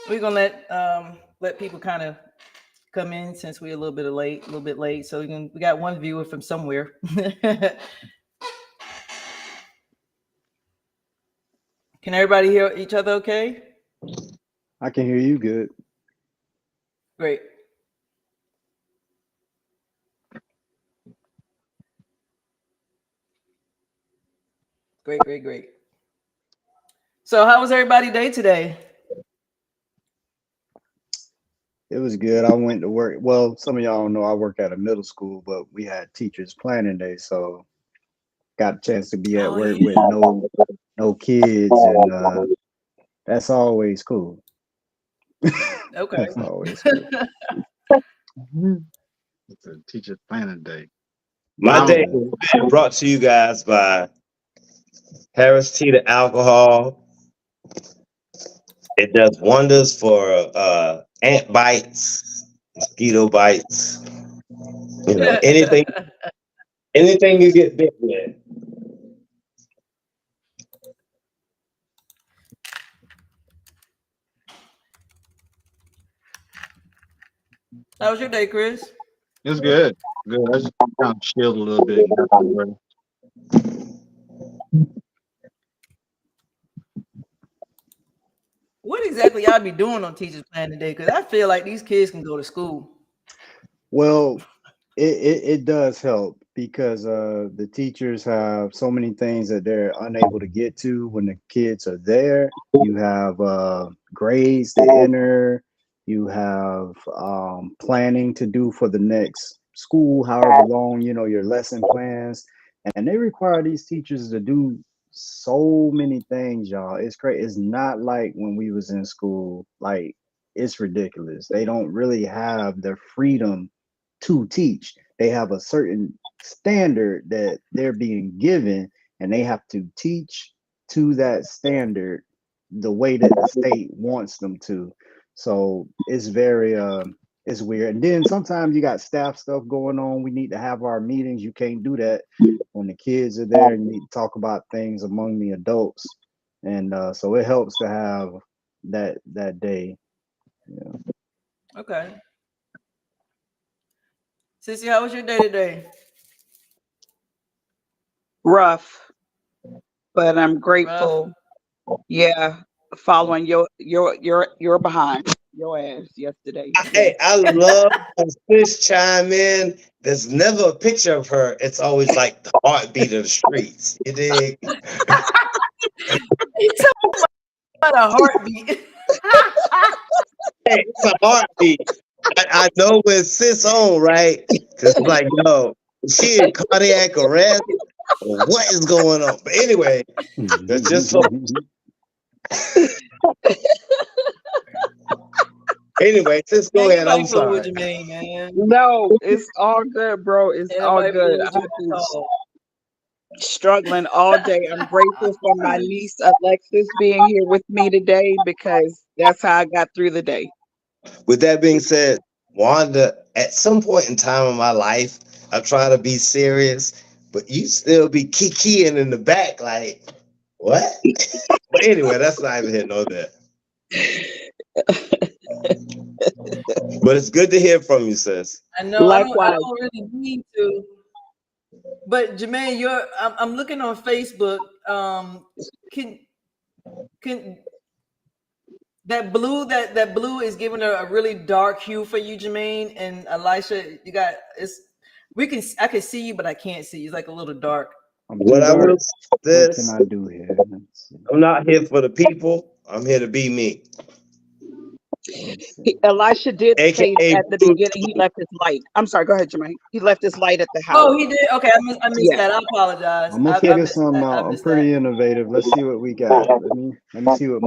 we're gonna let people kind of come in since we're a little bit late. So we got one viewer from somewhere. Can everybody hear each other? Okay, I can hear you good. great, great, great, great. So how was everybody day today? It was good. I went to work. Well, some of y'all don't know I work at a middle school, but we had teachers planning day, so got a chance to be at Oh work yeah. with no kids, and that's always cool. Okay. That's always cool. Mhm. It's a teacher planning day. My Wow. day Yeah. is being brought to you guys by Harris Teeter Alcohol. It does wonders for ant bites, mosquito bites, anything you get bit with. How was your day, Chris? It's good. Good. I just kind of chilled a little bit. Got some rest. What exactly y'all be doing on Teachers Plan today? Because I feel like these kids can go to school. Well, it does help because the teachers have so many things that they're unable to get to when the kids are there. You have grades to enter. You have planning to do for the next school, however long, your lesson plans. And they require these teachers to do so many things, y'all. It's crazy. It's not like when we was in school. Like, it's ridiculous. They don't really have the freedom to teach. They have a certain standard that they're being given, and they have to teach to that standard the way that the state wants them to. So it's very it's weird. And then sometimes you got staff stuff going on. We need to have our meetings. You can't do that when the kids are there. You need to talk about things among the adults. And so it helps to have that day. Yeah. Okay. Sissy, how was your day today? Rough, but I'm Rough. grateful. Yeah, following your behind your ass yesterday. Yes. I love when sis chime in. There's never a picture of her. It's always like the heartbeat of the streets. You dig? You talking about a heartbeat? Hey, it's a heartbeat. I know when sis on, right? Cause like, yo, is she in cardiac arrest? What is going on? But anyway, that's just so. Anyway, sis, go Man, you ahead. I'm might fool with sorry. Jermaine, man. No, it's all good, bro. It's Ain't all nobody good. fool with you I've at been all. struggling all day. I'm grateful for my niece Alexis being here with me today because that's how I got through the day. With that being said, Wanda, at some point in time in my life, I try to be serious, but you still be kikiing in the back, like, what? But anyway, that's not even here nor there. But it's good to hear from you, sis. I know. I Likewise. don't really need to. But Jermaine, I'm looking on Facebook. Can can that blue is giving a really dark hue for you, Jermaine and Elisha. You got it's. I can see you, but I can't see you. It's like a little dark. I'm What too I will dark. say is What can this, I do here? Let's see. I'm not here for the people. I'm here to be me, Let's see. Elisha did say aka at the Bruce. beginning he left his light. I'm sorry, go ahead, Jermaine. He left his light at the house. Oh, he did. Okay, I missed Yeah. that. I apologize. I'm gonna I figure missed something that. I out. I'm missed that. pretty innovative. Let's see what we got. Let me see what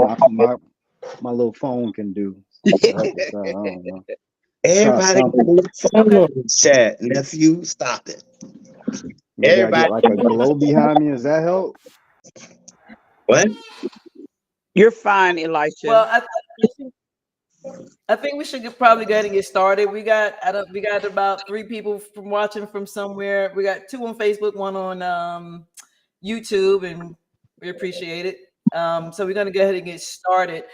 my little phone can do. I don't know. Try Everybody got something. a little phone Okay. on the chat. Nephew, stop it. Maybe I get Everybody, like a glow behind me. Does that help? what? You're fine, Elisha. Well, I think we should probably go ahead and get started. We got about three people from watching from somewhere. We got two on Facebook, one on YouTube, and we appreciate it. So we're gonna go ahead and get started.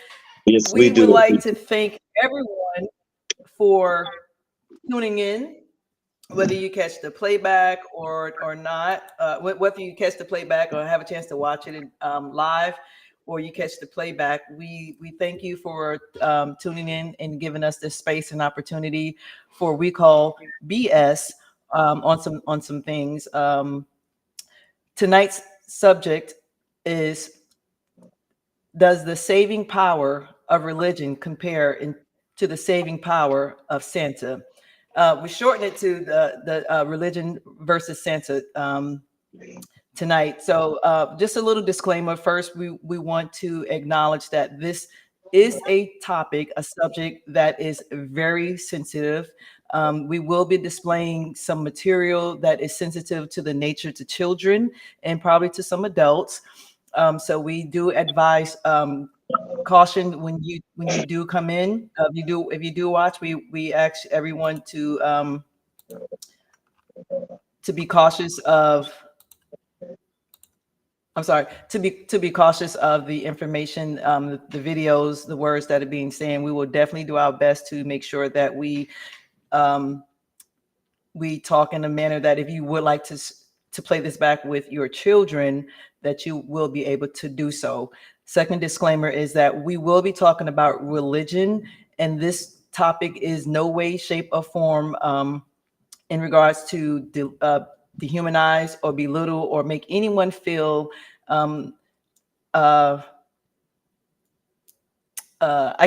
Yes, We we do. would like to thank everyone for tuning in, whether you catch the playback or not, whether you catch the playback or have a chance to watch it live, or you catch the playback. We thank you for tuning in and giving us this space and opportunity for We Call BS on some things. Tonight's subject is: does the saving power of religion compare to the saving power of Santa? We shorten it to the religion versus Santa tonight. So just a little disclaimer first. We want to acknowledge that this is a topic, a subject that is very sensitive. We will be displaying some material that is sensitive to the nature to children and probably to some adults. So we do advise caution when you do come in. If you do watch, we ask everyone to be cautious of. I'm sorry, to be cautious of the information, the videos, the words that are being said. We will definitely do our best to make sure that we talk in a manner that if you would like to play this back with your children, that you will be able to do so. Second disclaimer is that we will be talking about religion, and this topic is no way, shape, or form in regards to dehumanize or belittle or make anyone feel I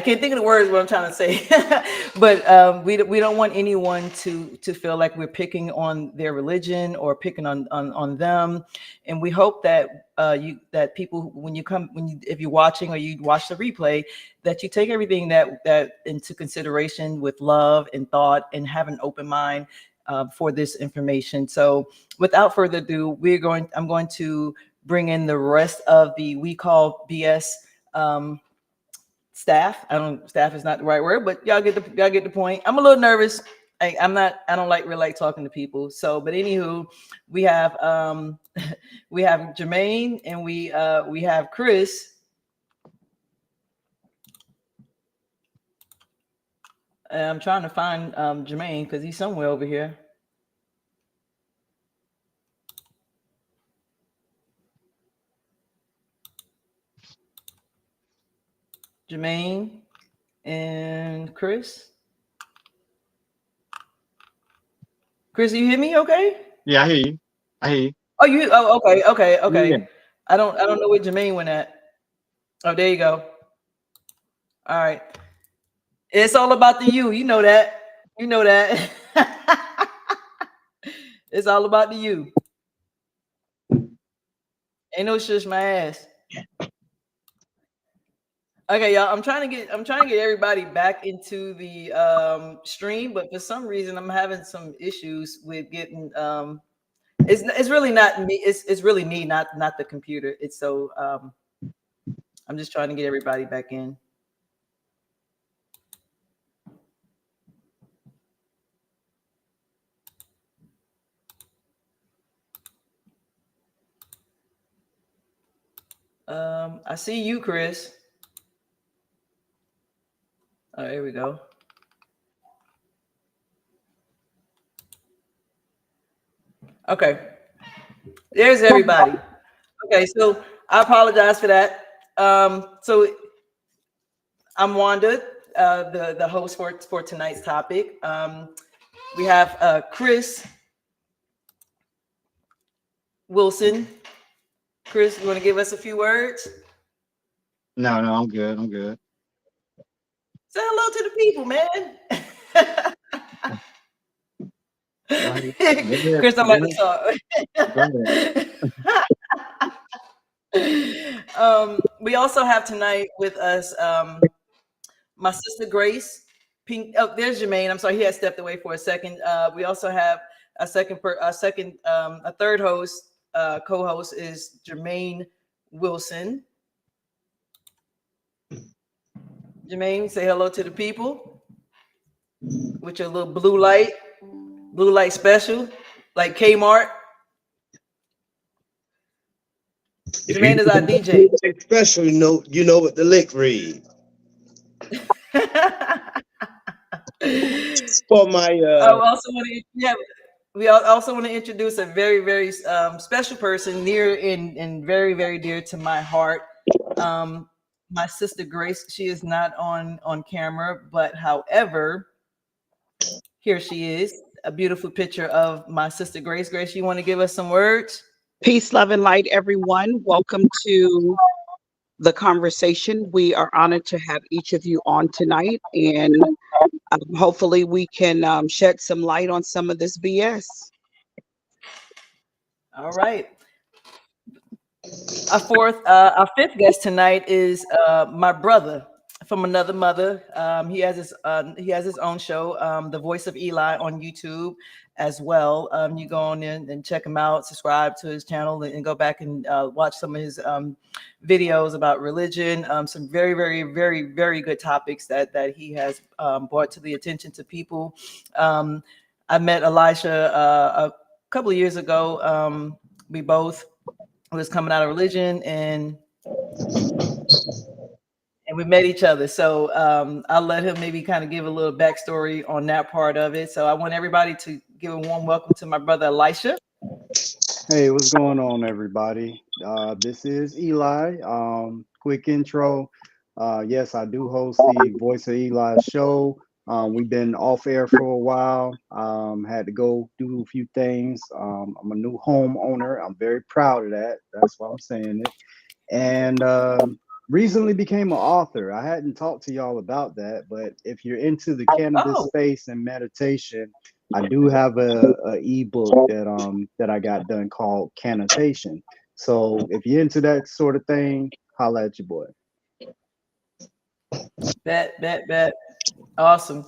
can't think of the words what I'm trying to say, but we don't want anyone to feel like we're picking on their religion or picking on them. And we hope that that people, if you're watching or you watch the replay, that you take everything that into consideration with love and thought and have an open mind for this information. So without further ado, I'm going to bring in the rest of the We Call BS staff. Staff is not the right word, but y'all get the point. I'm a little nervous. I don't really like talking to people. So, but anywho, we have Jermaine and we have Chris. I'm trying to find Jermaine because he's somewhere over here. Jermaine and Chris. Chris, you hear me okay? Yeah, I hear you. I hear you. Okay. Yeah. I don't know where Jermaine went at. Oh, there you go. All right. It's all about the you. You know that. You know that. It's all about the you. Ain't no shush my ass. Okay, y'all. I'm trying to get everybody back into the stream, but for some reason I'm having some issues with getting it's really not me, it's really me, not the computer. It's so I'm just trying to get everybody back in. I see you, Chris. Oh, here we go. Okay. There's everybody. Okay, so I apologize for that. So I'm Wanda, the host for tonight's topic. We have Chris Wilson. Chris, you want to give us a few words? No, I'm good. I'm good. Say hello to the people, man. Chris, I'm about to talk. We also have tonight with us my sister Grace. Pink. Oh, there's Jermaine. I'm sorry, he had stepped away for a second. We also have a third host. Co-host is Jermaine Wilson. Jermaine, say hello to the people with your little blue light special, like Kmart. Jermaine is our DJ. Special, you know what the lick read. for my We also want to introduce a very, very special person near and very, very dear to my heart. My sister Grace. She is not on camera, but however, here she is. A beautiful picture of my sister Grace. Grace, you want to give us some words? Peace, love, and light, everyone. Welcome to the conversation. We are honored to have each of you on tonight, and hopefully we can shed some light on some of this BS. All right. Our fifth guest tonight is my brother from another mother. He has his own show, The Voice of Eli, on YouTube as well. You go on in and check him out, subscribe to his channel, and go back and watch some of his videos about religion. Some very, very, very, very good topics that he has brought to the attention to people. I met Elisha a couple of years ago. We both was coming out of religion, and we met each other. So I'll let him maybe kind of give a little backstory on that part of it. So I want everybody to give a warm welcome to my brother Elisha. Hey, what's going on, everybody? This is Eli. Quick intro. Yes, I do host the Voice of Eli show. We've been off air for a while. Had to go do a few things. I'm a new homeowner. I'm very proud of that. That's why I'm saying it. And recently became an author. I hadn't talked to y'all about that, but if you're into the cannabis space and meditation, I do have a ebook that I got done called Cannotation. So if you're into that sort of thing, holla at your boy. Bet. Awesome.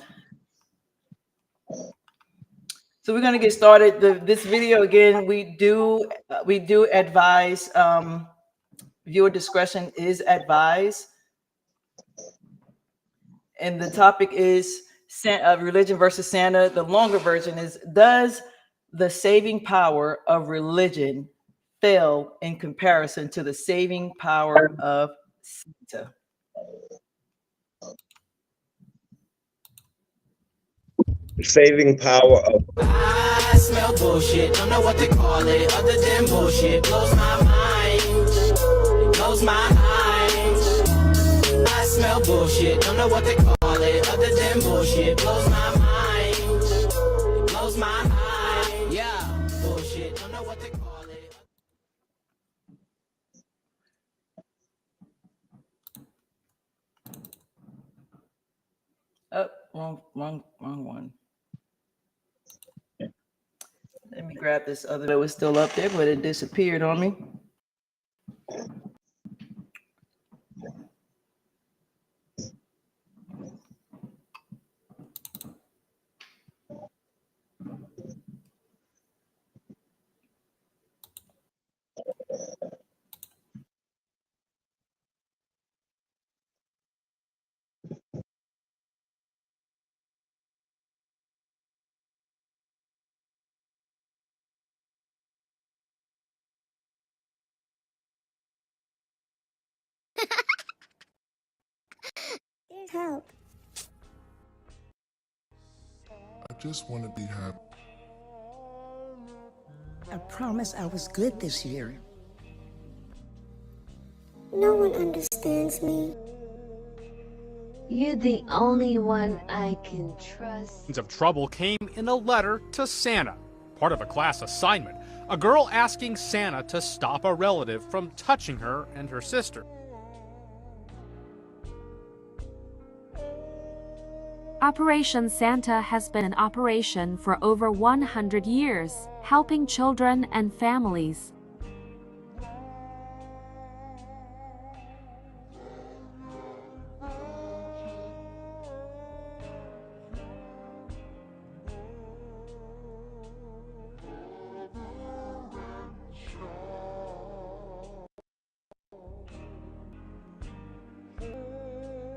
So we're gonna get started. This video again, we do advise viewer discretion is advised, and the topic is religion versus Santa. The longer version is: does the saving power of religion fail in comparison to the saving power of Santa? saving power of I smell bullshit, don't know what they call it other than bullshit. Blows my mind, blows my mind. I smell bullshit, don't know what they call it other than bullshit. Blows my mind, blows my mind. Yeah, bullshit, don't know what they call it. Oh, wrong one. Let me grab this other that was still up there, but it disappeared on me. Help. I just want to be happy. I promised I was good this year. No one understands me. You're the only one I can trust. Of trouble came in a letter to Santa, part of a class assignment. A girl asking Santa to stop a relative from touching her and her sister. Operation Santa has been in operation for over 100 years, helping children and families.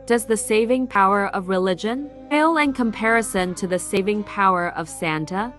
Does the saving power of religion fail in comparison to the saving power of Santa?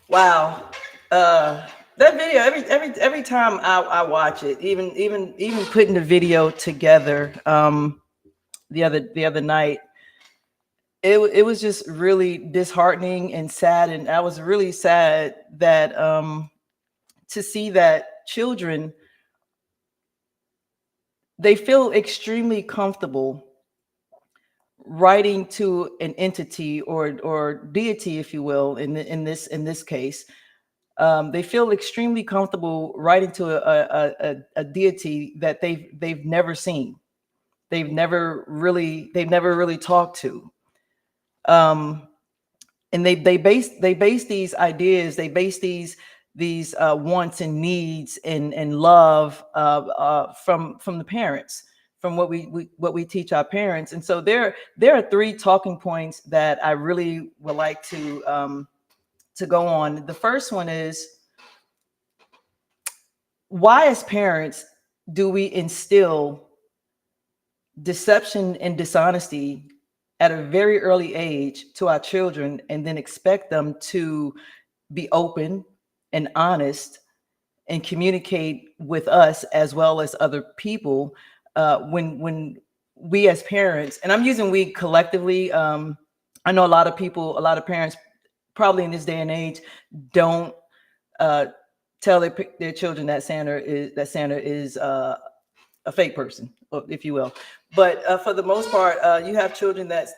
Wow. That video, every time I watch it, even putting the video together the other night, it was just really disheartening and sad. And I was really sad that to see that children, they feel extremely comfortable writing to an entity or deity, if you will, in this case. They feel extremely comfortable writing to a deity that they've never seen, they've never really talked to, and they base these ideas, they base these wants and needs and love from the parents, from what we teach our parents. And so there are 3 talking points that I really would like to go on. The first one is, why as parents do we instill deception and dishonesty at a very early age to our children, and then expect them to be open and honest and communicate with us as well as other people when we as parents, and I'm using we collectively, I know a lot of parents probably in this day and age don't tell their children that Santa is a fake person, if you will. But for the most part, you have children that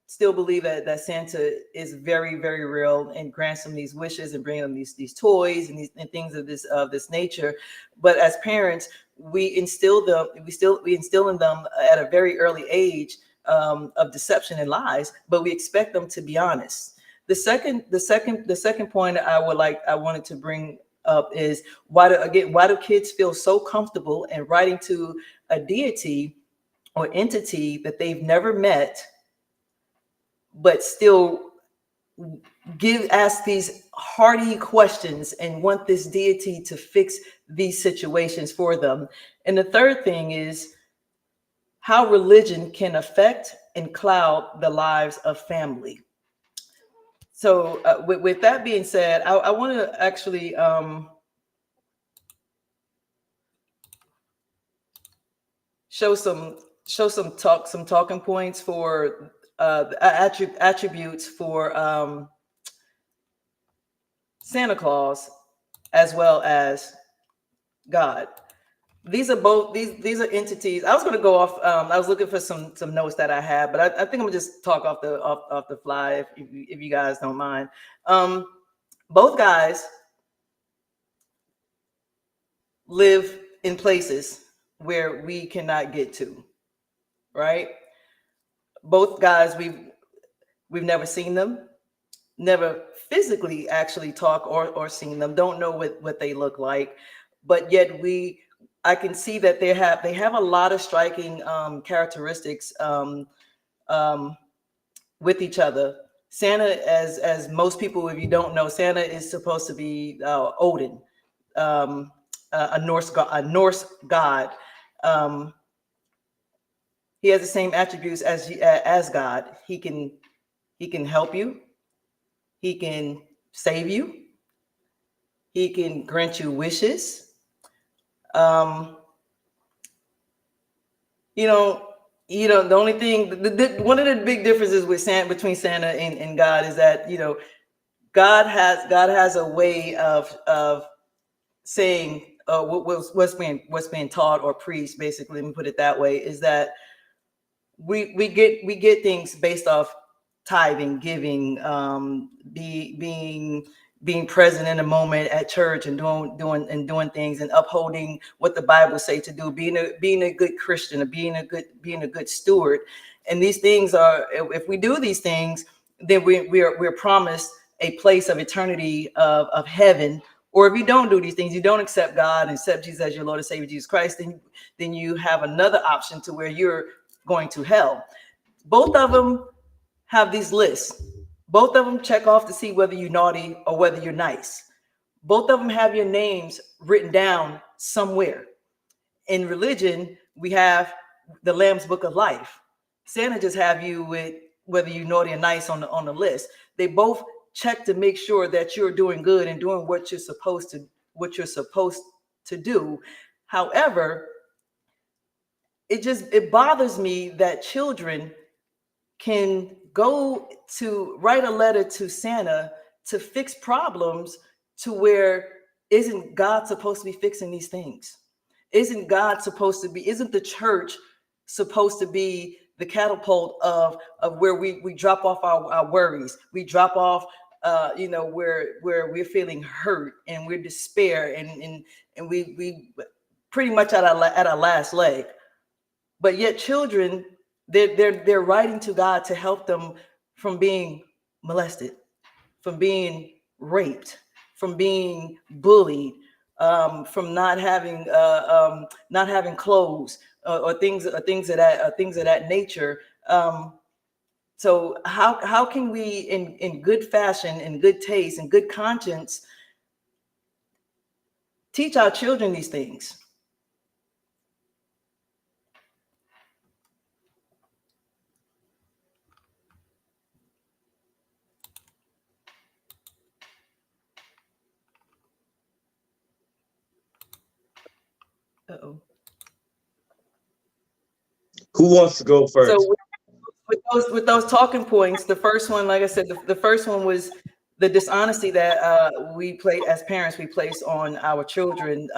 still believe that Santa is very, very real and grants them these wishes and bring them these toys and things of this nature. But as parents, we instill in them at a very early age of deception and lies, but we expect them to be honest. The second point I wanted to bring up is why do kids feel so comfortable in writing to a deity or entity that they've never met, but still ask these hardy questions and want this deity to fix these situations for them. And the third thing is how religion can affect and cloud the lives of family. So with that being said, I want to actually show some talking points for attributes for Santa Claus as well as God. These are entities. I was going to go off. I was looking for some notes that I had, but I think I'm gonna just talk off the fly if you guys don't mind. Both guys live in places where we cannot get to, right? Both guys, we've never seen them, never physically actually talk or seen them, don't know what they look like, but yet I can see that they have a lot of striking characteristics with each other. Santa, as most people, if you don't know, Santa is supposed to be Odin, a Norse god. He has the same attributes as God. He can help you. He can save you. He can grant you wishes. The only thing, one of the big differences between Santa and God is that, God has a way of saying what's being taught or preached. Basically, let me put it that way, is that we get things based off tithing, giving, being present in a moment at church and doing things and upholding what the Bible say to do, being a good Christian, or being a good steward. And these things are, if we do these things, then we're promised a place of eternity of heaven. Or if you don't do these things, you don't accept God and accept Jesus as your Lord and Savior, Jesus Christ, then you have another option to where you're going to hell. Both of them have these lists. Both of them check off to see whether you're naughty or whether you're nice. Both of them have your names written down somewhere. In religion, we have the Lamb's Book of Life. Santa just have you with whether you're naughty or nice on the list. They both check to make sure that you're doing good and doing what you're supposed to do. However, it bothers me that children can go to write a letter to Santa to fix problems, to where isn't God supposed to be fixing these things? Isn't the church supposed to be the catapult of where we drop off our worries? We drop off, where we're feeling hurt and we're despair and we pretty much at our last leg. But yet children, they're writing to God to help them from being molested, from being raped, from being bullied, from not having clothes, or things of that nature. So how can we, in good fashion, in good taste, in good conscience, teach our children these things? Uh-oh. Who wants to go first? So with those talking points, the first one, like I said, the first one was the dishonesty that as parents, we place on our children.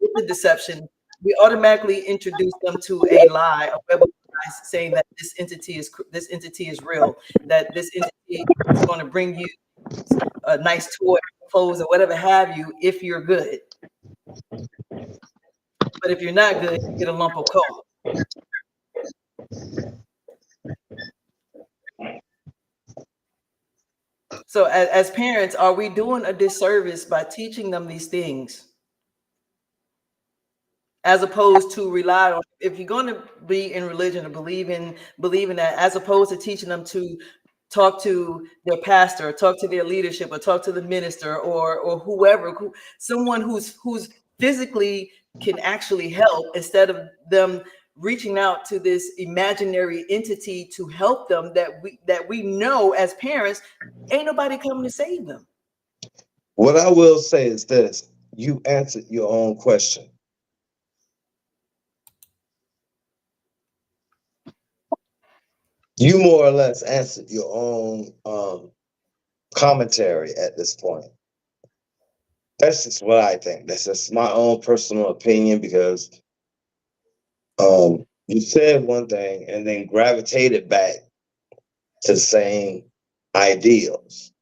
With the deception, we automatically introduce them to a lie, a web of lies, saying that this entity is real, that this entity is going to bring you a nice toy, clothes, or whatever have you, if you're good. But if you're not good, you get a lump of coal. So as parents, are we doing a disservice by teaching them these things, as opposed to rely on, if you're going to be in religion or believe in that, as opposed to teaching them to talk to their pastor, or talk to their leadership, or talk to the minister, or whoever, someone who's physically can actually help, instead of them reaching out to this imaginary entity to help them that we know as parents ain't nobody coming to save them. What I will say is this: you answered your own question. You more or less answered your own commentary at this point. That's just what I think. That's just my own personal opinion, because you said one thing and then gravitated back to the same ideals.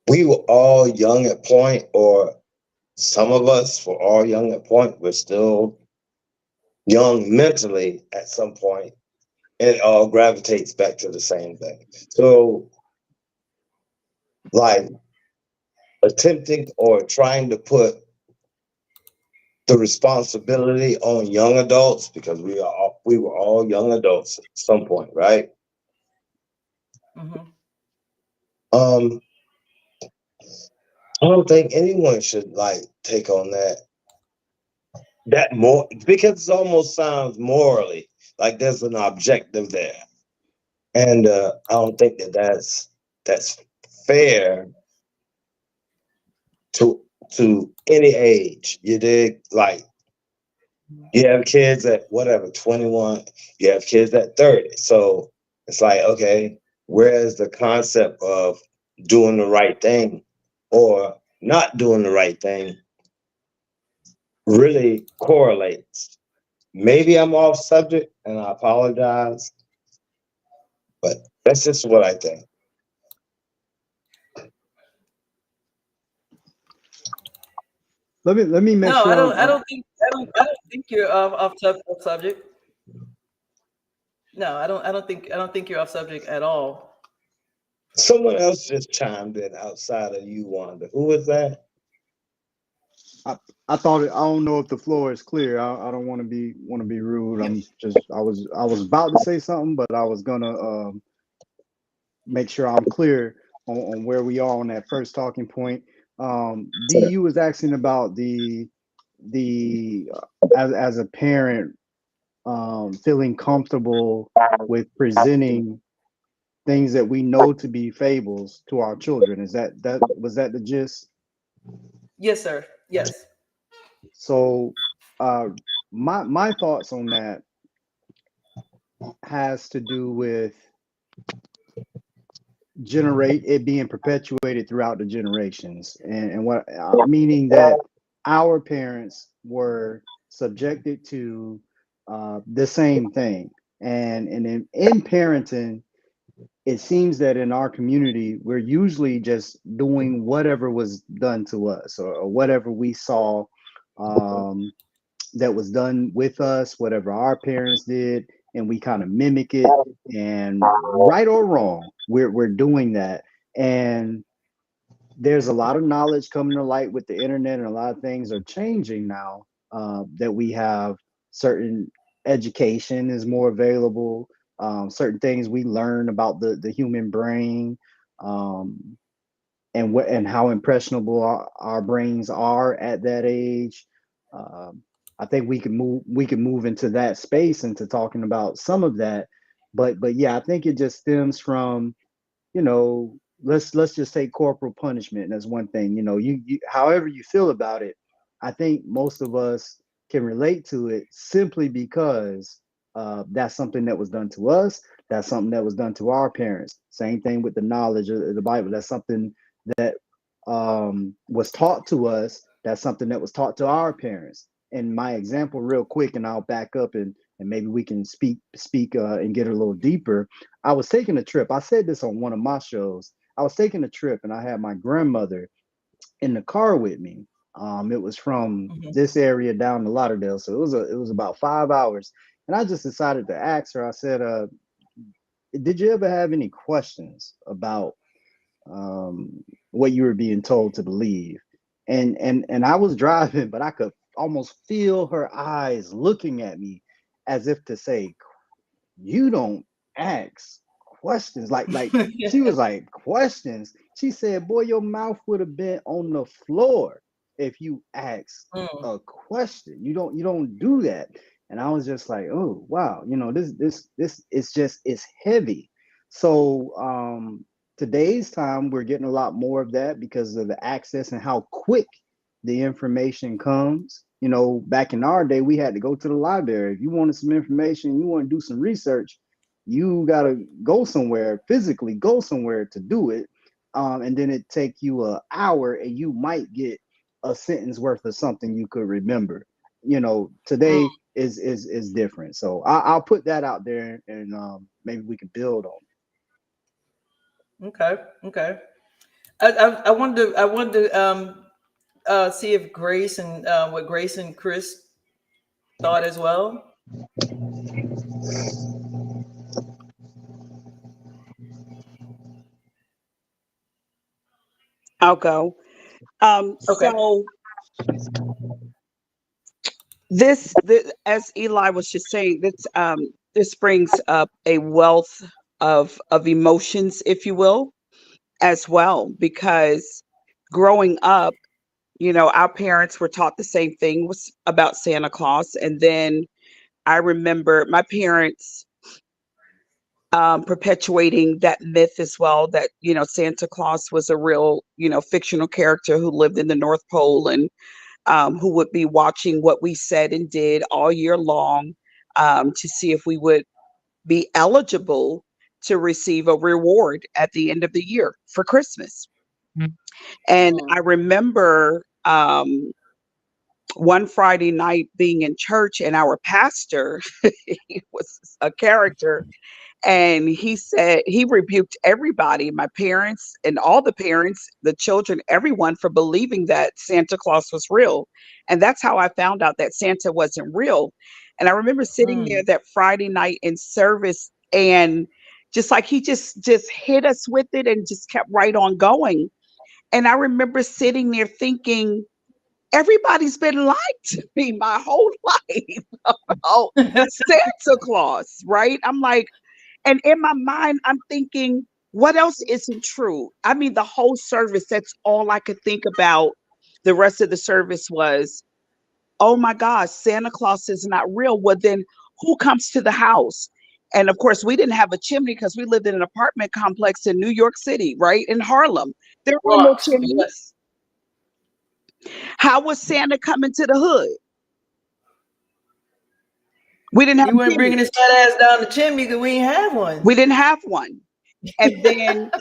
We were all young at point, or some of us were all young at point. We're still young mentally at some point, and it all gravitates back to the same thing. So, like, attempting or trying to put the responsibility on young adults, because we were all young adults at some point, right? Mm-hmm. I don't think anyone should take on that more, because it almost sounds morally like there's an objective there, and I don't think that's fair to any age. You dig? Like, you have kids at whatever 21, you have kids at 30, so it's like, okay, where's the concept of doing the right thing or not doing the right thing really correlates. Maybe I'm off subject and I apologize, but that's just what I think. Let me make No, sure. I don't think you're off subject. No, I don't think you're off subject at all. Someone else just chimed in outside of you, Wanda. Who was that? I don't know if the floor is clear. I don't want to be rude. I was about to say something, but I was gonna make sure I'm clear on where we are on that first talking point. DU was asking about the as a parent, feeling comfortable with presenting things that we know to be fables to our children. Is that was that the gist? Yes, sir. Yes. So my thoughts on that has to do with generate it being perpetuated throughout the generations, and what meaning that our parents were subjected to the same thing, and in parenting, it seems that in our community we're usually just doing whatever was done to us, or whatever we saw that was done with us, whatever our parents did, and we kind of mimic it. And right or wrong, we're doing that. And there's a lot of knowledge coming to light with the internet, and a lot of things are changing now, that we have certain education is more available, certain things we learn about the human brain, and how impressionable our brains are at that age. I think we can move into that space, into talking about some of that. But yeah, I think it just stems from, let's just say corporal punishment. That's one thing. You however you feel about it, I think most of us can relate to it, simply because that's something that was done to us. That's something that was done to our parents. Same thing with the knowledge of the Bible. That's something that was taught to us. That's something that was taught to our parents. And my example, real quick, and I'll back up, and maybe we can speak and get a little deeper. I was taking a trip. I said this on one of my shows. I was taking a trip, and I had my grandmother in the car with me. It was from this area down to Lauderdale, so it was about 5 hours. And I just decided to ask her. I said, "Did you ever have any questions about what you were being told to believe?" And I was driving, but I could almost feel her eyes looking at me, as if to say, "You don't ask questions." Like she was like, "Questions?" She said, "Boy, your mouth would have been on the floor if you asked a question. You don't do that." And I was just like, "Oh wow, this it's heavy." So today's time, we're getting a lot more of that because of the access and how quick the information comes. Back in our day, we had to go to the library. If you wanted some information, you want to do some research, you got to go somewhere, physically go somewhere to do it. And then it take you an hour, and you might get a sentence worth of something you could remember. Today is different. So I'll put that out there, and maybe we can build on it. Okay. I wanted to see if Grace and what Grace and Chris thought as well. I'll go. Okay. So this, as Eli was just saying, this brings up a wealth of emotions, if you will, as well, because growing up, our parents were taught the same thing was about Santa Claus. And then I remember my parents perpetuating that myth as well, that, Santa Claus was a real, fictional character who lived in the North Pole, and who would be watching what we said and did all year long, to see if we would be eligible to receive a reward at the end of the year for Christmas. And I remember one Friday night being in church, and our pastor, he was a character, and he said, he rebuked everybody, my parents and all the parents, the children, everyone, for believing that Santa Claus was real. And that's how I found out that Santa wasn't real. And I remember sitting there that Friday night in service, and just like he just hit us with it and just kept right on going. And I remember sitting there thinking, everybody's been lying to me my whole life about Santa Claus, right? I'm like, and in my mind, I'm thinking, what else isn't true? I mean, the whole service, that's all I could think about. The rest of the service was, oh my gosh, Santa Claus is not real. Well, then who comes to the house? And of course, we didn't have a chimney because we lived in an apartment complex in New York City, right? In Harlem. There were no Bronx. chimneys. How was Santa coming to the hood? We didn't have You weren't bringing chimneys. his fat ass down the chimney because we ain't have one. We didn't have one. And then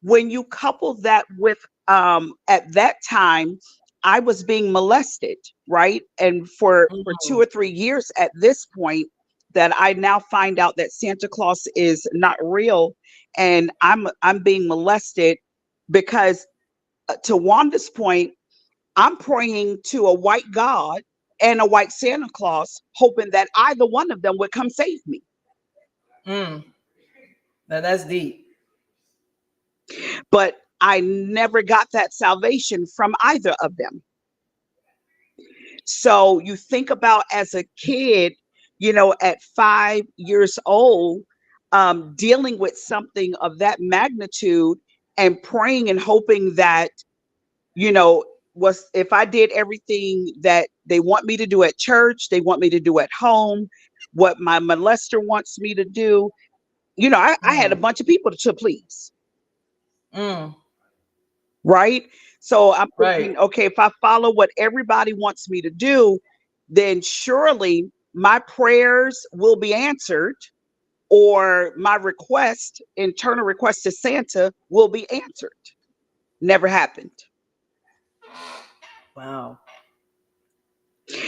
when you couple that with at that time, I was being molested, right? And for 2 or 3 years at this point, that I now find out that Santa Claus is not real, and I'm being molested because to Wanda's point, I'm praying to a white God and a white Santa Claus, hoping that either one of them would come save me. Now that's deep. But I never got that salvation from either of them. So you think about as a kid, you know, at 5 years old, dealing with something of that magnitude and praying and hoping that, you know, if I did everything that they want me to do at church, they want me to do at home, what my molester wants me to do, you know, I had a bunch of people to please. Right? So I'm thinking, okay, if I follow what everybody wants me to do, then surely my prayers will be answered, or my request, internal request to Santa, will be answered. Never happened. Wow.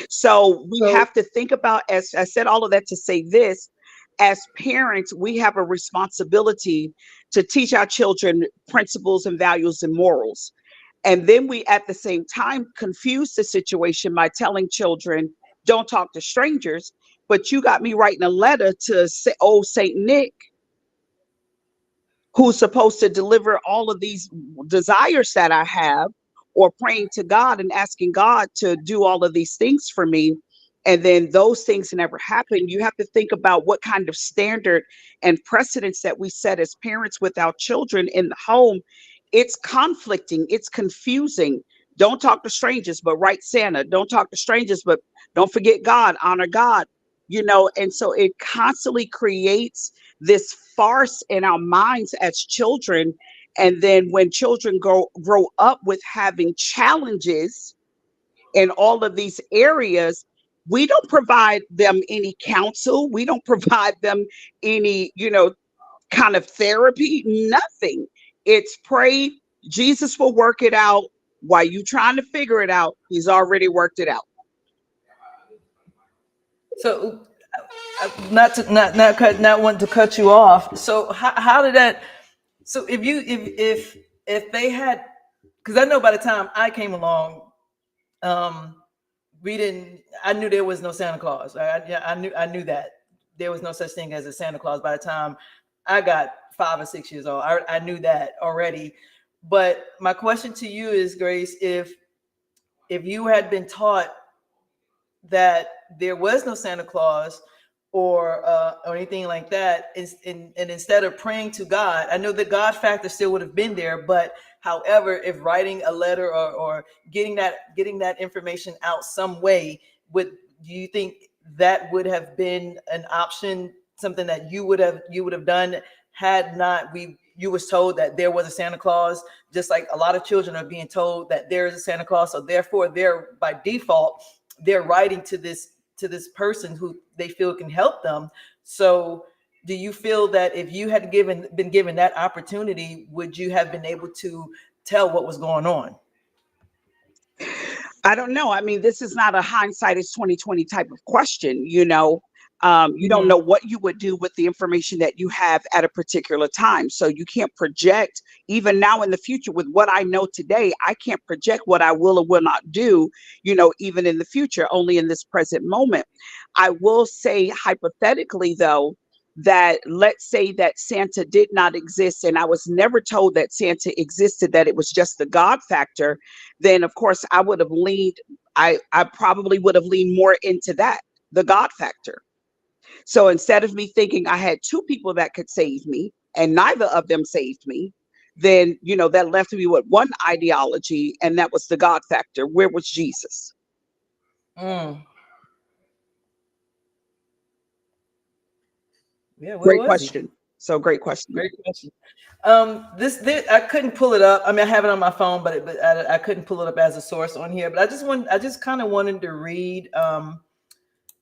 So we have to think about, as I said all of that to say this, as parents, we have a responsibility to teach our children principles and values and morals. And then we, at the same time, confuse the situation by telling children, don't talk to strangers. But you got me writing a letter to old Saint Nick, who's supposed to deliver all of these desires that I have, or praying to God and asking God to do all of these things for me. And then those things never happen. You have to think about what kind of standard and precedence that we set as parents with our children in the home. It's conflicting. It's confusing. Don't talk to strangers, but write Santa. Don't talk to strangers, but don't forget God, honor God, you know. And so it constantly creates this farce in our minds as children. And then when children grow up with having challenges in all of these areas, we don't provide them any counsel. We don't provide them any, you know, kind of therapy, nothing. It's pray, Jesus will work it out. While you trying to figure it out, he's already worked it out. So not wanting to cut you off. So how did that, so if they had, because I know by the time I came along, I knew there was no Santa Claus. I knew that there was no such thing as a Santa Claus by the time I got 5 or 6 years old. I knew that already. But my question to you is, Grace, if you had been taught that there was no Santa Claus or anything like that, and instead of praying to God, I know the God factor still would have been there, but however, if writing a letter or getting that information out some way, do you think that would have been an option, something that you would have done had not you was told that there was a Santa Claus, just like a lot of children are being told that there is a Santa Claus, so therefore they're by default they're writing to this person who they feel can help them. So do you feel that if you had been given that opportunity, would you have been able to tell what was going on? I don't know. I mean, this is not a hindsight is 2020 type of question, you know. You don't know what you would do with the information that you have at a particular time. So you can't project, even now in the future, with what I know today, I can't project what I will or will not do, you know, even in the future, only in this present moment. I will say hypothetically, though, that let's say that Santa did not exist and I was never told that Santa existed, that it was just the God factor, then of course I would have leaned, I probably would have leaned more into that, the God factor. So instead of me thinking I had 2 people that could save me and neither of them saved me, then, you know, that left me with one ideology, and that was the God factor. Where was Jesus? Yeah, where Great was he? question. So great question. Great question. This I couldn't pull it up. I mean, I have it on my phone, but I couldn't pull it up as a source on here. But I just kind of wanted to read,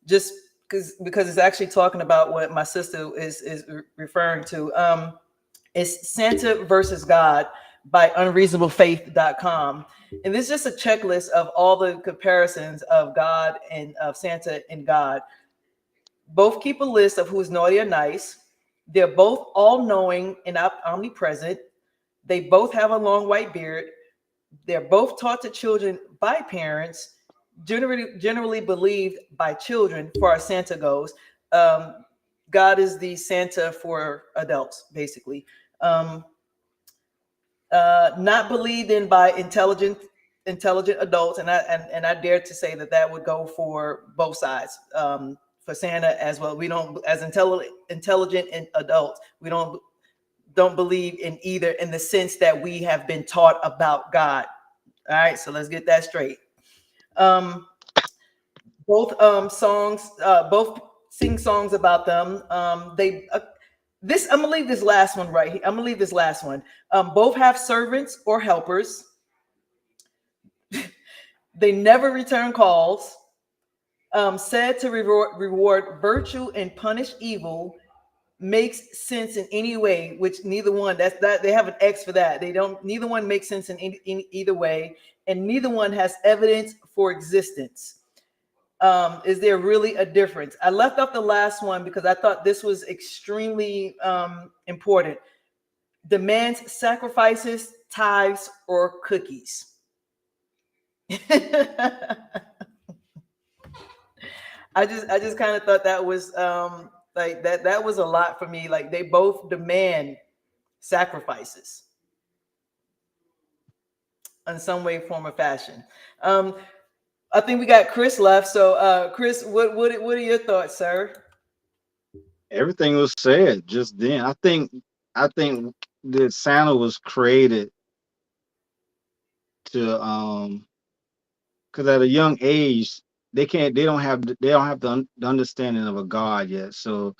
just because it's actually talking about what my sister is referring to. It's Santa versus God by unreasonablefaith.com. And this is just a checklist of all the comparisons of God and of Santa and God. Both keep a list of who's naughty or nice. They're both all-knowing and omnipresent. They both have a long white beard. They're both taught to children by parents, generally believed by children, far as Santa goes. God is the Santa for adults, basically. Not believed in by intelligent adults, and I dare to say that would go for both sides. For Santa as well, we don't, as intelligent and adults, we don't believe in either, in the sense that we have been taught about God. All right, so let's get that straight. Both sing songs about them. I'm gonna leave this last one right here. I'm gonna leave this last one. Both have servants or helpers. They never return calls. Said to reward virtue and punish evil. Makes sense in any way, which neither one, they have an X for that. Neither one makes sense in either way, and neither one has evidence for existence. Is there really a difference? I left off the last one because I thought this was extremely important. Demands sacrifices, tithes, or cookies. I just kind of thought that was like that was a lot for me. Like, they both demand sacrifices in some way, form, or fashion. I think we got Chris left. So Chris, what are your thoughts, sir? Everything was said just then. I think that Santa was created to because at a young age they don't have the understanding of a God yet. So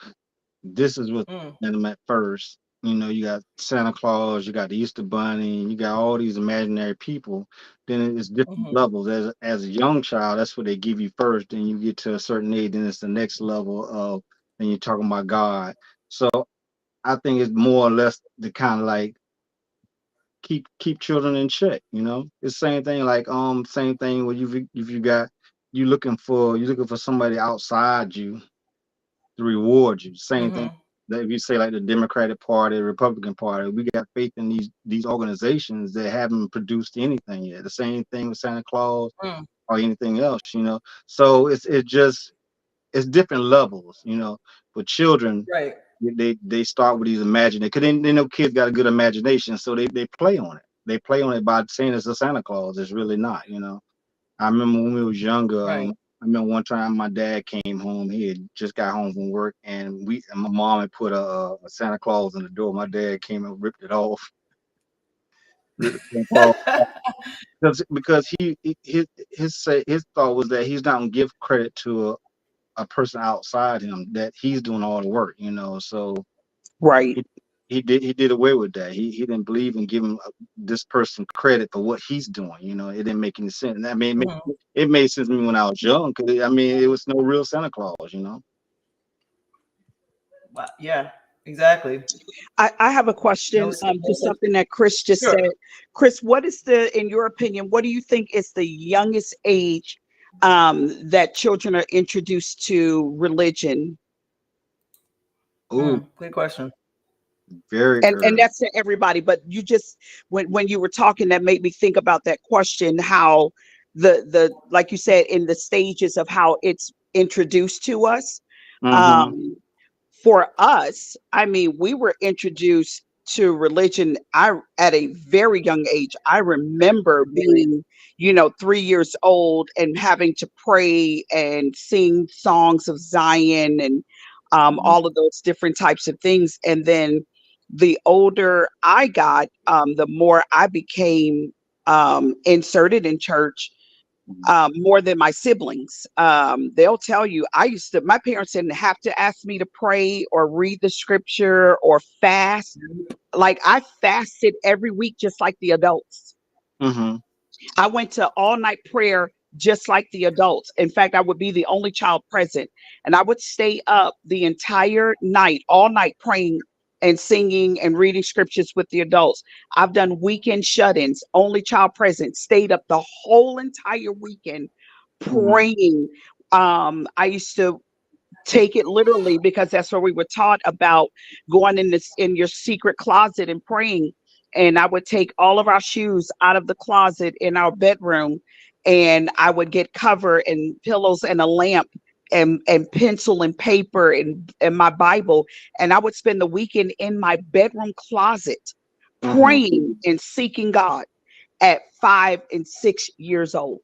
this is what them at first. You know, you got Santa Claus, you got the Easter Bunny, you got all these imaginary people. Then it's different levels. As a young child, that's what they give you first. Then you get to a certain age, then it's the next level of, then you're talking about God. So I think it's more or less the kind of like keep children in check. You know, it's the same thing. Like same thing where you're looking for somebody outside you to reward you. Same thing. That if you say like the Democratic Party, the Republican Party, we got faith in these organizations that haven't produced anything yet. The same thing with Santa Claus or anything else, you know. So it's different levels, you know. For children, right? They start with these imaginary, because they know kids got a good imagination, so they play on it. They play on it by saying it's a Santa Claus. It's really not, you know. I remember when we was younger. Right. I remember one time my dad came home. He had just got home from work, and my mom had put a Santa Claus in the door. My dad came and ripped it off. Because his thought was that he's not gonna give credit to a person outside him, that he's doing all the work, you know. So right. He did away with that. He didn't believe in giving this person credit for what he's doing. You know, it didn't make any sense. And I mean, it made sense to me when I was young, because I mean, it was no real Santa Claus, you know. Yeah, exactly. I have a question to something that Chris just said. Chris, what is in your opinion, what do you think is the youngest age that children are introduced to religion? Oh, good question. Very and that's to everybody, but you just when you were talking, that made me think about that question, how the like you said, in the stages of how it's introduced to us. For us, I mean, we were introduced to religion at a very young age. I remember being 3 years old and having to pray and sing songs of Zion and all of those different types of things. And then the older I got, the more I became inserted in church. more than my siblings. They'll tell you, my parents didn't have to ask me to pray or read the scripture or fast. Like I fasted every week, just like the adults. Mm-hmm. I went to all night prayer just like the adults. In fact, I would be the only child present, and I would stay up the entire night, all night praying and singing and reading scriptures with the adults. I've done weekend shut-ins, only child present, stayed up the whole entire weekend praying. I used to take it literally because that's where we were taught about going in your secret closet and praying. And I would take all of our shoes out of the closet in our bedroom, and I would get cover and pillows and a lamp and pencil and paper and my Bible. And I would spend the weekend in my bedroom closet praying and seeking God at 5 and 6 years old.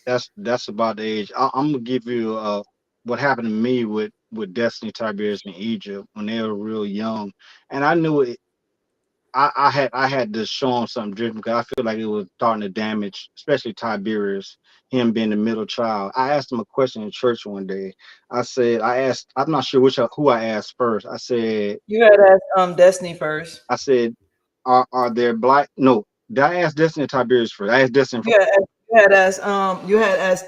That's about the age. I'm gonna give you what happened to me with Destiny, Tiberius, and Egypt when they were real young, and I knew it. I had to show him something different because I feel like it was starting to damage, especially Tiberius, him being the middle child. I asked him a question in church one day. I'm not sure who I asked first. I said, you had asked Destiny first. I said, are there black? No, did I ask Destiny or Tiberius first? I asked Destiny first. You had asked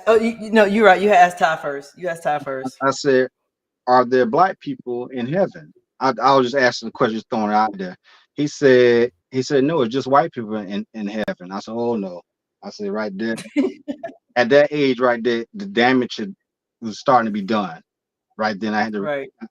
oh, no, you're right. You had asked Ty first. You asked Ty first. I said, are there black people in heaven? I was just asking the question, just throwing it out there. He said, no, it's just white people in heaven. I said, oh no. I said, right there, at that age, right there, the damage was starting to be done. Right then, I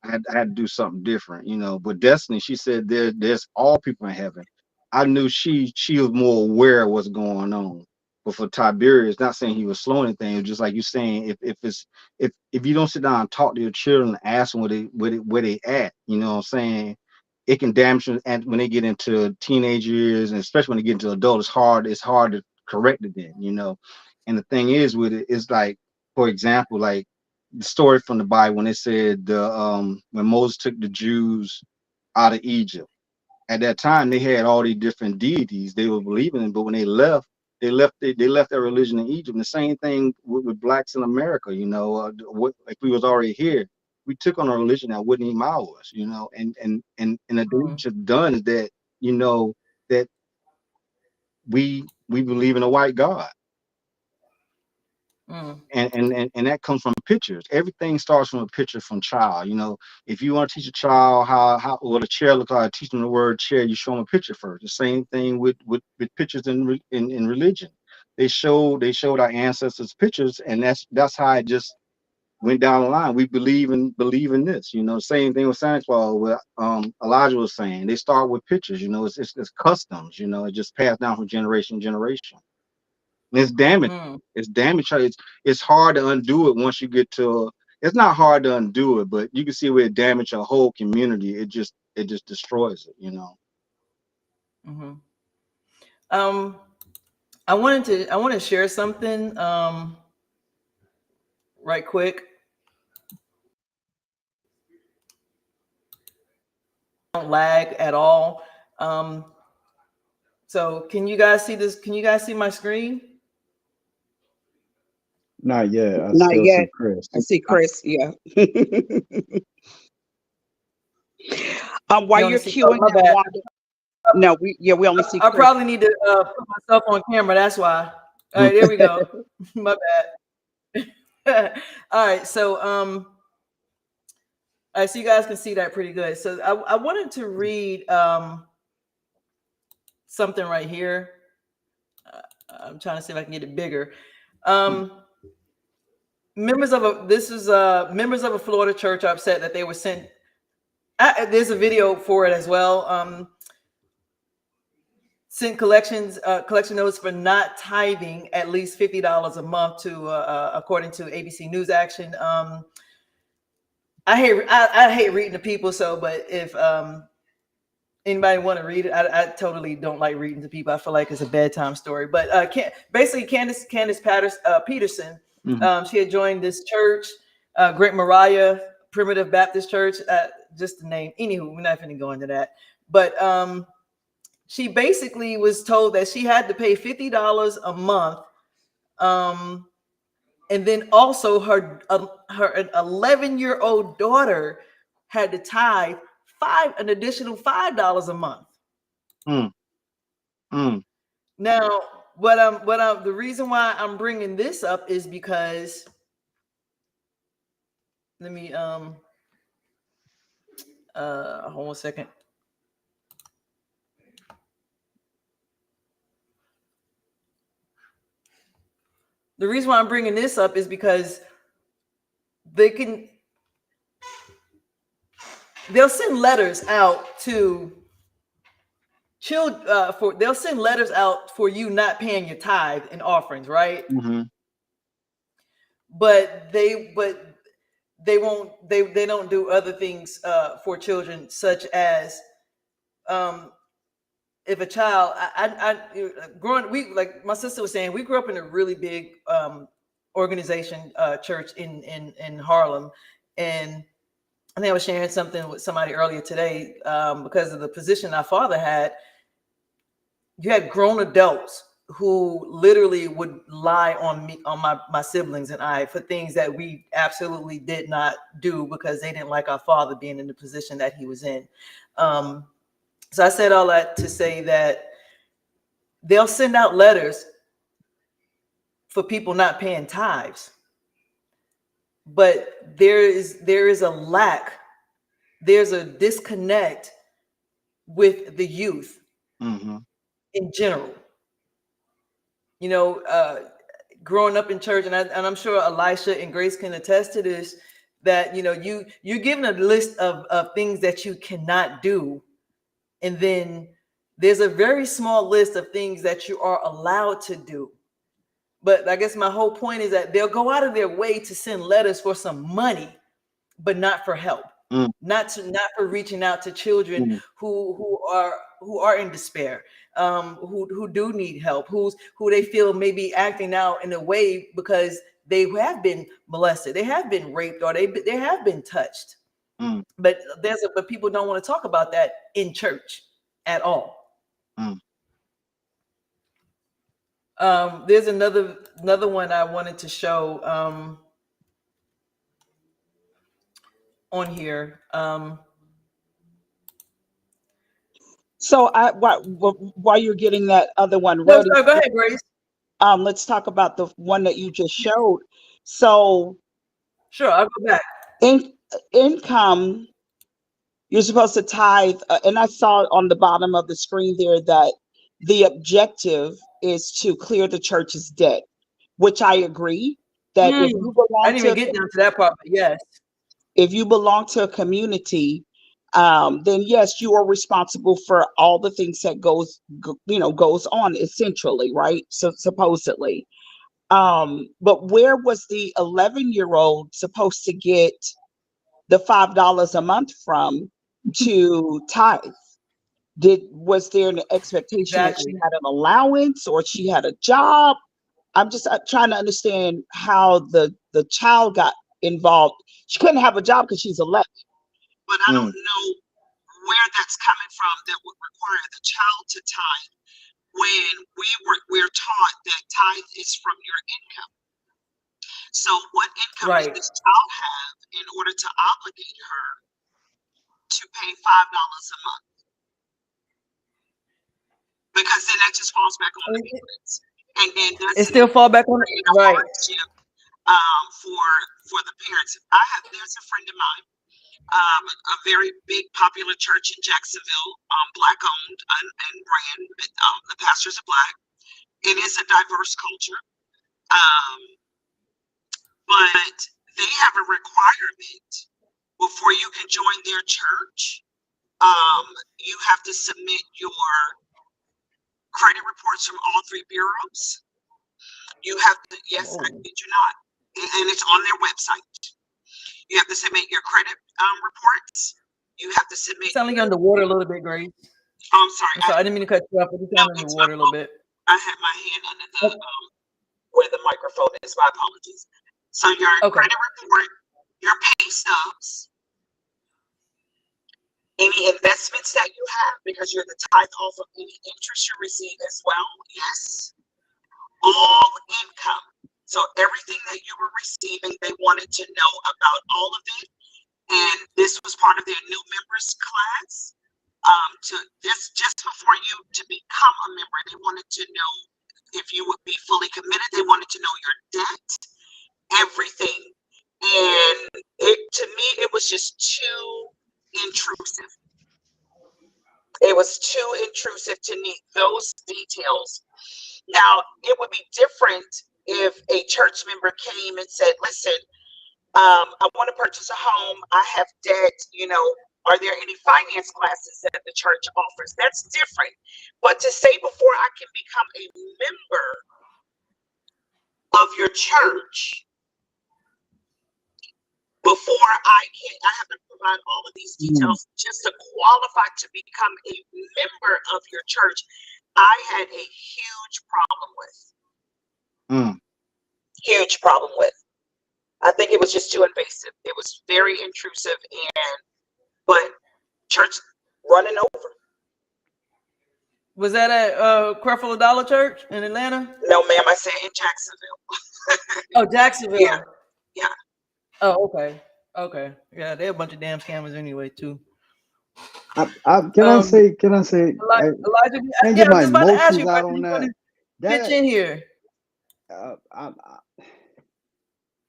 had to do something different, you know. But Destiny, she said, there's all people in heaven. I knew she was more aware of what's going on. But for Tiberius, not saying he was slow anything, it was just like you saying, if you don't sit down and talk to your children and ask them where they at, you know what I'm saying, it can damage them. And when they get into teenage years, and especially when they get into adult, it's hard to correct it then, you know. And the thing is with it is, like, for example, like the story from the Bible when it said when Moses took the Jews out of Egypt. At that time, they had all these different deities they were believing in, but when they left their religion in Egypt. And the same thing with blacks in America, you know. Like we was already here, we took on a religion that wasn't even ours, you know. And the damage have done is that, you know, that we believe in a white God. And that comes from pictures. Everything starts from a picture from child. You know, if you want to teach a child how what a chair looks like, teach them the word chair, you show them a picture first. The same thing with pictures in religion. They showed our ancestors pictures, and that's how it just went down the line. We believe in this. You know, same thing with Santa Claus. What Elijah was saying. They start with pictures. You know, it's customs. You know, it just passed down from generation to generation. It's damage. It's damage. It's hard to undo it once you get to. It's not hard to undo it, but you can see where it damaged a whole community. It just destroys it. You know. I want to share something right quick. Don't lag at all. So can you guys see this? Can you guys see my screen? Not yet. Not yet. See Chris. I see Chris. Yeah. While you're queuing, no, we only see. I probably need to put myself on camera. That's why. All right, there we go. My bad. All right, so all right, so you guys can see that pretty good. So I wanted to read something right here. I'm trying to see if I can get it bigger. Members of a Florida church are upset that they were sent. There's a video for it as well. Sent collection notice for not tithing at least $50 a month to, according to ABC News Action. I hate reading to people. So, but if anybody want to read it, I totally don't like reading to people. I feel like it's a bedtime story. But basically, Candace Peterson. She had joined this church, Great Moriah Primitive Baptist Church, just the name. Anywho, we're not going to go into that. But she basically was told that she had to pay $50 a month And then also her an 11-year-old daughter had to tithe an additional $5 a month. Now, the reason why I'm bringing this up is because let me hold on a second. The reason why I'm bringing this up is because they'll send letters out to children they'll send letters out for you not paying your tithe and offerings, right? But they don't do other things for children, such as if a child, like my sister was saying, we grew up in a really big organization, church in Harlem, and I think I was sharing something with somebody earlier today, because of the position our father had. You had grown adults who literally would lie on me, on my siblings and I, for things that we absolutely did not do because they didn't like our father being in the position that he was in. So I said all that to say that they'll send out letters for people not paying tithes, but there is a lack, there's a disconnect with the youth in general. You know, growing up in church, and I'm sure Elisha and Grace can attest to this, that, you know, you're given a list of things that you cannot do. And then there's a very small list of things that you are allowed to do. But I guess my whole point is that they'll go out of their way to send letters for some money, but not for help, not for reaching out to children who are in despair, who do need help, who they feel may be acting out in a way because they have been molested, they have been raped, or they have been touched. But people don't want to talk about that in church at all. There's another one I wanted to show on here. So while you're getting that other one ready, go ahead, Grace. Let's talk about the one that you just showed. So sure, I'll go back. Income, you're supposed to tithe, and I saw on the bottom of the screen there that the objective is to clear the church's debt, which I agree that if you belong I didn't even get down to that part, but yes. If you belong to a community, then yes, you are responsible for all the things that goes on, essentially, right? So supposedly. But where was the 11-year-old supposed to get the $5 a month from to tithe? Was there an expectation that she had an allowance or she had a job? I'm just trying to understand how the child got involved. She couldn't have a job because she's 11, but I don't know where that's coming from that would require the child to tithe when we're taught that tithe is from your income. So what income does this child have in order to obligate her to pay $5 a month? Because then that just falls back on the parents, and then it still fall back on the right for the parents. There's a friend of mine, a very big popular church in Jacksonville, Black owned and ran. The pastors are Black. It is a diverse culture, but they have a requirement before you can join their church. You have to submit your credit reports from all 3 bureaus. You have to, yes, I kid you not, and it's on their website. You have to submit your credit reports. You have to submit. Sound like you're underwater a little bit, Grace. Oh, I'm sorry. I didn't mean to cut you off, but you sound underwater a little bit. I had my hand under the where the microphone is. My apologies. So your credit report, your pay stubs, any investments that you have, because you're the tithe off of any interest you receive as well. Yes. All income So everything that you were receiving, they wanted to know about all of it. And this was part of their new members class. To this, just before you to become a member, they wanted to know if you would be fully committed. They wanted to know your debt, everything. And to me, it was just too intrusive. It was too intrusive to need those details. Now, it would be different if a church member came and said, listen, I want to purchase a home. I have debt, are there any finance classes that the church offers? That's different. But to say before I can become a member of your church, before I have to provide all of these details just to qualify to become a member of your church, I had a huge problem with. Huge problem with. I think it was just too invasive. It was very intrusive, but church running over. Was that at Creflo Dollar Church in Atlanta? No, ma'am. I said in Jacksonville. Oh, Jacksonville. Yeah. Oh, okay. Okay. Yeah, they're a bunch of damn scammers anyway, too. Can I say? Elijah, can I get my emotions out on that? Pitch in here.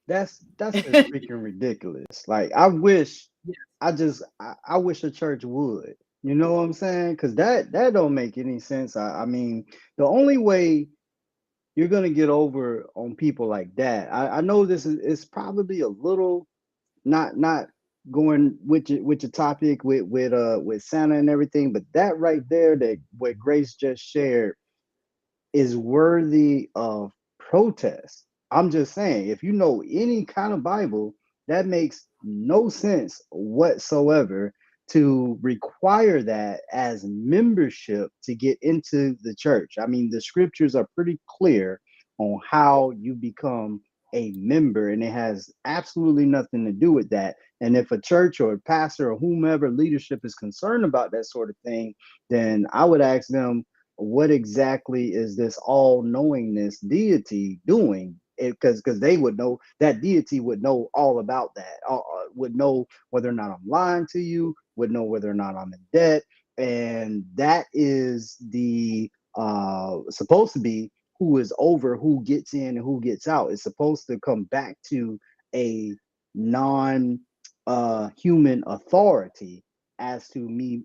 That's just freaking ridiculous. Like, I wish a church would. You know what I'm saying? Because that don't make any sense. I mean, the only way you're gonna get over on people like that. I know this is probably a little not going with your topic with Santa and everything, but that right there, that what Grace just shared, is worthy of protest. I'm just saying, if you know any kind of Bible, that makes no sense whatsoever to require that as membership to get into the church. I mean, the scriptures are pretty clear on how you become a member, and it has absolutely nothing to do with that. And if a church or a pastor or whomever leadership is concerned about that sort of thing, then I would ask them, what exactly is this all-knowingness deity doing? Because they would know, that deity would know all about that, would know whether or not I'm lying to you, would know whether or not I'm in debt. And that is the supposed to be who is over who gets in and who gets out. It's supposed to come back to a non-human authority as to me,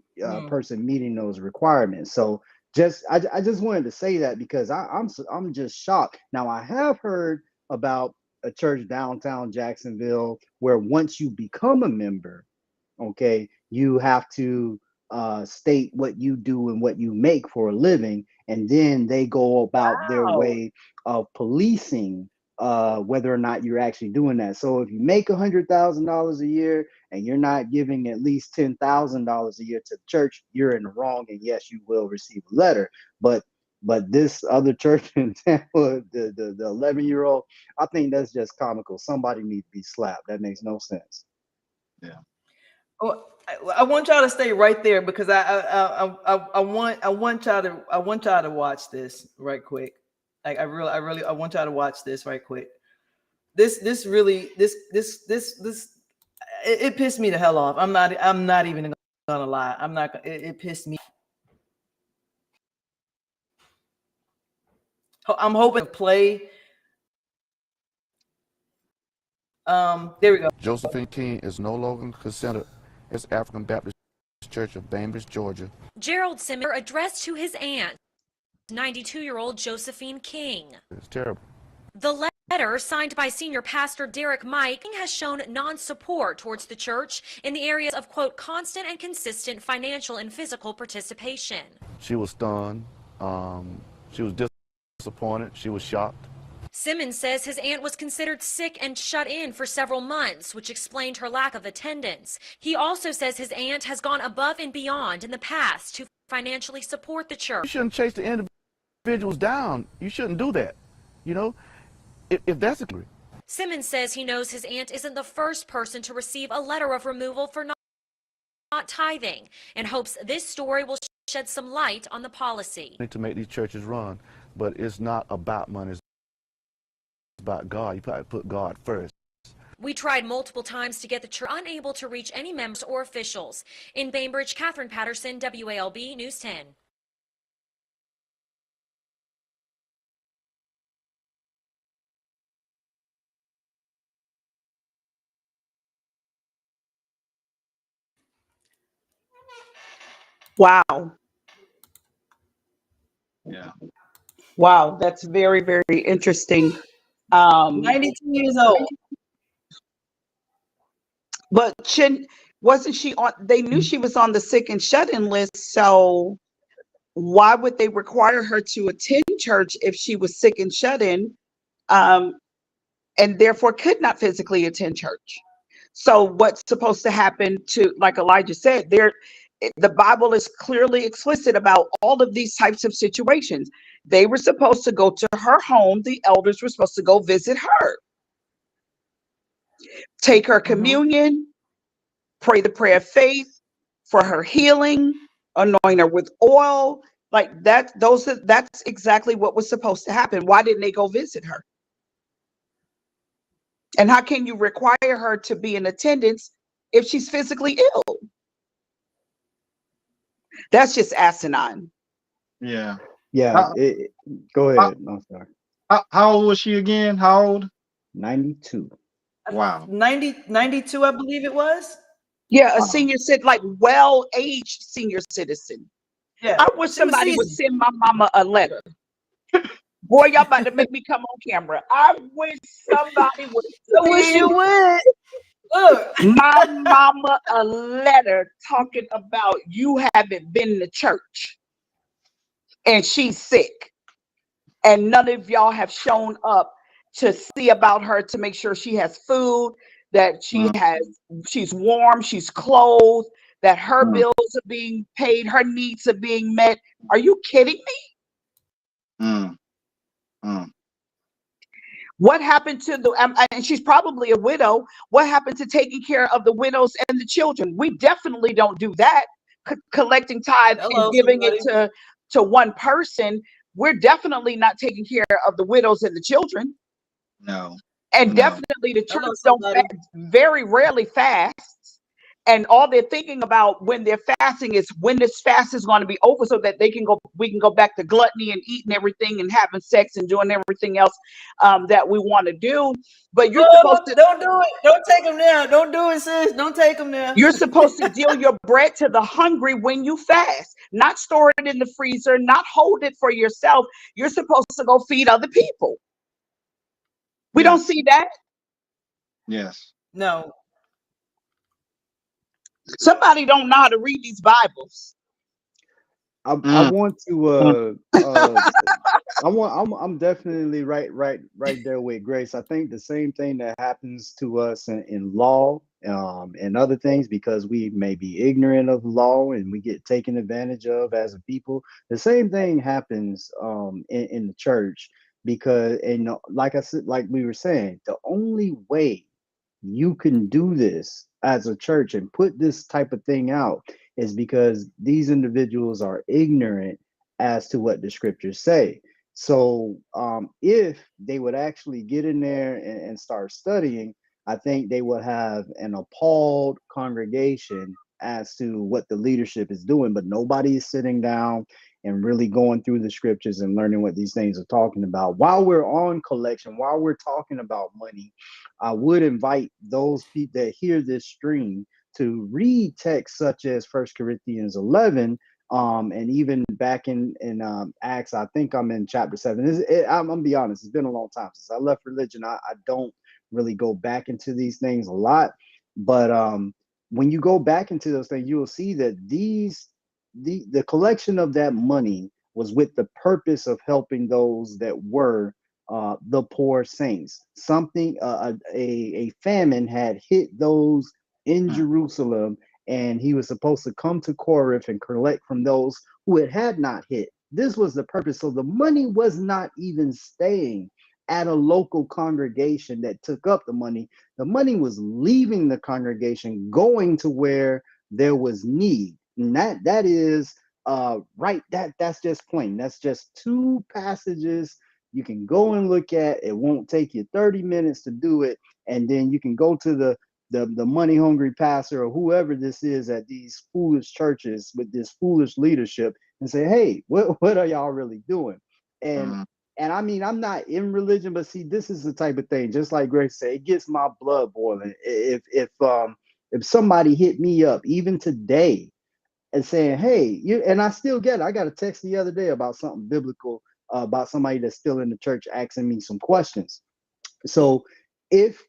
person meeting those requirements. So I just wanted to say that because I'm just shocked. Now, I have heard about a church downtown Jacksonville where once you become a member, okay, you have to state what you do and what you make for a living, and then they go about their way of policing whether or not you're actually doing that. So if you make $100,000 a year and you're not giving at least $10,000 a year to the church, you're in the wrong, and yes, you will receive a letter. But this other church in Tampa, the 11-year-old, I think that's just comical. Somebody needs to be slapped. That makes no sense. Yeah. Well, I want y'all to stay right there because I want y'all to watch this right quick. Like I want y'all to watch this right quick. This it pissed me the hell off. I'm not even gonna lie. It pissed me. I'm hoping to play. There we go. Josephine King is no longer considered as African Baptist Church of Bainbridge, Georgia. Gerald Simmons addressed to his aunt, 92-year-old Josephine King. It's terrible. The letter, signed by senior pastor Derek Mike, has shown non-support towards the church in the areas of, quote, constant and consistent financial and physical participation. She was stunned. She was disappointed. She was shocked. Simmons says his aunt was considered sick and shut in for several months, which explained her lack of attendance. He also says his aunt has gone above and beyond in the past to financially support the church. You shouldn't chase the individuals down. You shouldn't do that. You know, if that's a... Simmons says he knows his aunt isn't the first person to receive a letter of removal for not tithing, and hopes this story will shed some light on the policy. To make these churches run, but it's not about money. about God. You probably put God first. We tried multiple times to get the church, unable to reach any members or officials. In Bainbridge, Catherine Patterson, WALB News 10. Wow. Yeah. Wow, that's very, very interesting. 92 years old. But wasn't she on? They knew she was on the sick and shut-in list, so why would they require her to attend church if she was sick and shut-in, and therefore could not physically attend church? So what's supposed to happen to, like Elijah said, the Bible is clearly explicit about all of these types of situations. They were supposed to go to her home. The elders were supposed to go visit her, take her communion, pray the prayer of faith for her healing, anoint her with oil. Like that, that's exactly what was supposed to happen. Why didn't they go visit her? And how can you require her to be in attendance if she's physically ill? That's just asinine. Yeah. Yeah. Go ahead. I'm sorry. How old was she again? How old? 92. Wow. 92, I believe it was. Yeah, a senior citizen, like well-aged senior citizen. Yeah. I wish somebody would send my mama a letter. Boy, y'all about to make me come on camera. I wish somebody would I wish you would. Look. My mama a letter talking about you haven't been to church and she's sick. And none of y'all have shown up to see about her, to make sure she has food, that she's warm, she's clothed, that her bills are being paid, her needs are being met. Are you kidding me? What happened to and she's probably a widow. What happened to taking care of the widows and the children? We definitely don't do that. Collecting tithe and giving it to one person. We're definitely not taking care of the widows and the children. No. And definitely the church don't fast, very rarely fasts. And all they're thinking about when they're fasting is when this fast is going to be over, so that we can go back to gluttony and eating everything and having sex and doing everything else that we want to do. But you're supposed to don't do it. Don't take them now. Don't do it, sis. Don't take them now. You're supposed to deal your bread to the hungry when you fast, not store it in the freezer, not hold it for yourself. You're supposed to go feed other people. We don't see that. Yes. No. Somebody don't know how to read these Bibles. I want to I'm definitely right there with Grace. I think the same thing that happens to us in law and other things, because we may be ignorant of law and we get taken advantage of as a people. The same thing happens in the church, because, and like I said, like we were saying, the only way you can do this as a church and put this type of thing out is because these individuals are ignorant as to what the scriptures say. So if they would actually get in there and start studying, I think they would have an appalled congregation as to what the leadership is doing, but nobody is sitting down and really going through the scriptures and learning what these things are talking about. While we're on collection, while we're talking about money, I would invite those people that hear this stream to read texts such as 1 Corinthians 11, and even back in Acts. I think I'm in chapter 7. I'm gonna be honest, it's been a long time since I left religion. I don't really go back into these things a lot, but when you go back into those things, you will see that the collection of that money was with the purpose of helping those that were the poor saints. Something a famine had hit those in Jerusalem, and he was supposed to come to Corinth and collect from those who it had not hit. This was the purpose. So the money was not even staying at a local congregation that took up the money. The money was leaving the congregation, going to where there was need. And that is right. That's just plain. That's just two passages you can go and look at. It won't take you 30 minutes to do it, and then you can go to the money hungry pastor or whoever this is at these foolish churches with this foolish leadership and say, hey, what are y'all really doing? And I mean, I'm not in religion, but see, this is the type of thing, just like Grace said, it gets my blood boiling. If somebody hit me up even today and saying, hey, and I still get it. I got a text the other day about something biblical, about somebody that's still in the church asking me some questions. So if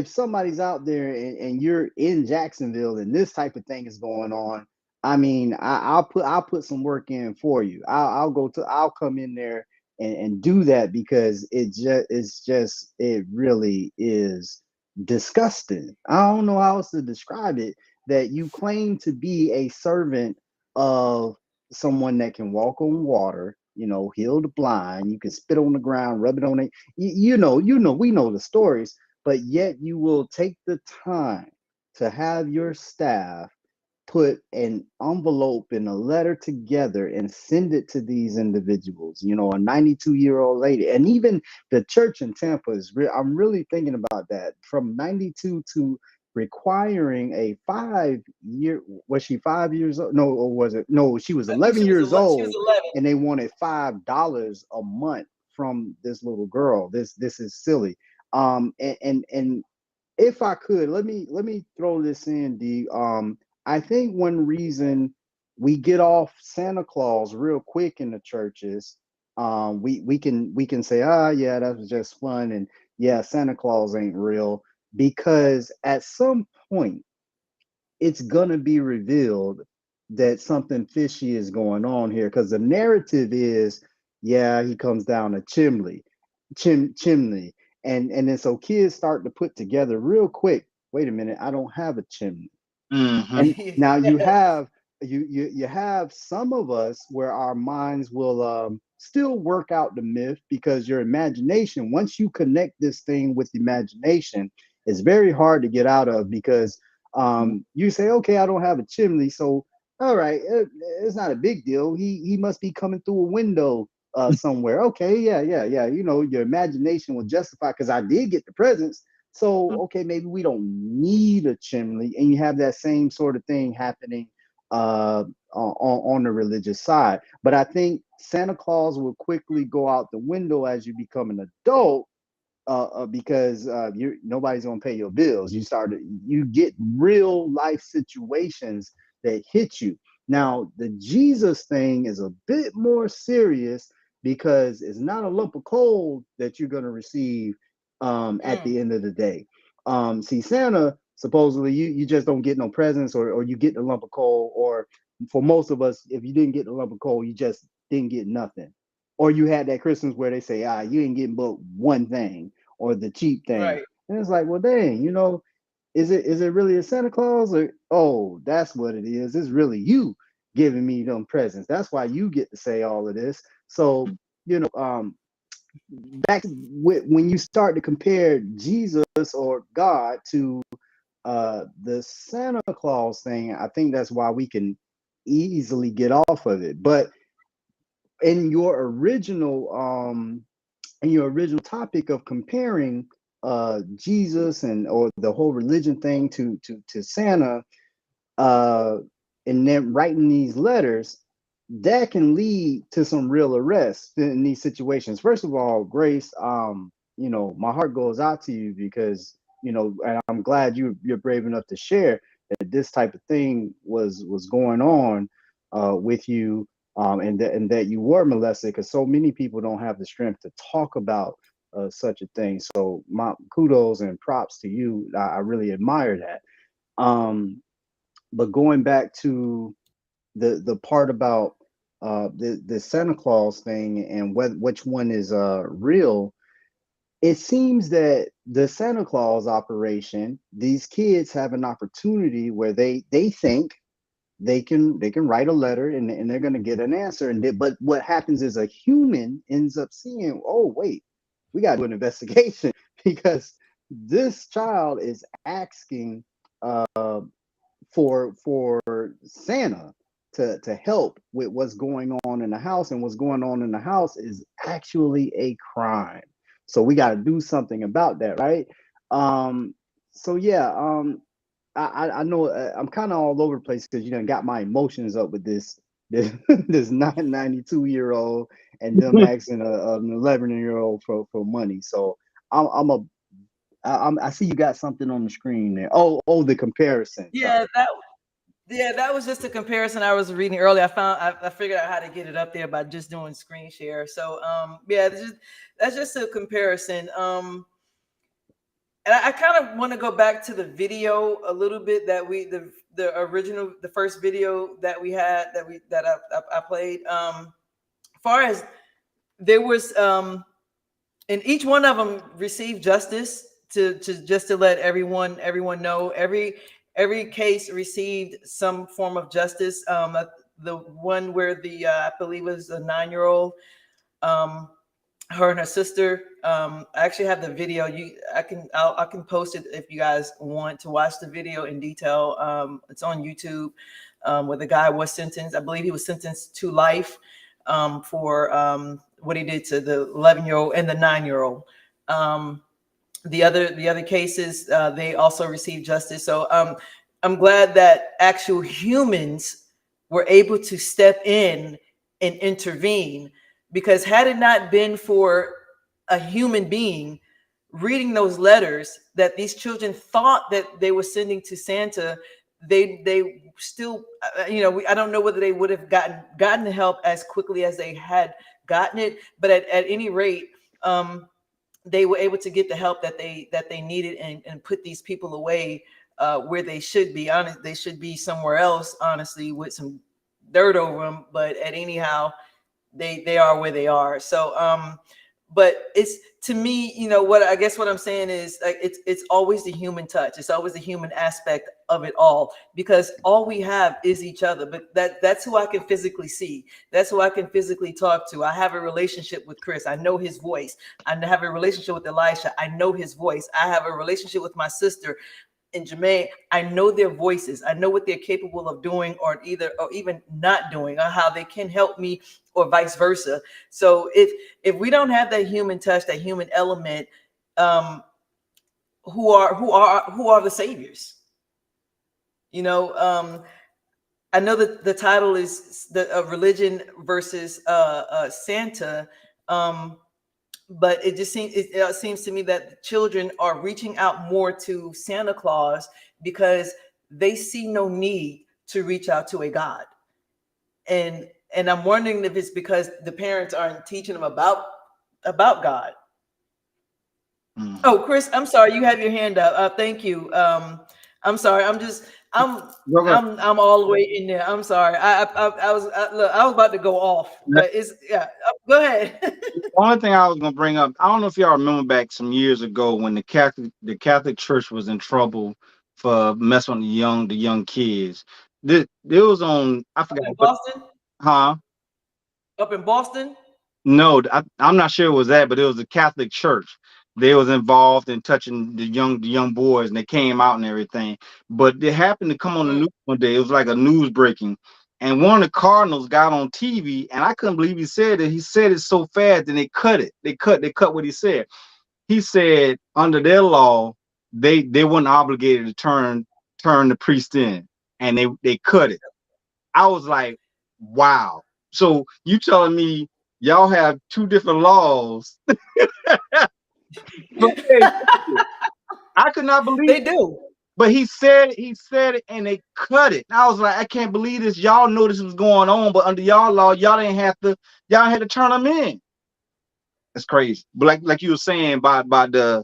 somebody's out there and you're in Jacksonville and this type of thing is going on, I mean, I'll put some work in for you. I'll come in there and do that, because it really is disgusting. I don't know how else to describe it, that you claim to be a servant of someone that can walk on water, heal the blind, you can spit on the ground, rub it on it. We know the stories, but yet you will take the time to have your staff put an envelope and a letter together and send it to these individuals, a 92-year-old lady. And even the church in Tampa I'm really thinking about that, from 92 to requiring a 5-year, was she 5 years old? No, or was it? No, she was 11 years old. She was 11. And they wanted $5 a month from this little girl. This is silly. And if I could, let me throw this in, D. I think one reason we get off Santa Claus real quick in the churches, we can say, yeah, that was just fun, and yeah, Santa Claus ain't real, because at some point it's gonna be revealed that something fishy is going on here, because the narrative is, yeah, he comes down a chimney, and then so kids start to put together real quick, wait a minute, I don't have a chimney. And now you have some of us where our minds will still work out the myth, because your imagination, once you connect this thing with imagination, it's very hard to get out of, because you say, okay, I don't have a chimney, so all right, it's not a big deal. He must be coming through a window somewhere. Okay, yeah. Your imagination will justify, because I did get the presents. So, okay, maybe we don't need a chimney, and you have that same sort of thing happening on the religious side. But I think Santa Claus will quickly go out the window as you become an adult, because nobody's gonna pay your bills. You get real life situations that hit you. Now, the Jesus thing is a bit more serious, because it's not a lump of coal that you're gonna receive at the end of the day. See, Santa, supposedly you just don't get no presents, or you get the lump of coal, or for most of us, if you didn't get the lump of coal, you just didn't get nothing. Or you had that Christmas where they say, you ain't getting but one thing, or the cheap thing. Right. And it's like, well, dang, is it really a Santa Claus, or, oh, that's what it is. It's really you giving me them presents. That's why you get to say all of this. So, back when you start to compare Jesus or God to the Santa Claus thing, I think that's why we can easily get off of it. But in your original topic of comparing Jesus or the whole religion thing to Santa, and then writing these letters, that can lead to some real arrests in these situations. First of all, Grace, my heart goes out to you, because and I'm glad you're brave enough to share that this type of thing was going on with you, and that you were molested, because so many people don't have the strength to talk about such a thing. So my kudos and props to you. I really admire that. But going back to the part about the Santa Claus thing and which one is real, it seems that the Santa Claus operation, these kids have an opportunity where they think they can write a letter and they're going to get an answer. But what happens is a human ends up seeing, oh wait, we got to do an investigation, because this child is asking for Santa to help with what's going on in the house, and what's going on in the house is actually a crime. So we got to do something about that, right? So yeah, I know I'm kind of all over the place because you done got my emotions up with this 92-year-old and them asking an 11-year-old for money. So I see you got something on the screen there. Oh, the comparison. Yeah, that was just a comparison I was reading earlier. I figured out how to get it up there by just doing screen share. So yeah, that's just a comparison. And I kind of want to go back to the video a little bit that the first video that we had that I played. Far as there was, and each one of them received justice to let everyone know. Every case received some form of justice. The one where I believe it was a 9-year-old, her and her sister. I actually have the video. I can post it if you guys want to watch the video in detail. It's on YouTube. Where the guy was sentenced. I believe he was sentenced to life for what he did to the 11-year-old and the 9-year-old. The other cases, they also received justice. So I'm glad that actual humans were able to step in and intervene, because had it not been for a human being reading those letters that these children thought that they were sending to Santa, they still, I don't know whether they would have gotten the help as quickly as they had gotten it, but at any rate, they were able to get the help that they needed and put these people away where they should be. Honest, they should be somewhere else, honestly, with some dirt over them. But anyhow, they are where they are. So, but it's, to me, what I'm saying is, like, it's always the human touch. It's always the human aspect of it all, because all we have is each other. But that's who I can physically see. That's who I can physically talk to. I have a relationship with Chris. I know his voice. I have a relationship with Elisha. I know his voice. I have a relationship with my sister and Jermaine. I know their voices. I know what they're capable of doing, or even not doing, or how they can help me, or vice versa. So if we don't have that human touch, that human element, who are the saviors? I know that the title is the religion versus Santa, but it just seems to me that children are reaching out more to Santa Claus because they see no need to reach out to a God. And I'm wondering if it's because the parents aren't teaching them about God. Oh, Chris, I'm sorry, you have your hand up. Thank you. I'm sorry. I'm all the way in there. I'm sorry. I was about to go off. But go ahead. The only thing I was gonna bring up, I don't know if y'all remember back some years ago when the Catholic Church was in trouble for messing with the young kids. It was on, I forgot. Up in Boston? Huh? Up in Boston? No, I'm not sure it was that, but it was the Catholic Church. They was involved in touching the young boys, and they came out and everything. But it happened to come on the news one day. It was like a news breaking, and one of the Cardinals got on TV, and I couldn't believe he said it. He said it so fast, and they cut it. They cut what he said. He said under their law, they weren't obligated to turn the priest in, and they cut it. I was like, wow. So you telling me y'all have two different laws? But I could not believe they do. But he said it, and they cut it. And I was like, I can't believe this. Y'all knew this was going on, but under y'all law, y'all had to turn them in. That's crazy. But like you were saying by the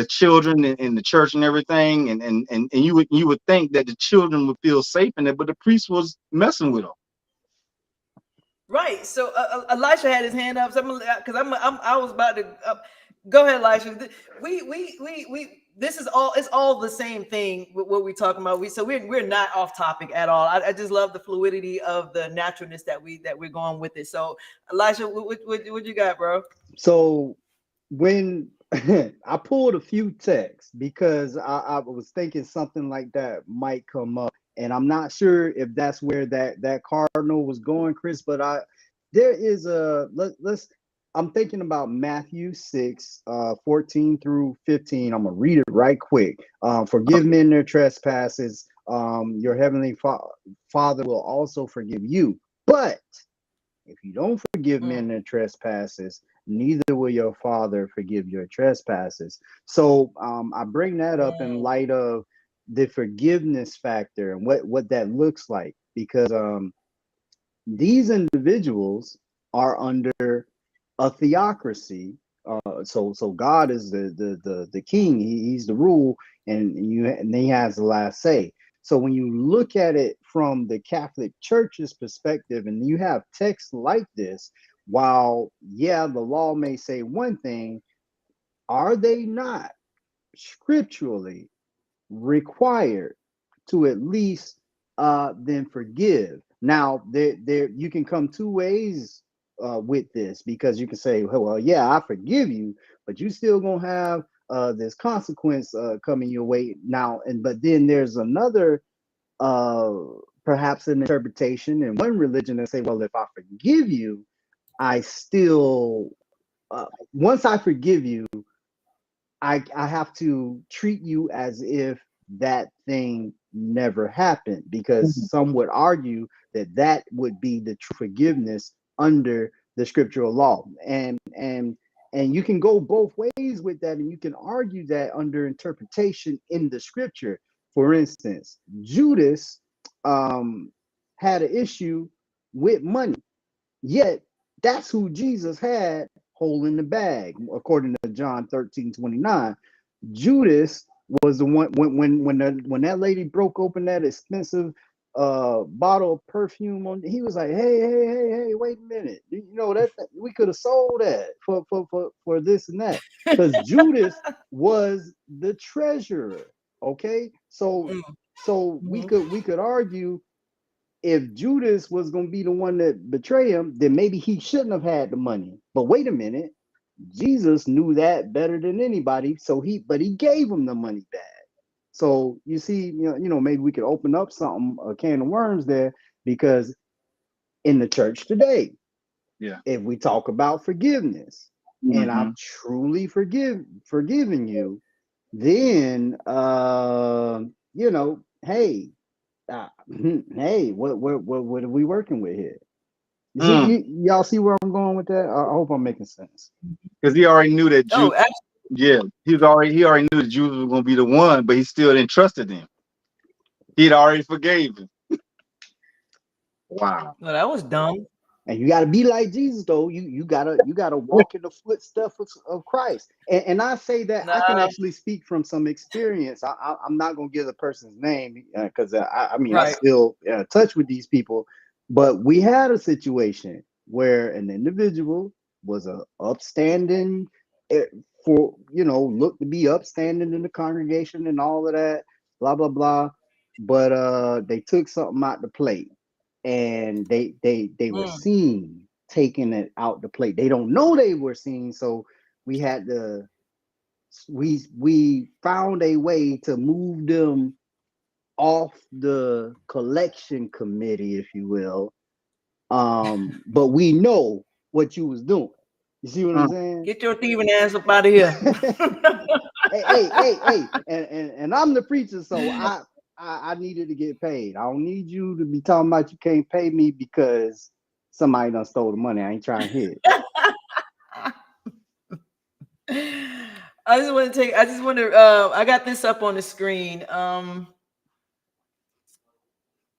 children in the church and everything, and you would think that the children would feel safe in it, but the priest was messing with them. Right. So Elisha had his hand up. Because I was about to go ahead, Elisha. This is all. It's all the same thing with what we're talking about. We're not off topic at all. I just love the fluidity of the naturalness that we're going with it. So Elisha, what you got, bro? So when I pulled a few texts because I was thinking something like that might come up, and I'm not sure if that's where that cardinal was going, Chris, but there is a I'm thinking about Matthew 6, 14 through 15. I'm gonna read it right quick. Forgive men their trespasses. Your heavenly Father will also forgive you. But if you don't forgive men their trespasses, neither will your Father forgive your trespasses. So I bring that up in light of the forgiveness factor and what that looks like, because these individuals are under a theocracy. So God is the king. He's the rule, and he has the last say. So when you look at it from the Catholic Church's perspective, and you have texts like this, while the law may say one thing, are they not scripturally required to at least then forgive? Now, there you can come two ways with this, because you can say, well, yeah, I forgive you, but you still gonna have this consequence coming your way now. But then there's another perhaps an interpretation in one religion that say, well, if I forgive you, I still once I forgive you, I have to treat you as if that thing never happened, because some would argue that would be the true forgiveness under the scriptural law. And you can go both ways with that, and you can argue that under interpretation in the scripture. For instance, Judas had an issue with money, yet that's who Jesus had holding the bag, according to John 13:29. Judas was the one when that lady broke open that expensive bottle of perfume he was like, hey, wait a minute, you know that we could have sold that for this and that, because Judas was the treasurer. Okay, so we could argue, if Judas was going to be the one that betray him, then maybe he shouldn't have had the money. But wait a minute, Jesus knew that better than anybody, so he gave him the money back. So you see, you know, maybe we could open up a can of worms there, because in the church today, if we talk about forgiveness, and I've truly forgiven you, then you know, hey, hey, what are we working with here? You see, y'all see where I'm going with that? I hope I'm making sense. Because he already knew that Judas. He already knew that Judas was going to be the one, but he still didn't trust him. He'd already forgave him. Wow. Well, that was dumb. And you got to be like Jesus, though. You gotta walk in the footsteps of Christ. And I say that I can actually speak from some experience. I'm not gonna give the person's name because I mean, I still touch with these people. But we had a situation where an individual was a upstanding, looked to be upstanding in the congregation and all of that, blah blah blah. But they took something out the plate. And they were seen taking it out the plate. They don't know they were seen, so we had to we found a way to move them off the collection committee, if you will. But we know what you was doing. You see what I'm saying? Get your thieving ass up out of here. hey, and I'm the preacher, so I needed to get paid. I don't need you to be talking about you can't pay me because somebody done stole the money. I ain't trying to hit. I got this up on the screen.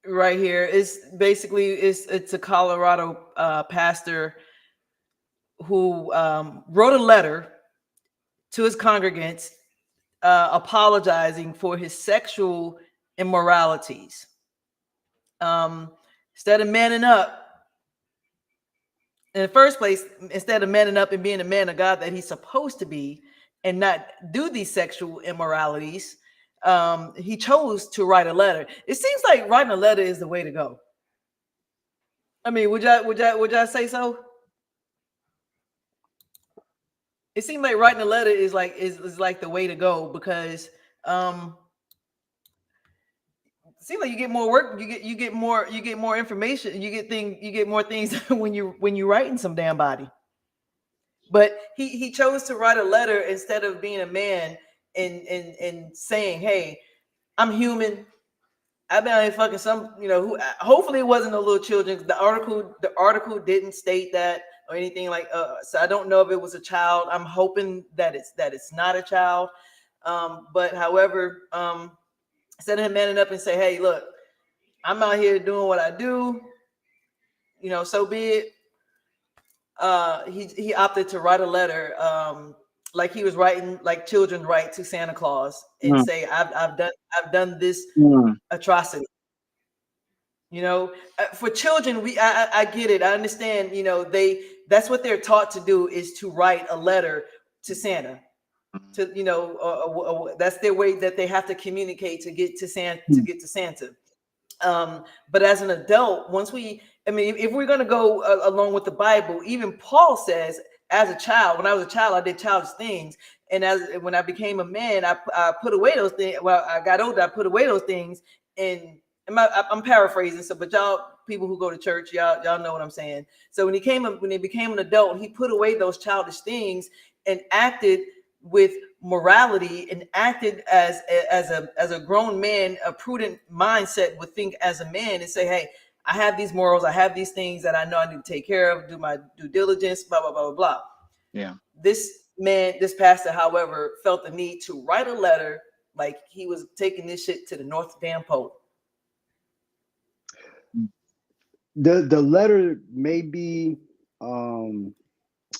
Right here. It's a Colorado pastor who wrote a letter to his congregants apologizing for his sexual immoralities. Instead of manning up, in the first place, instead of manning up and being a man of God that he's supposed to be and not do these sexual immoralities, he chose to write a letter. It seems like writing a letter is the way to go. I mean, would y'all say so? It seems like writing a letter is like the way to go, because seems like you get more work. You get more information. You get more things when you writing some damn body. But he chose to write a letter instead of being a man and saying, "Hey, I'm human. I've been out here fucking some, who hopefully it wasn't no little children. The article didn't state that or anything like. So I don't know if it was a child. I'm hoping that it's not a child. But however, instead of him manning up and say, "Hey, look, I'm out here doing what I do," so be it. He opted to write a letter, like he was writing, like children write to Santa Claus, and say, "I've done this atrocity." For children, I get it. I understand. That's what they're taught to do, is to write a letter to Santa. That's their way that they have to communicate to get to Santa. But as an adult, if we're going to go along with the Bible, even Paul says, as a child, when I was a child, I did childish things. And when I became a man, I put away those things. Well, I got older, I put away those things. And I'm paraphrasing. So, but y'all people who go to church, y'all know what I'm saying. So when he became an adult, he put away those childish things and acted with morality, and acted as a grown man. A prudent mindset would think as a man and say, "Hey, I have these morals, I have these things that I know I need to take care of, do my due diligence, blah, blah, blah, blah, blah." Yeah. This pastor, however, felt the need to write a letter like he was taking this shit to the North damn Pole. The letter may be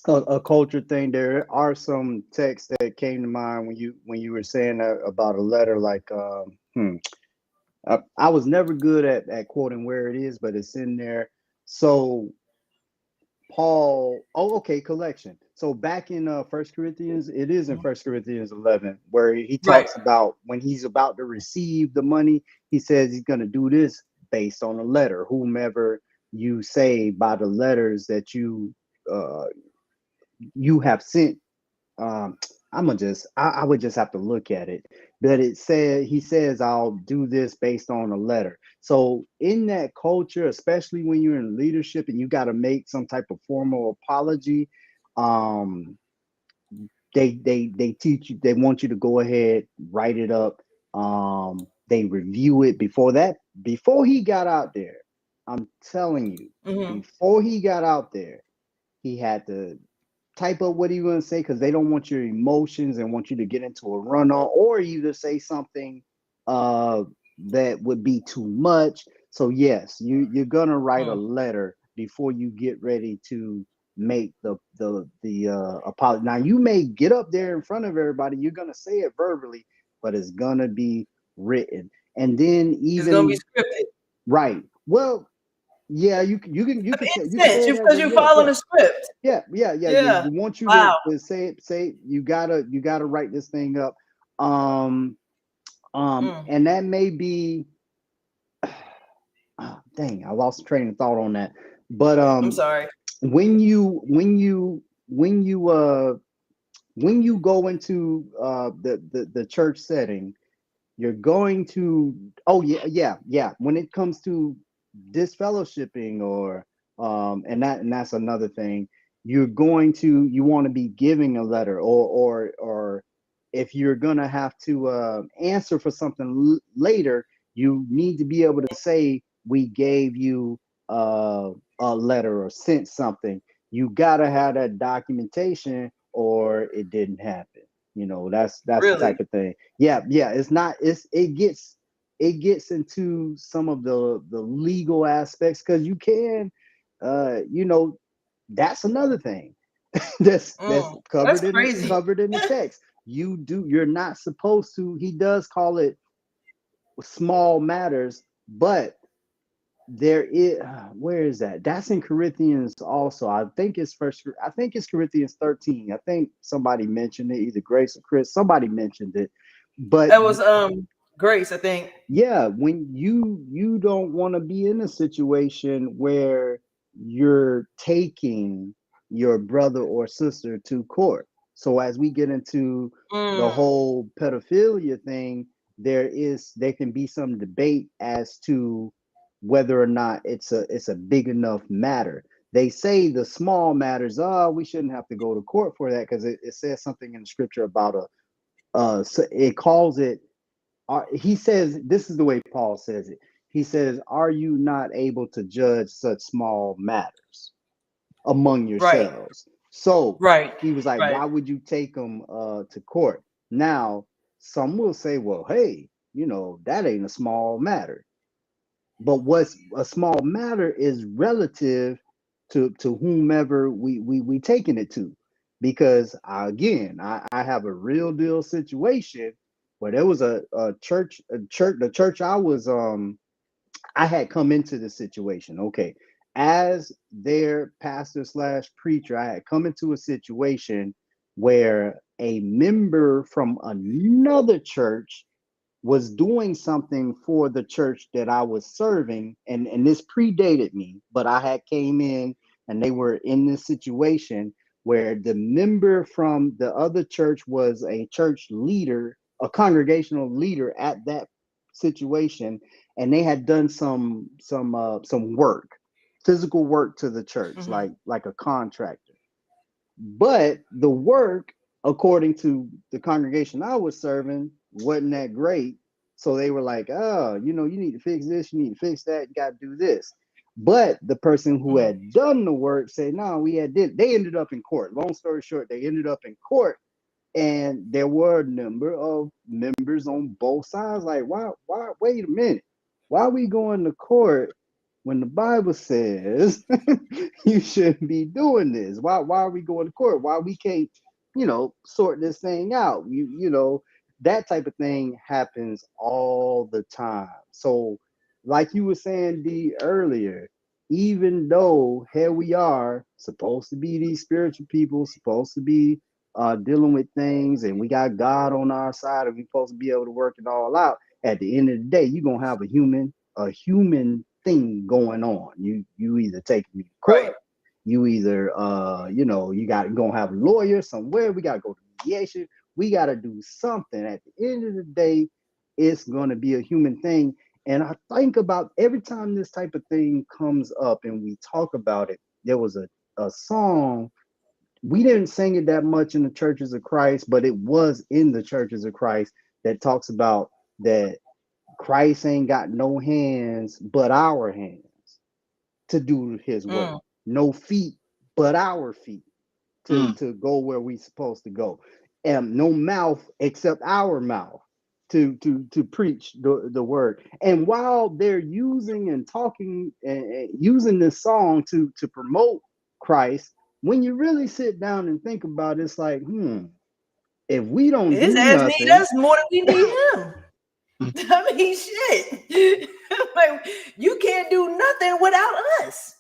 a culture thing. There are some texts that came to mind when you were saying that about a letter, like I was never good at quoting where it is, but it's in there. So Paul, collection. So back in 1 Corinthians, it is in 1 Corinthians 11, where he talks about when he's about to receive the money, he says he's going to do this based on a letter. Whomever you say by the letters that you have sent. I would just have to look at it, but he says I'll do this based on a letter. So in that culture, especially when you're in leadership and you got to make some type of formal apology, they teach you, they want you to go ahead, write it up. They review it before he got out there. I'm telling you, before he got out there, he had to type up what he going to say, because they don't want your emotions and want you to get into a run on, or you to say something that would be too much. So yes, you're gonna write a letter before you get ready to make the apology. Now you may get up there in front of everybody, you're gonna say it verbally, but it's gonna be written, and then even it's gonna be scripted. Right. Well, yeah, you can because you're following a script. Yeah. You want you to say you gotta write this thing up. And that may be dang, I lost the train of thought on that. But I'm sorry. When you go into the church setting, you're going to when it comes to disfellowshipping or and that's another thing, you want to be giving a letter, or if you're gonna have to answer for something later, you need to be able to say we gave you a letter or sent something. You gotta have that documentation or it didn't happen. That's really? The type of thing. Yeah. It gets into some of the legal aspects, because you can, that's another thing that's covered in the text. You're not supposed to. He does call it small matters, but there is where is that? That's in Corinthians also. I think it's Corinthians 13. I think somebody mentioned it, either Grace or Chris. Somebody mentioned it, but that was Grace, I think. Yeah, when you don't want to be in a situation where you're taking your brother or sister to court. So as we get into the whole pedophilia thing, there can be some debate as to whether or not it's a big enough matter. They say the small matters, we shouldn't have to go to court for that, because it says something in the scripture about it calls it, he says, this is the way Paul says it. He says, are you not able to judge such small matters among yourselves? So he was like, why would you take them to court? Now, some will say, well, hey, that ain't a small matter. But what's a small matter is relative to whomever we taking it to. Because again, I have a real deal situation where there was a church, the church I was I had come into the situation. Okay. As their pastor / preacher, I had come into a situation where a member from another church was doing something for the church that I was serving. And this predated me, but I had came in and they were in this situation where the member from the other church was a church leader, a congregational leader at that situation. And they had done some work, physical work to the church, like a contractor. But the work, according to the congregation I was serving, wasn't that great. So they were like, oh, you need to fix this, you need to fix that, you got to do this. But the person who had done the work said, no, they ended up in court. Long story short, they ended up in court. And there were a number of members on both sides. Like, why, wait a minute. Why are we going to court when the Bible says you shouldn't be doing this? Why are we going to court? Why we can't, sort this thing out? That type of thing happens all the time. So like you were saying, D, earlier, even though here we are supposed to be these spiritual people, supposed to be dealing with things, and we got God on our side, and we're supposed to be able to work it all out. At the end of the day, you're gonna have a human thing going on. You either take me to court, you either gonna have a lawyer somewhere, we gotta go to mediation, we gotta do something. At the end of the day, it's gonna be a human thing. And I think about every time this type of thing comes up and we talk about it, there was a song. We didn't sing it that much in the Churches of Christ, but it was in the Churches of Christ that talks about that Christ ain't got no hands but our hands to do his work. No feet but our feet to go where we supposed to go. And no mouth except our mouth to preach the word. And while they're using and talking and using this song to promote Christ, when you really sit down and think about it, it's like, if we don't do nothing, need us more than we need him. I mean, shit. Like, you can't do nothing without us.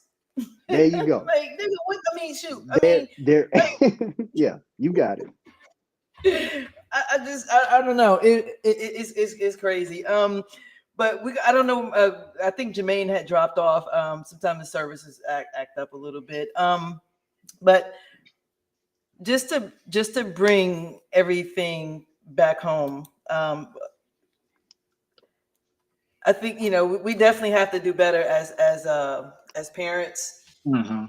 There you go. Like, nigga, shoot. Yeah, you got it. I don't know. It's crazy. But I don't know. I think Jermaine had dropped off. Sometimes the services act up a little bit. But just to bring everything back home, I think we definitely have to do better as parents. Mm-hmm.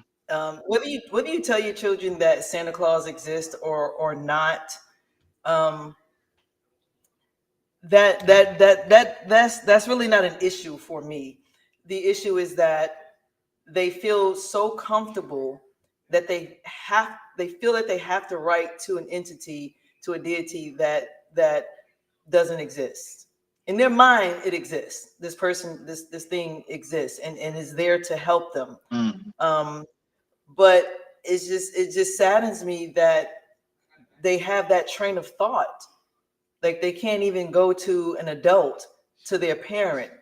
Whether you tell your children that Santa Claus exists or not, that's really not an issue for me. The issue is that they feel so comfortable that they feel that they have to write to an entity, to a deity that doesn't exist. In their mind, it exists. This person, this thing exists and is there to help them. But it just saddens me that they have that train of thought. Like, they can't even go to an adult, to their parent,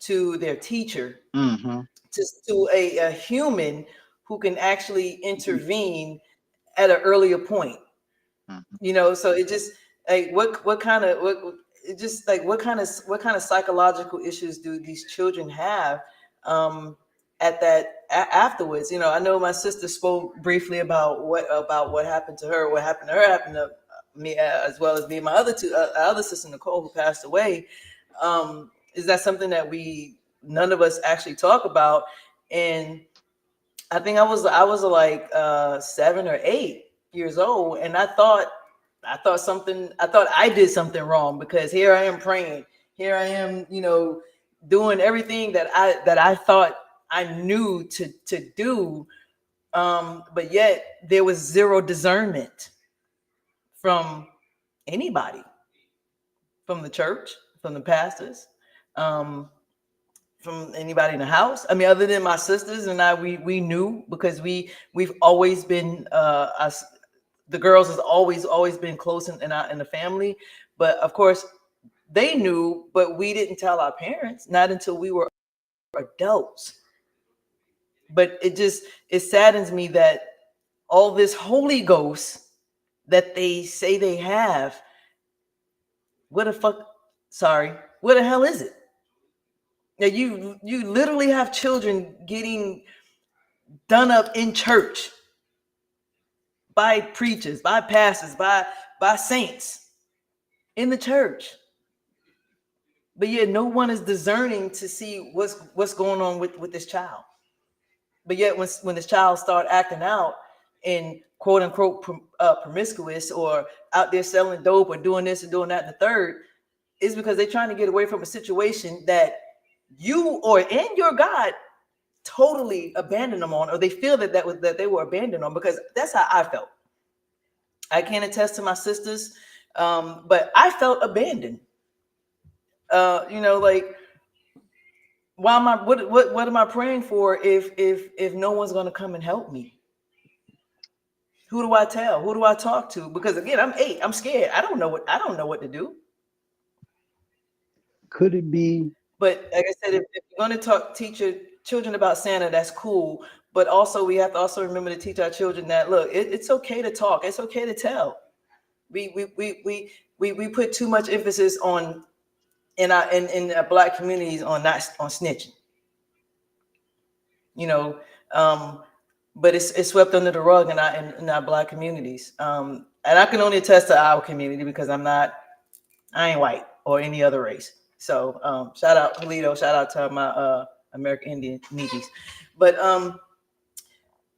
to their teacher, to a human who can actually intervene at an earlier point. So it just like what kind of psychological issues do these children have at that afterwards? I know my sister spoke briefly about what happened to her. What happened to her happened to me as well as me and my other sister Nicole, who passed away. Is that something that none of us actually talk about? And I think I was like 7 or 8 years old, and I thought I did something wrong, because here I am praying, here I am, doing everything that I thought I knew to do, but yet there was zero discernment from anybody, from the church, from the pastors, from anybody in the house. I mean, other than my sisters and I, we knew, because we've always been the girls has always been close in the family. But of course they knew, but we didn't tell our parents, not until we were adults. But it saddens me that all this Holy Ghost that they say they have, what the hell is it? Now you literally have children getting done up in church by preachers, by pastors, by saints in the church. But yet no one is discerning to see what's going on with this child. But yet when this child start acting out and quote unquote promiscuous, or out there selling dope, or doing this and doing that and the third, is because they're trying to get away from a situation that you and your God totally abandoned them on, or they feel that they were abandoned on, because that's how I felt. I can't attest to my sisters, but I felt abandoned. Like, why am I? What am I praying for if no one's going to come and help me? Who do I tell? Who do I talk to? Because again, I'm 8. I'm scared. I don't know what to do. Could it be? But like I said, if you're going to teach your children about Santa, that's cool. But also, we have to also remember to teach our children that, look, it's okay to talk. It's okay to tell. We put too much emphasis on in our Black communities on snitching. But it's swept under the rug in our Black communities. And I can only attest to our community, because I ain't white or any other race. So shout out Toledo, shout out to my American Indian Neebies. But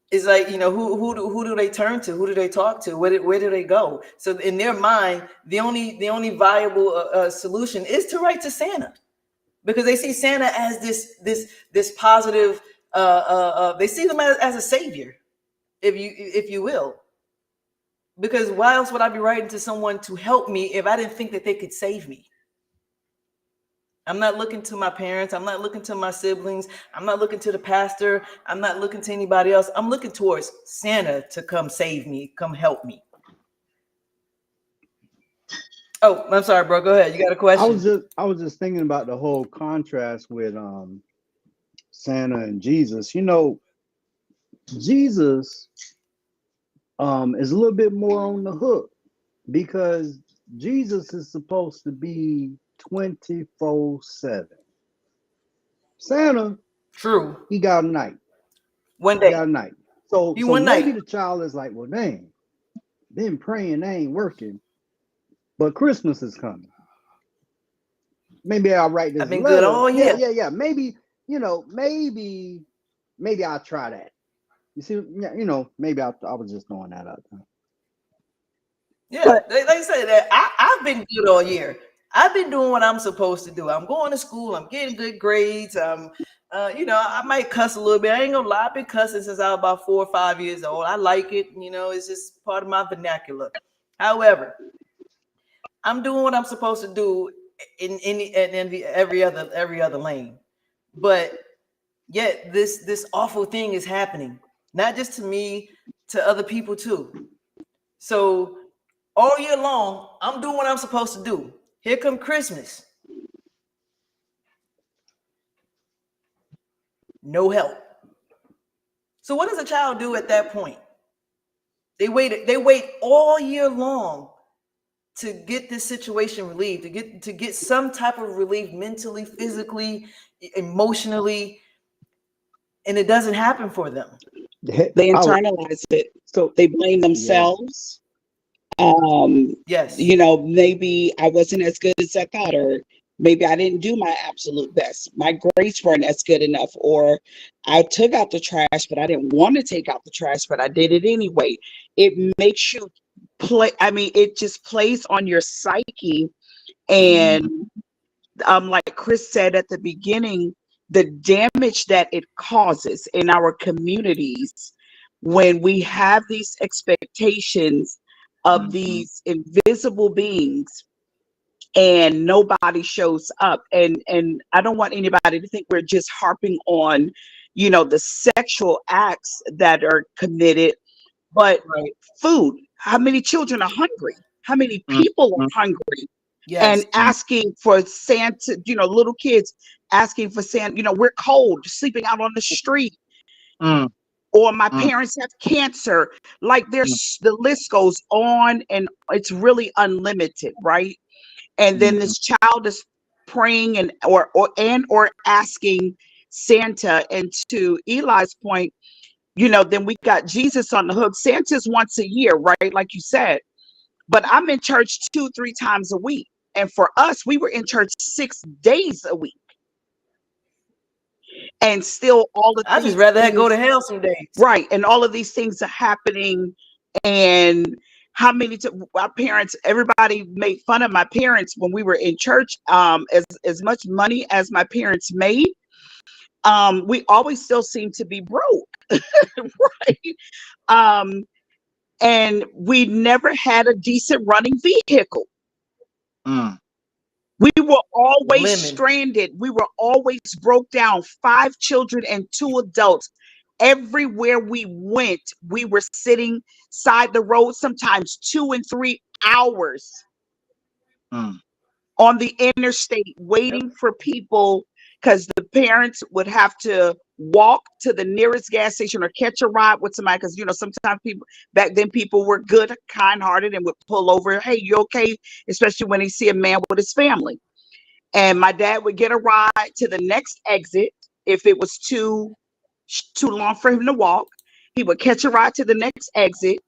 it's like, who do they turn to? Who do they talk to? Where do they go? So in their mind, the only viable solution is to write to Santa, because they see Santa as this positive. They see them as a savior, if you will. Because why else would I be writing to someone to help me if I didn't think that they could save me? I'm not looking to my parents. I'm not looking to my siblings. I'm not looking to the pastor. I'm not looking to anybody else. I'm looking towards Santa to come save me, come help me. Oh, I'm sorry, bro. Go ahead. You got a question? I was just thinking about the whole contrast with Santa and Jesus. Jesus is a little bit more on the hook, because Jesus is supposed to be 24/7. Santa, true, he got a night. One day. He got a night. So one maybe night. the child is like, well, dang, been praying, they ain't working, but Christmas is coming. Maybe I'll write this. I've been letter. good all year. Yeah. Maybe I'll try that. You see, maybe I was just throwing that out there. Yeah, like I said, that I've been good all year. I've been doing what I'm supposed to do. I'm going to school. I'm getting good grades. I might cuss a little bit. I ain't gonna lie. I've been cussing since I was about 4 or 5 years old. I like it. It's just part of my vernacular. However, I'm doing what I'm supposed to do in every other lane. But yet this awful thing is happening, not just to me, to other people too. So all year long, I'm doing what I'm supposed to do. Here come Christmas. No help. So what does a child do at that point? They wait all year long to get this situation relieved, to get some type of relief mentally, physically, emotionally, and it doesn't happen for them. They internalize it. So they blame themselves. Yes. You know, maybe I wasn't as good as I thought, or maybe I didn't do my absolute best. My grades weren't as good enough, or I took out the trash, but I didn't want to take out the trash, but I did it anyway. It makes you play. I mean, it just plays on your psyche. And like Chris said at the beginning, the damage that it causes in our communities when we have these expectations of these invisible beings and nobody shows up. And I don't want anybody to think we're just harping on, you know, the sexual acts that are committed, but food. How many children are hungry? How many people are hungry? Yes. And asking for Santa, you know, little kids asking for Santa, you know, we're cold, sleeping out on the street. Or my parents have cancer. Like there's the list goes on, and it's really unlimited, right? And then this child is praying and or asking Santa. And to Eli's point, you know, then we got Jesus on the hook. Santa's once a year, right? Like you said. But I'm in church 2-3 times a week. And for us, we were in church 6 days a week. And still all the I just rather go to hell some days. Right. And all of these things are happening. And how many our parents, everybody made fun of my parents when we were in church. As much money as my parents made, we always still seem to be broke. Right. And we never had a decent running vehicle. We were always stranded. We were always broke down. 5 children and 2 adults. Everywhere we went, we were sitting side the road, sometimes 2 and 3 hours on the interstate waiting for people, because the parents would have to walk to the nearest gas station or catch a ride with somebody. Because, you know, sometimes people back then, people were good, kind-hearted, and would pull over. Hey, you okay? Especially when they see a man with his family. And my dad would get a ride to the next exit. If it was too long for him to walk, he would catch a ride to the next exit.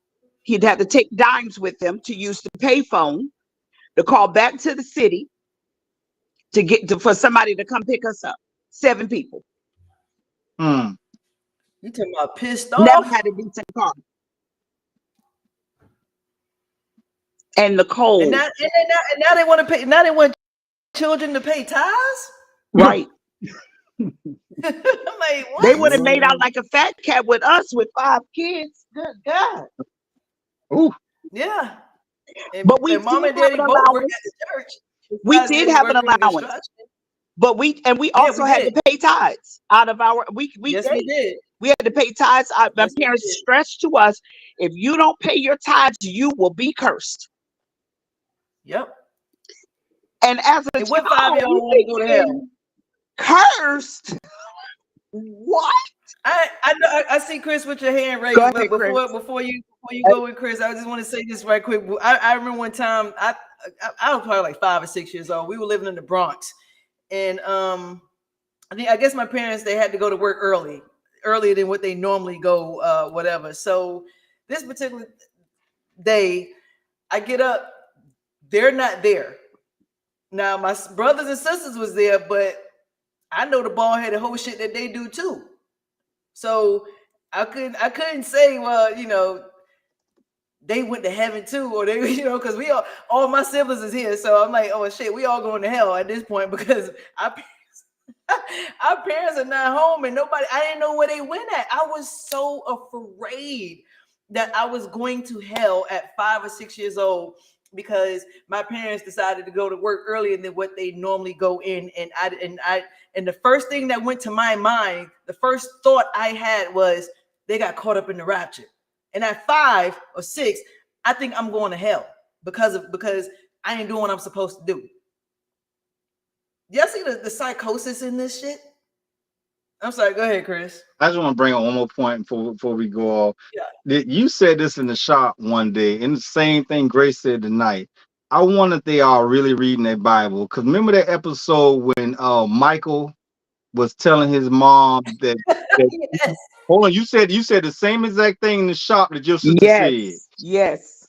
He'd have to take dimes with him to use the payphone to call back to the city to get for somebody to come pick us up. 7 people. You talking about pissed off? Never had a decent car. And the cold. And now they want to pay. Now they want children to pay tithes. Right. I'm like, what? They would have made out like a fat cat with us with 5 kids. Good God. Ooh. Yeah. But we mom and did have daddy an both work allowance. at the church. We did have an allowance. But we also had to pay tithes out of our we did. We had to pay tithes. My parents stressed to us, if you don't pay your tithes, you will be cursed. Yep. And as a what 5-year-old want to go to hell? Cursed? What? I know. I see Chris with your hand raised. Go But ahead, Chris. before you go with Chris, I just want to say this right quick. I remember one time I was probably like 5 or 6 years old. We were living in the Bronx, and I guess my parents, they had to go to work earlier than what they normally go, whatever. So this particular day, I get up, they're not there. Now my brothers and sisters was there, but I know the bald-headed whole shit that they do too. So I couldn't say, well, you know, they went to heaven too, or they, you know, because we all my siblings is here. So I'm like, oh shit, we all going to hell at this point, because our parents are not home, and I didn't know where they went at. I was so afraid that I was going to hell at 5 or 6 years old, because my parents decided to go to work earlier than what they normally go in. And the first thing that went to my mind, the first thought I had was, they got caught up in the rapture. And at 5 or 6, I think I'm going to hell because I ain't doing what I'm supposed to do. Y'all see the psychosis in this shit? I'm sorry. Go ahead, Chris. I just want to bring up one more point before we go off. Yeah. You said this in the shop one day, and the same thing Grace said tonight. I wonder if they are really reading their Bible. Because remember that episode when Michael was telling his mom that yes. Hold on, you said the same exact thing in the shop that your sister said. Yes.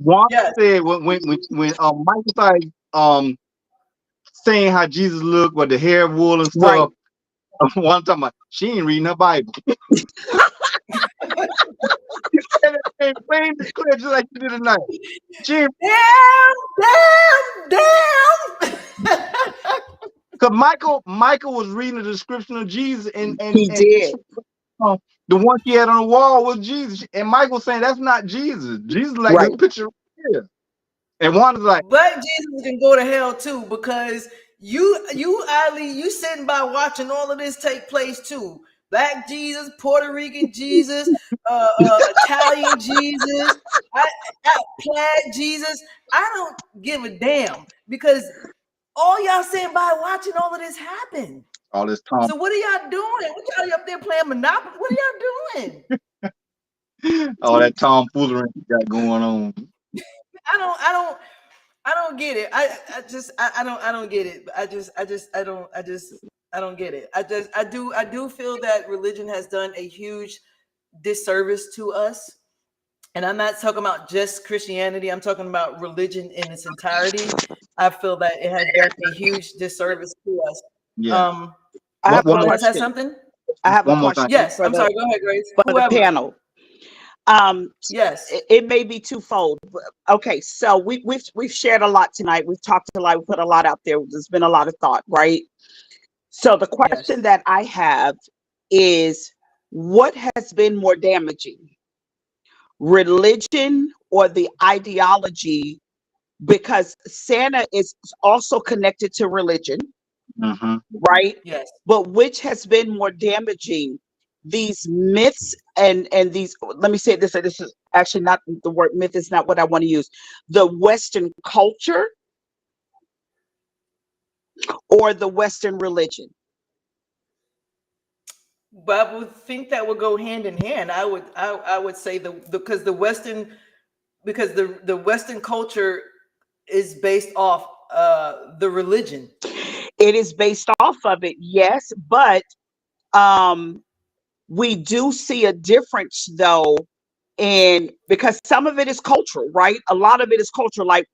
Juan Yes. said when Michael started saying how Jesus looked with the hair, wool, and Right. stuff. One talking about she ain't reading her Bible. And plain and clear, just like you did tonight. She ain't, Damn. cause Michael was reading the description of Jesus, and He did. the one she had on the wall was Jesus, and Michael was saying that's not Jesus. Jesus like Right. this picture here, and one is like, Black Jesus can go to hell too, because you Ali, you sitting by watching all of this take place too. Black Jesus, Puerto Rican Jesus, Italian Jesus, plaid Jesus. I don't give a damn, because all y'all sitting by watching all of this happen. all this Tom, So what are y'all doing? What y'all up there playing Monopoly? What are y'all doing? all that tomfoolery you got going on. I don't get it. I don't get it. I don't get it. I do feel that religion has done a huge disservice to us. And I'm not talking about just Christianity. I'm talking about religion in its entirety. I feel that it has done a huge disservice to us. Yeah. I have a One has question. something? I have a One more question. time. Yes, for I'm the- sorry. Go ahead, Grace. For the panel. Yes. It may be twofold. Okay, so we've shared a lot tonight. We've talked a lot. We put a lot out there. There's been a lot of thought, right? So the question that I have is, what has been more damaging, religion or the ideology? Because Santa is also connected to religion, right? Yes. But which has been more damaging, these myths and these, let me say this, this is actually not, the word myth is not what I want to use, the Western culture or the Western religion? But I would think that would go hand in hand. I would say because the Western culture is based off the religion. It is based off of it, yes, but we do see a difference though, because some of it is cultural, right? A lot of it is cultural. Like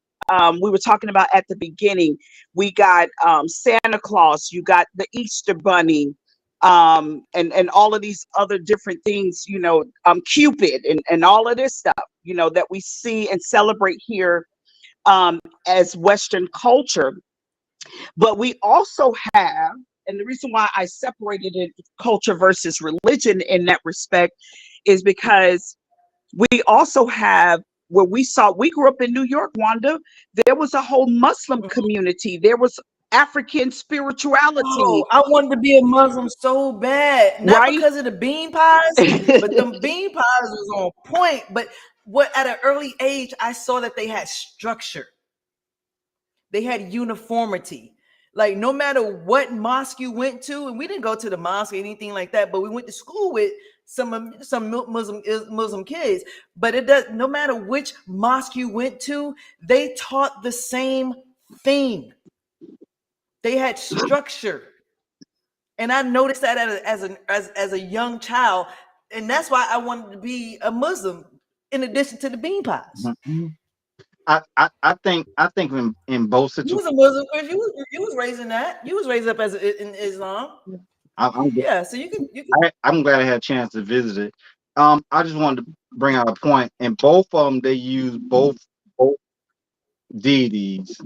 we were talking about at the beginning, we got Santa Claus, you got the Easter Bunny, and all of these other different things, you know, Cupid and all of this stuff, you know, that we see and celebrate here as Western culture. But we also have, and the reason why I separated it, culture versus religion in that respect, is because we also have where we grew up in New York, Wanda. There was a whole Muslim community. There was African spirituality. Oh, I wanted to be a Muslim so bad, not because of the bean pies, but the bean pies was on point. But at an early age, I saw that they had structure. They had uniformity. Like no matter what mosque you went to, and we didn't go to the mosque or anything like that, but we went to school with some Muslim kids. But it does, no matter which mosque you went to, they taught the same thing. They had structure, and I noticed that as a young child, and that's why I wanted to be a Muslim in addition to the bean pies. I think in both situations. You was a Muslim because you was raised in that. You was raised up in Islam. Yeah, so you can. I'm glad I had a chance to visit it. I just wanted to bring out a point. In both of them, they use both deities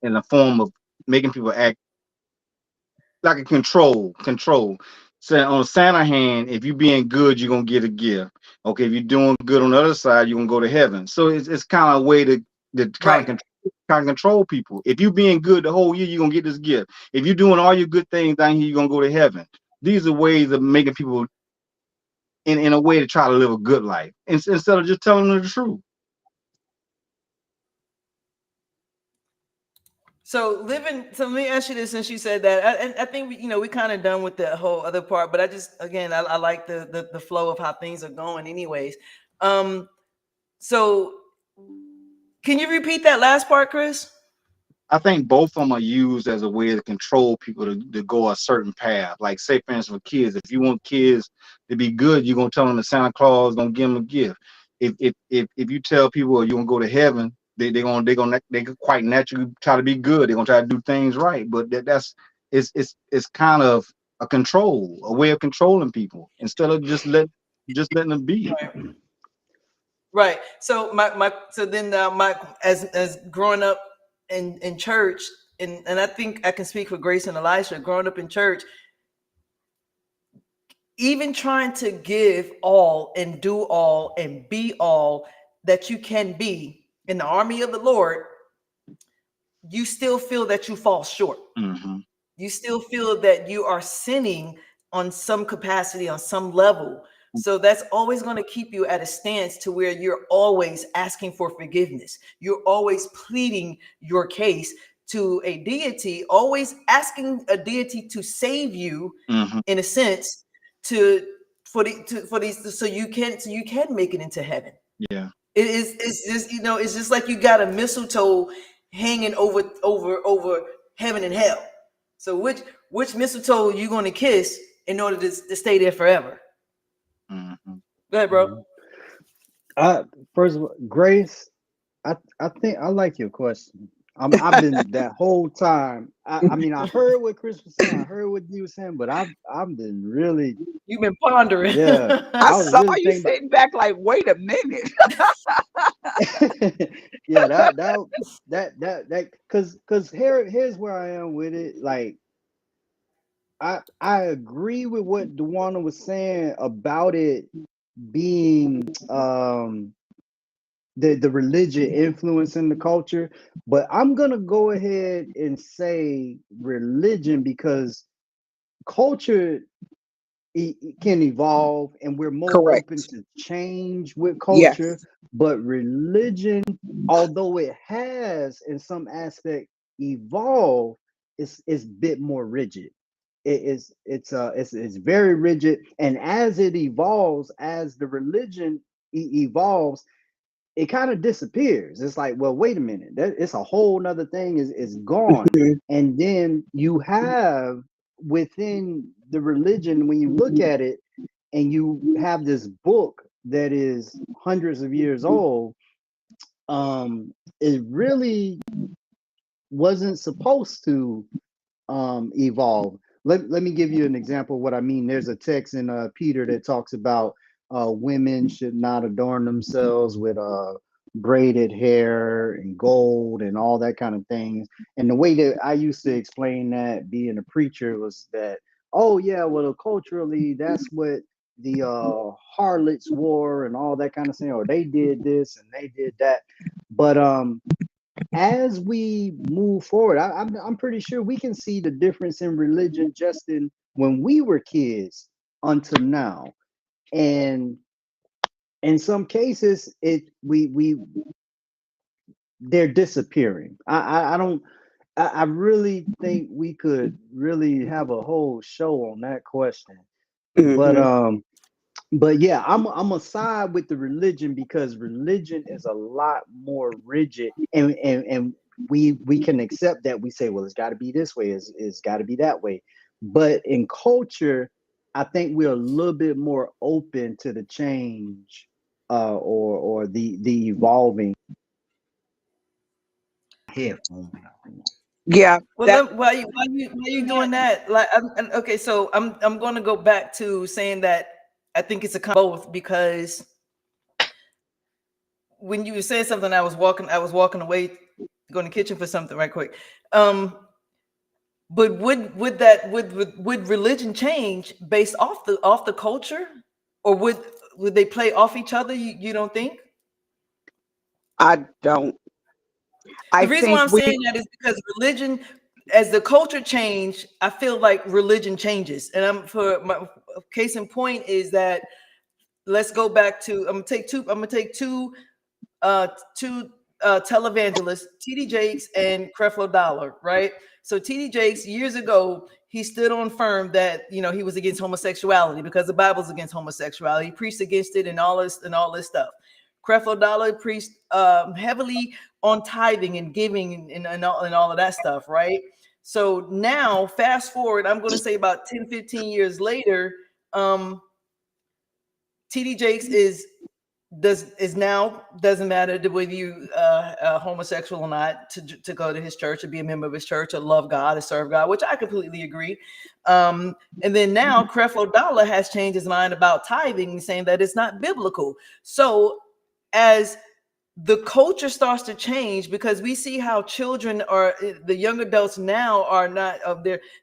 in the form of making people act like a control. So on the Santa hand, if you're being good, you're gonna get a gift. Okay, if you're doing good on the other side, you're gonna go to heaven. So it's kind of a way to kind of control people. If you're being good the whole year, you're gonna get this gift. If you're doing all your good things down here, you're gonna go to heaven. These are ways of making people in a way to try to live a good life instead of just telling them the truth. So let me ask you this, since you said that, I think we kind of done with the whole other part, but I like the flow of how things are going anyways. So can you repeat that last part, Chris? I think both of them are used as a way to control people to go a certain path. Like say for instance for kids, if you want kids to be good, you're gonna tell them that Santa Claus is gonna give them a gift. if you tell people you gonna go to heaven, they quite naturally try to be good. They're gonna try to do things right. But it's kind of a way of controlling people instead of just letting them be. Right. So as growing up in church, and I think I can speak for Grace and Elisha, growing up in church, even trying to give all and do all and be all that you can be in the army of the Lord, you still feel that you fall short. Mm-hmm. You still feel that you are sinning on some capacity, on some level. So that's always going to keep you at a stance to where you're always asking for forgiveness. You're always pleading your case to a deity, always asking a deity to save you, Mm-hmm. in a sense, so you can make it into heaven. Yeah. It's just, it's just like you got a mistletoe hanging over heaven and hell. So which mistletoe you going to kiss in order to stay there forever? Mm-hmm. Go ahead, bro. First of all, Grace, I think I like your question. I've been that whole time. I mean, I heard what Chris was saying. I heard what you were saying, but I've been really. You've been pondering. Yeah, I was saw really you thinking sitting back like, wait a minute. yeah, that because here's where I am with it. Like, I agree with what Dewana was saying about it being the religion influencing the culture, but I'm gonna go ahead and say religion because culture it can evolve and we're more Correct. open to change with culture. Yes. But religion, although it has in some aspect evolved, it's a bit more rigid. It's very rigid, and as it evolves, as the religion evolves, it kind of disappears. It's like, well, wait a minute, it's a whole nother thing is gone. And then you have within the religion, when you look at it and you have this book that is hundreds of years old, it really wasn't supposed to evolve. Let me give you an example of what I mean. There's a text in Peter that talks about women should not adorn themselves with braided hair and gold and all that kind of things. And the way that I used to explain that being a preacher was that, oh yeah, well, culturally, that's what the harlots wore and all that kind of thing, or they did this and they did that. But as we move forward, I'm pretty sure we can see the difference in religion just in when we were kids until now. And in some cases, they're disappearing. I really think we could really have a whole show on that question. Mhm. But yeah, I'm a side with the religion because religion is a lot more rigid, and we can accept that. We say, well, it's got to be this way, it's got to be that way. But in culture, I think we're a little bit more open to the change, or the evolving. Yeah. Well, why you doing that? Like, okay, so I'm going to go back to saying that I think it's a both, because when you were saying something, I was walking away, going to the kitchen for something right quick. But would religion change based off the culture, or would they play off each other? You don't think? I don't. The reason why I'm saying that is because religion, as the culture change, I feel like religion changes. And for my case in point is that, let's go back to, I'm gonna take two televangelists, TD Jakes and Creflo Dollar, right? So TD Jakes, years ago, he stood on firm that, he was against homosexuality because the Bible's against homosexuality. He preached against it and all this stuff. Creflo Dollar preached heavily on tithing and giving and all of that stuff, right? So now, fast forward, I'm going to say about 10, 15 years later, TD Jakes is doesn't matter whether you homosexual or not to go to his church or be a member of his church or love God or serve God, which I completely agree. And then now Creflo Dollar has changed his mind about tithing, saying that it's not biblical. So as the culture starts to change, because we see how children are, the young adults now are not,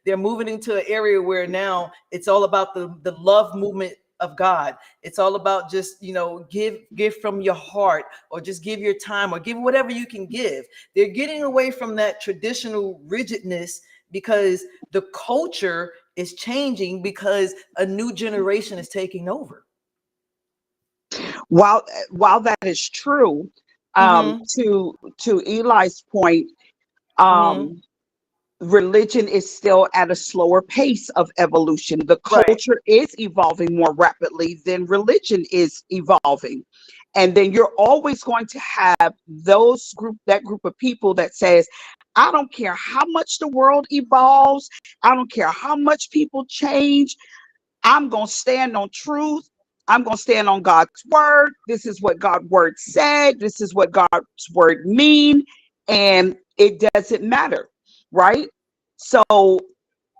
they're moving into an area where now it's all about the love movement of God. It's all about just, give from your heart, or just give your time, or give whatever you can give. They're getting away from that traditional rigidness because the culture is changing, because a new generation is taking over. While that is true, to Eli's point, religion is still at a slower pace of evolution. The culture is evolving more rapidly than religion is evolving. And then you're always going to have that group of people that says, I don't care how much the world evolves. I don't care how much people change. I'm going to stand on truth. I'm going to stand on God's word. This is what God's word said. This is what God's word mean. And it doesn't matter. Right? So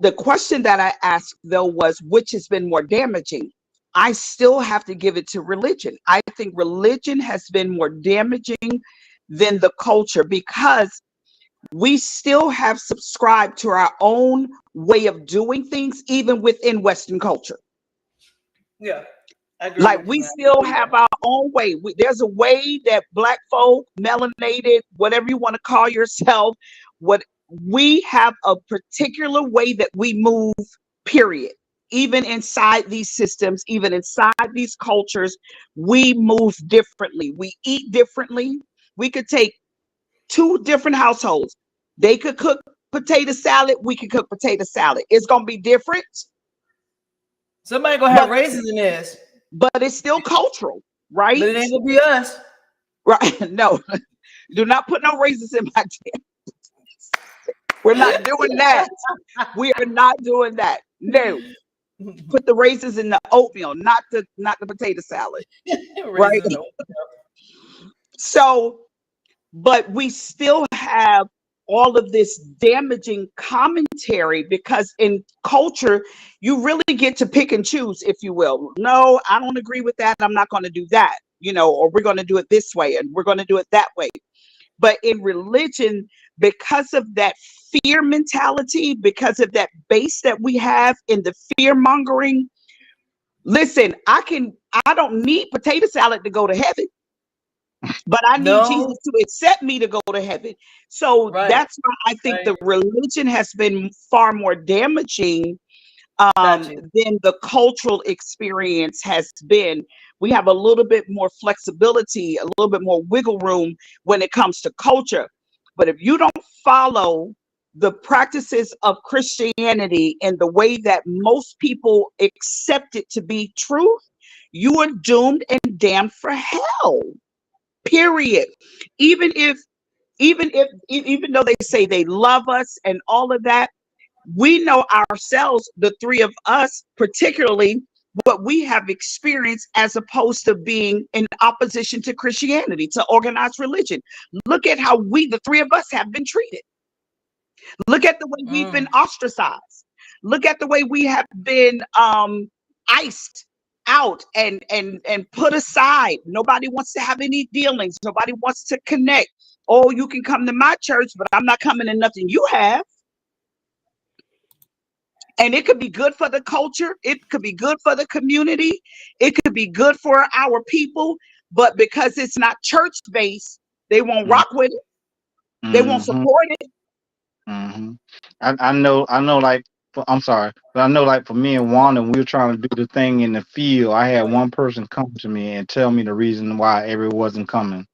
the question that I asked, though, was which has been more damaging? I still have to give it to religion. I think religion has been more damaging than the culture, because we still have subscribed to our own way of doing things, even within Western culture. Yeah. Like we still have our own way. There's a way that Black folk, melanated, whatever you want to call yourself, we have a particular way that we move, period. Even inside these systems, even inside these cultures, we move differently. We eat differently. We could take two different households. They could cook potato salad. We could cook potato salad. It's going to be different. Somebody going to have raisins in this. But it's still cultural, right? But it ain't going to be us. Right. No. Do not put no raisins in my damn. We're not doing that. We are not doing that. No. Put the raisins in the oatmeal, not the potato salad. Right? So, but we still have all of this damaging commentary, because in culture, you really get to pick and choose, if you will. No, I don't agree with that. I'm not going to do that, or we're going to do it this way and we're going to do it that way. But in religion, because of that fear mentality, because of that base that we have in the fear mongering, listen, I don't need potato salad to go to heaven, but I need Jesus to accept me to go to heaven. So that's why I think the religion has been far more damaging than the cultural experience has been. We have a little bit more flexibility, a little bit more wiggle room when it comes to culture. But if you don't follow the practices of Christianity in the way that most people accept it to be truth, you are doomed and damned for hell. Period. Even though they say they love us and all of that, we know ourselves, the three of us particularly, what we have experienced as opposed to being in opposition to Christianity, to organized religion. Look at how the three of us have been treated. Look at the way we've been ostracized. Look at the way we have been iced out and put aside. Nobody wants to have any dealings. Nobody wants to connect. Oh, you can come to my church, but I'm not coming to nothing you have. And it could be good for the culture. It could be good for the community. It could be good for our people. But because it's not church-based, they won't rock with it. They won't support it. I know, like, I'm sorry, but I know, like, for me and Wanda, we were trying to do the thing in the field. I had one person come to me and tell me the reason why everyone wasn't coming.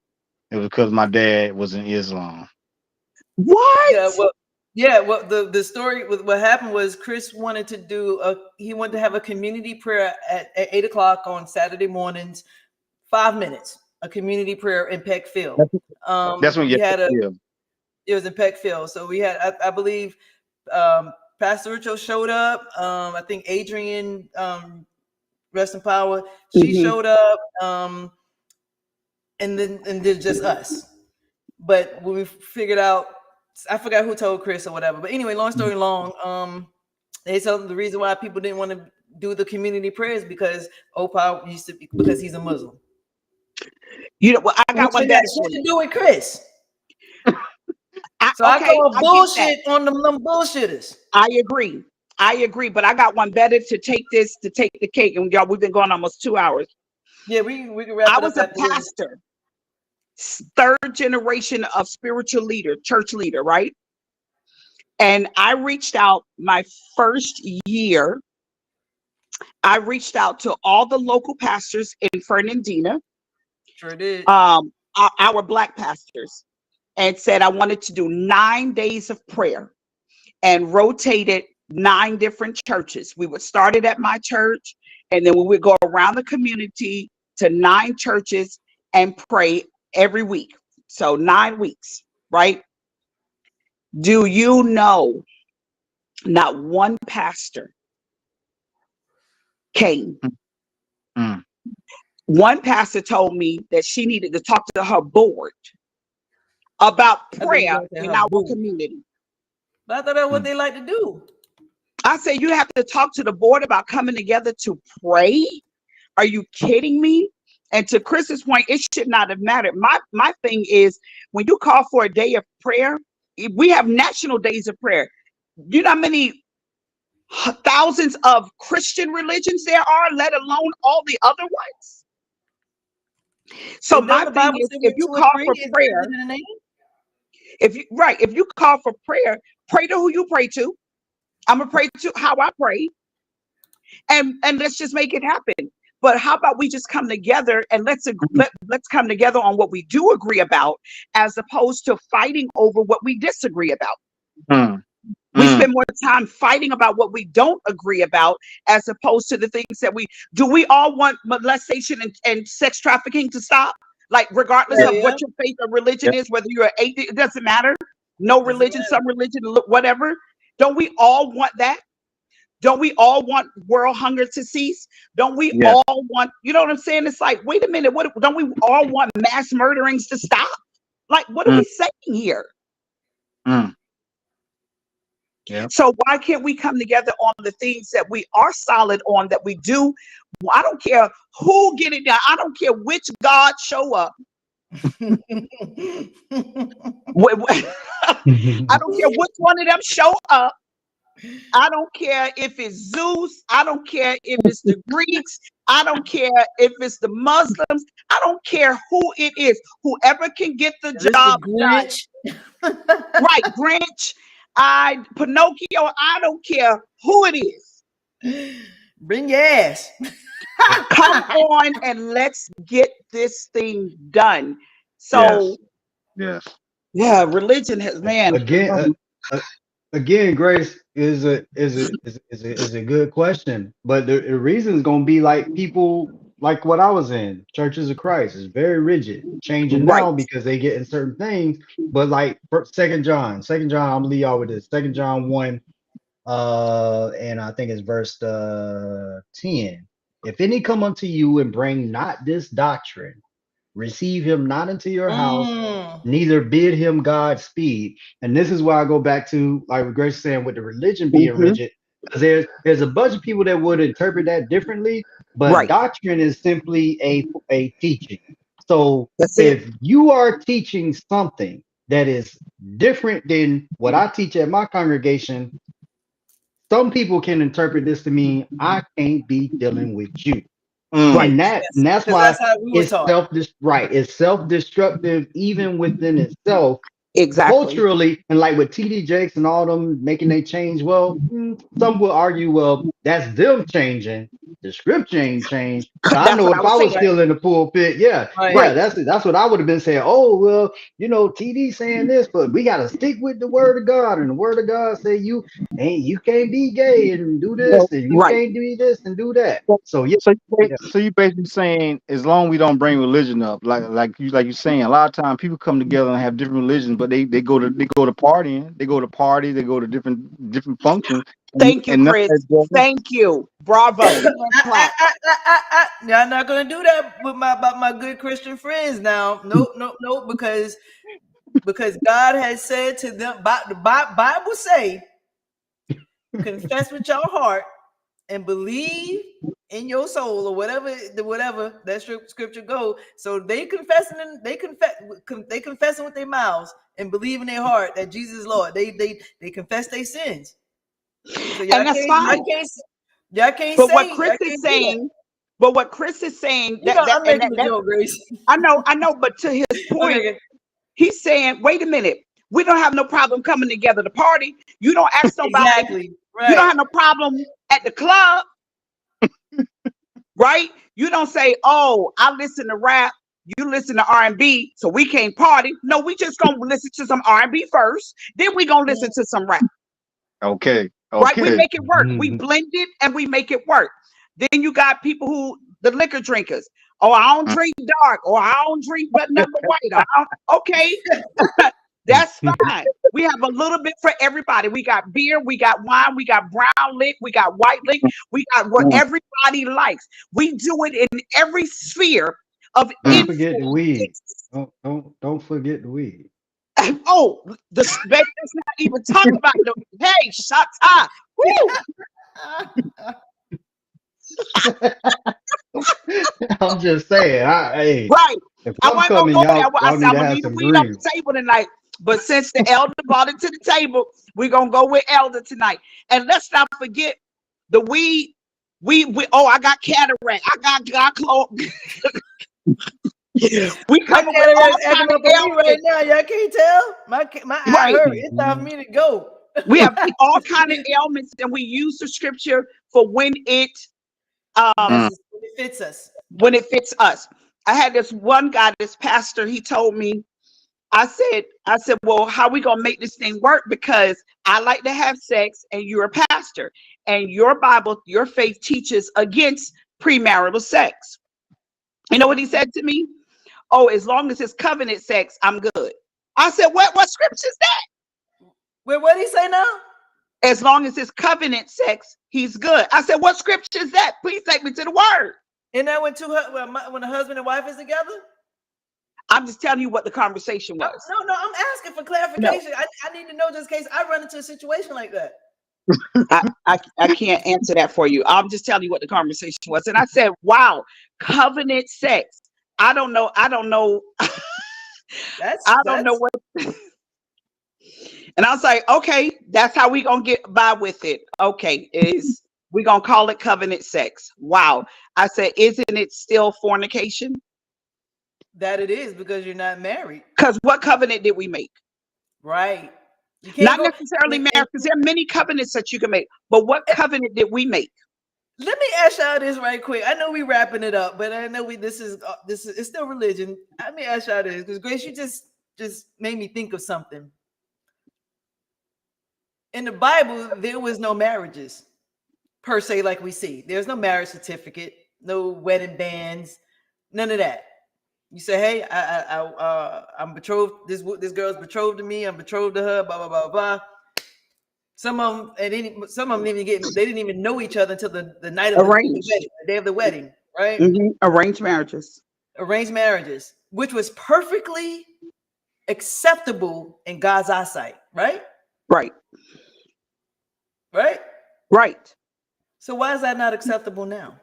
It was because my dad was in Islam. What? Well, the story with what happened was Chris wanted to have a community prayer at 8:00 on Saturday mornings, 5 minutes, a community prayer in Peckfield. That's when you had it was in Peckfield. So we had, I believe, Pastor Richo showed up. I think Adrian, rest in power, she showed up. and then just us. But when we figured out, I forgot who told Chris or whatever. But anyway, long story long, they told the reason why people didn't want to do the community prayers because Opa used to be, because he's a Muslim. You know, well, I got one better for to you. do with Chris. I call bullshit on them bullshitters. I agree, but I got one better to take the cake. And y'all, we've been going almost 2 hours. Yeah, we can wrap it up. I was a pastor, third generation of spiritual leader, church leader, right? And I reached out my first year. I reached out to all the local pastors in Fernandina. Sure did. Our Black pastors, and said I wanted to do 9 days of prayer and rotated 9 different churches. We would start it at my church, and then we would go around the community to 9 churches and pray every week. So 9 weeks, right? Do you know not one pastor came? One pastor told me that she needed to talk to her board about prayer in our community. But I thought that's what they like to do. I say you have to talk to the board about coming together to pray. Are you kidding me? And to Chris's point, it should not have mattered. My thing is, when you call for a day of prayer, we have national days of prayer. You know how many thousands of Christian religions there are, let alone all the other ones? So my thing is, if you call for prayer, if you call for prayer, pray to who you pray to. I'm gonna pray to how I pray, and let's just make it happen. But how about we just come together and let's come together on what we do agree about, as opposed to fighting over what we disagree about. We spend more time fighting about what we don't agree about, as opposed to the things that we do. We all want molestation and sex trafficking to stop, like regardless of what your faith or religion is, whether you're atheist, it doesn't matter. No religion, some religion, whatever. Don't we all want that? Don't we all want world hunger to cease? Don't we all want, you know what I'm saying? It's like, wait a minute, don't we all want mass murderings to stop? Like, what are we saying here? Yeah. So why can't we come together on the things that we are solid on, that we do? I don't care who get it done. I don't care which God show up. I don't care which one of them show up. I don't care if it's Zeus. I don't care if it's the Greeks. I don't care if it's the Muslims. I don't care who it is. Whoever can get the job done. Right, Grinch. Pinocchio, I don't care who it is. Bring your ass. Come on and let's get this thing done. So, yeah, religion has, man. Again, Grace is a good question, but the reason is going to be like people like what I was in, Churches of Christ is very rigid, changing now because they get in certain things. But like Second John, I'm gonna leave y'all with this. 2 John 1, and I think it's verse 10. If any come unto you and bring not this doctrine, receive him not into your house, neither bid him Godspeed. And this is why I go back to, like what Grace is saying, with the religion being rigid, because there's a bunch of people that would interpret that differently, but doctrine is simply a teaching. So if you are teaching something that is different than what I teach at my congregation, some people can interpret this to mean I can't be dealing with you. And that's why it's self-destructive even within itself. Culturally, and like with TD Jakes and all them making they change, well, some will argue, well, that's them changing. The scripture ain't changed. I know if I was still in the pulpit, that's what I would have been saying. Oh, well, you know, TD saying this, but we gotta stick with the word of God, and the word of God say you can't be gay and do this, and you can't do this and do that. So you basically saying, as long as we don't bring religion up, like you're saying, a lot of times people come together and have different religions, but but they go to partying. They go to party. They go to different functions. Thank you, and Chris. Thank you. Bravo. Now, I'm not gonna do that with my good Christian friends. Now, nope, because God has said to them, the Bible say, confess with your heart and believe in your soul, or whatever that scripture go. So they confessing with their mouths and believe in their heart that Jesus is Lord. They confess their sins. So and that's fine. Y'all can't but say what Chris is saying, but what Chris is saying, I'm making a joke, Grace. I know, but to his point, okay. He's saying, wait a minute, we don't have no problem coming together to party. You don't ask nobody. Exactly. Right. You don't have no problem at the club, right? You don't say, oh, I listen to rap, you listen to R&B, so we can't party. No, we just gonna listen to some R&B first, then we gonna listen to some rap. Okay. Right? We make it work. We blend it and we make it work. Then you got people the liquor drinkers. Oh, I don't drink dark, or I don't drink but number white. Okay. That's fine. We have a little bit for everybody. We got beer, we got wine, we got brown lick, we got white lick, we got what everybody likes. We do it in every sphere of Don't forget the weed. Don't forget the weed. Oh, let's not even talk about the hey, shut up. I'm just saying. Right. If I I'm wasn't coming, gonna go there. y'all I said need I'm to gonna have leave the some weed on green. the table tonight. But since the elder brought it to the table, we're gonna go with elder tonight. And let's not forget the weed. We I got cataract. I got glaucoma. We coming with all kind of ailments right now. Y'all can't tell. My eye hurt. It's time for me to go. We have all kind of ailments, and we use the scripture for when it fits us. When it fits us. I had this one guy, this pastor, he told me, I said, well, how we gonna make this thing work? Because I like to have sex and you're a pastor, and your Bible, your faith teaches against premarital sex. You know what he said to me? Oh, as long as it's covenant sex, I'm good. I said, what scripture is that? Wait, what did he say now? As long as it's covenant sex, he's good. I said, what scripture is that? Please take me to the word. And that when a husband and wife is together? I'm just telling you what the conversation was. No, I'm asking for clarification. No. I need to know just in case I run into a situation like that. I can't answer that for you. I'm just telling you what the conversation was. And I said, wow, covenant sex. I don't know. I don't know what. And I was like, okay, that's how we gonna get by with it. Okay, we gonna call it covenant sex. Wow. I said, isn't it still fornication? That it is, because you're not married. Because what covenant did we make? Right. Not necessarily married, because there are many covenants that you can make. But what covenant did we make? Let me ask y'all this right quick. I know we wrapping it up, but I know this is it's still religion. Let me ask y'all this, because Grace, you just made me think of something. In the Bible, there was no marriages per se, like we see. There's no marriage certificate, no wedding bands, none of that. You say, hey, I'm betrothed. This girl's betrothed to me. I'm betrothed to her. Blah blah blah blah. Some of them didn't even know each other until the night of the wedding, the day of the wedding, right? Mm-hmm. Arranged marriages, which was perfectly acceptable in God's eyesight, right? Right. So why is that not acceptable now?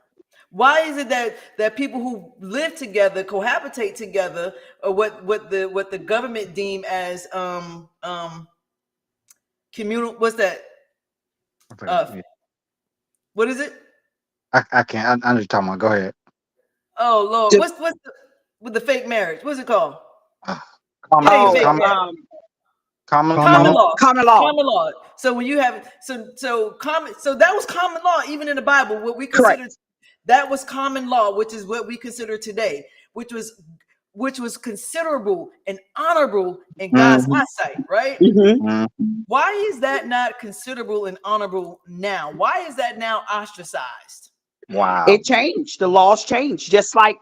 Why is it that people who live together, cohabitate together, or what the government deem as communal? What's that? What is it? I can't. I know what you're talking about. Go ahead. Oh Lord, what's with the fake marriage? What's it called? Common law. So when you have so that was common law even in the Bible. What we consider that was common law, which is what we consider today, which was considerable and honorable in God's eyesight, right? Why is that not considerable and honorable now? Why is that now ostracized? Wow. It changed. The laws changed. Just like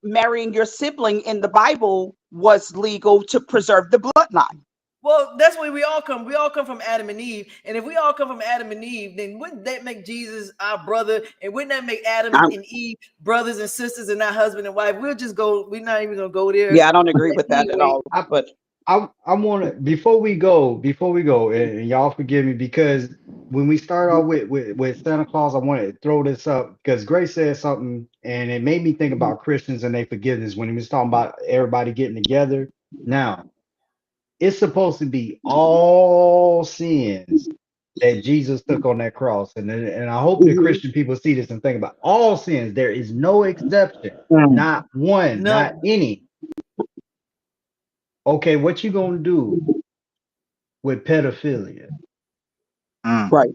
marrying your sibling in the Bible was legal to preserve the bloodline. Well, that's where we all come. We all come from Adam and Eve. And if we all come from Adam and Eve, then wouldn't that make Jesus our brother? And wouldn't that make Adam and Eve brothers and sisters and not husband and wife? We'll just go. We're not even gonna go there. Yeah, I don't agree with that at all. But I want to before we go, and y'all forgive me, because when we start off with Santa Claus, I want to throw this up because Grace said something and it made me think about Christians and their forgiveness when he was talking about everybody getting together. Now, it's supposed to be all sins that Jesus took on that cross, and I hope the Christian people see this and think about all sins. There is no exception, not one, not any. Okay, what you gonna do with pedophilia? Right.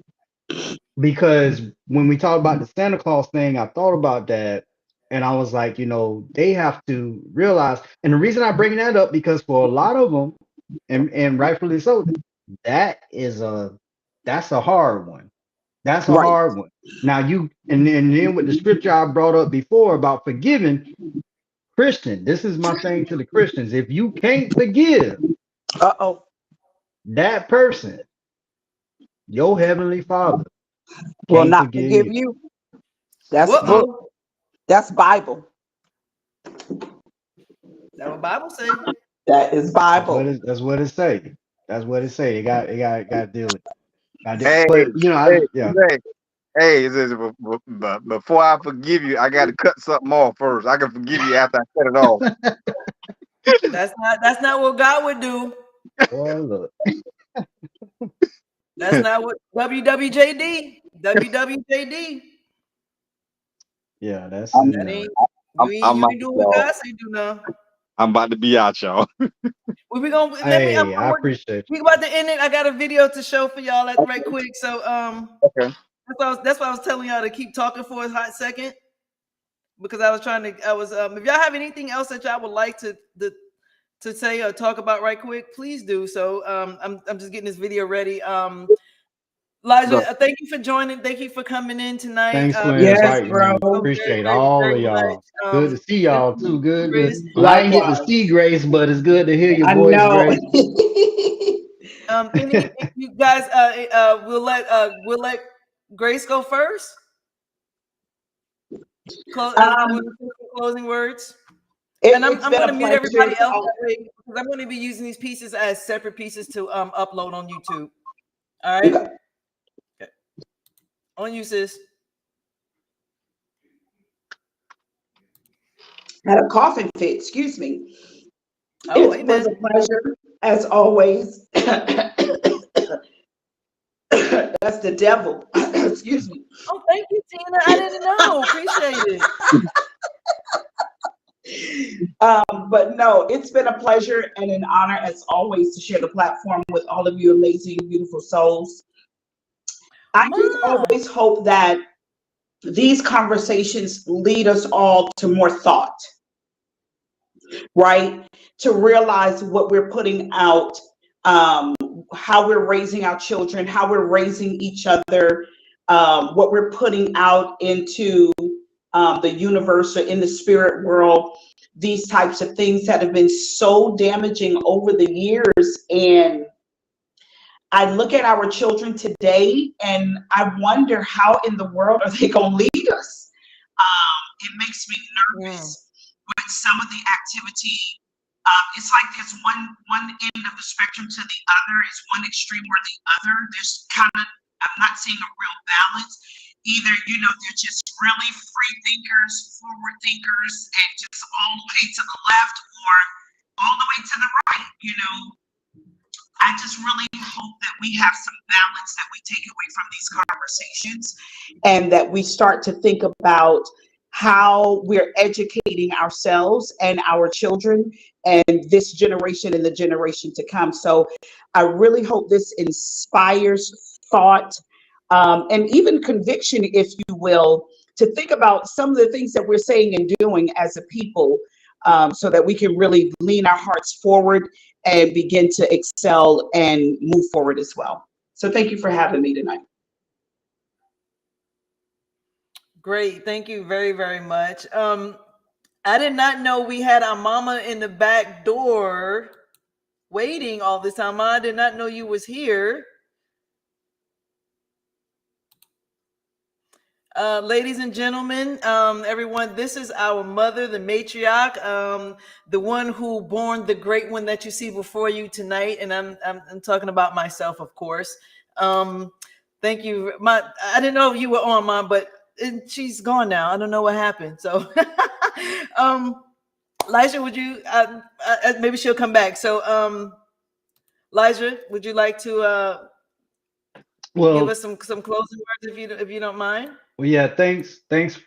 Because when we talk about the Santa Claus thing, I thought about that and I was like, they have to realize, and the reason I bring that up, because for a lot of them, and rightfully so, that's a hard one. That's a hard one. Now and then with the scripture I brought up before about forgiving, Christian, this is my thing to the Christians. If you can't forgive that person, your heavenly Father will not forgive you. That's book. That's Bible. That what Bible say? That is Bible. That's what it say. That's what it say. It got to deal with it. Hey, But Hey, but before I forgive you, I got to cut something off first. I can forgive you after I cut it off. That's not what God would do. Boy, look. That's not what WWJD. Yeah, that's. I'm you ain't doing what God say do now. I'm about to be out, y'all. We gonna. I appreciate you. We about to end it. I got a video to show for y'all right quick. So okay. That's why I was telling y'all to keep talking for a hot second, because I was if y'all have anything else that y'all would like to say or talk about right quick, please do so. I'm just getting this video ready. Elijah, thank you for joining. Thank you for coming in tonight. Thanks for inviting me. Appreciate all of y'all. Good to see y'all too. Good. I didn't get to see Grace, but it's good to hear your voice, Grace. You guys, we'll let Grace go first. Closing words. And I'm going to mute everybody else that way, because I'm going to be using these pieces as separate pieces to upload on YouTube. All right. Okay. On you, sis. Had a coughing fit. Excuse me. Oh, it was a pleasure, as always. That's the devil. Excuse me. Oh, thank you, Tina. I didn't know. Appreciate it. But no, it's been a pleasure and an honor, as always, to share the platform with all of you amazing, beautiful souls. I just always hope that these conversations lead us all to more thought, right? To realize what we're putting out, how we're raising our children, how we're raising each other, what we're putting out into the universe or in the spirit world, these types of things that have been so damaging over the years. And I look at our children today and I wonder how in the world are they going to lead us? It makes me nervous with some of the activity. It's like there's one end of the spectrum to the other. It's one extreme or the other. There's I'm not seeing a real balance. Either, they're just really free thinkers, forward thinkers, and just all the way to the left or all the way to the right, I just really hope that we have some balance that we take away from these conversations, and that we start to think about how we're educating ourselves and our children and this generation and the generation to come. So I really hope this inspires thought and even conviction, if you will, to think about some of the things that we're saying and doing as a people, so that we can really lean our hearts forward and begin to excel and move forward as well. So thank you for having me tonight. Great. Thank you very, very much. I did not know we had our mama in the back door waiting all this time. I did not know you was here. Ladies and gentlemen, everyone, this is our mother, the matriarch, the one who born the great one that you see before you tonight. And I'm talking about myself, of course. Thank you. I didn't know if you were on, Mom, but she's gone now. I don't know what happened. So, Elijah, would you? Maybe she'll come back. So, Elijah, would you like to give us some closing words if you don't mind? Well, yeah, thanks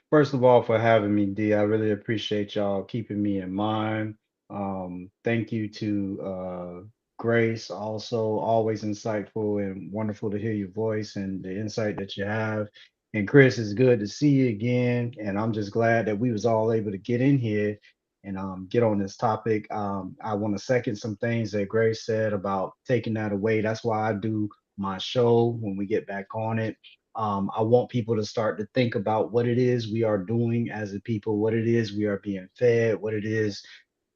first of all for having me, D. I really appreciate y'all keeping me in mind. Thank you to Grace, also always insightful and wonderful to hear your voice and the insight that you have. And Chris, it's good to see you again. And I'm just glad that we was all able to get in here and get on this topic. I want to second some things that Grace said about taking that away. That's why I do my show when we get back on it. I want people to start to think about what it is we are doing as a people, what it is we are being fed, what it is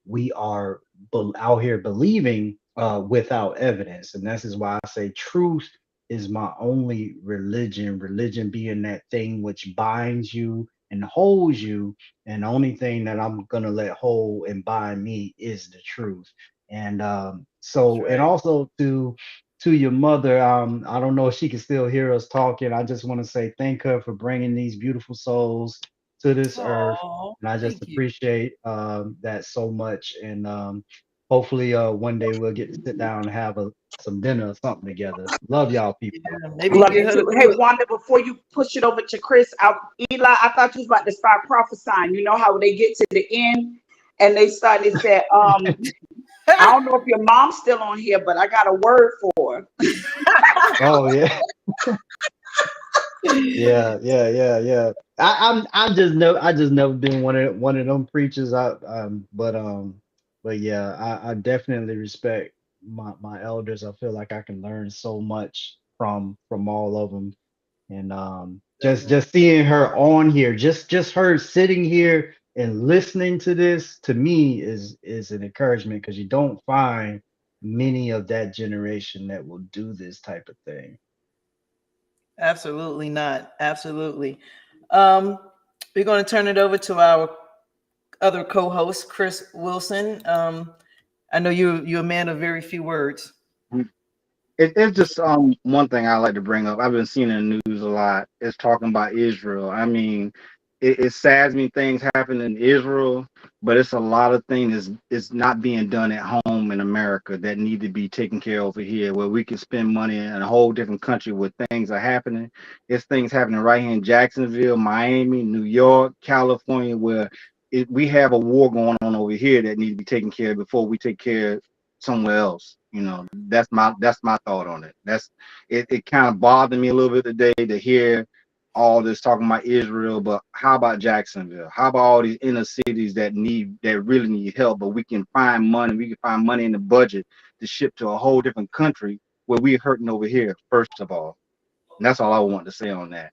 we are out here believing without evidence. And this is why I say truth is my only religion, religion being that thing which binds you and holds you. And the only thing that I'm going to let hold and bind me is the truth. And and also to your mother, I don't know if she can still hear us talking. I just want to say thank her for bringing these beautiful souls to this earth, and I just appreciate that so much. And hopefully, one day we'll get to sit down and have some dinner or something together. Love y'all, people. Love you too. Hey, Wanda, before you push it over to Chris, Eli, I thought you was about to start prophesying. You know how they get to the end and they started to say, I don't know if your mom's still on here, but I got a word for her. Oh yeah. yeah. I just never been one of them preachers. But yeah, I definitely respect my elders. I feel like I can learn so much from all of them. And just seeing her on here, just her sitting here and listening to this, to me is an encouragement, because you don't find many of that generation that will do this type of thing. Absolutely not. Absolutely. We're going to turn it over to our other co-host, Chris Wilson. I know you're a man of very few words. It's just one thing I like to bring up. I've been seeing in the news a lot. It's talking about Israel. I mean, it saddens me things happen in Israel, but it's a lot of things is not being done at home in America that need to be taken care of over here, where we can spend money in a whole different country where things are happening. It's things happening right here in Jacksonville, Miami, New York, California, where we have a war going on over here that needs to be taken care of before we take care of somewhere else. You know, that's my thought on it. It kind of bothered me a little bit today to hear all this talking about Israel, but how about Jacksonville? How about all these inner cities that really need help, but we can find money in the budget to ship to a whole different country where we're hurting over here, first of all. And that's all I want to say on that.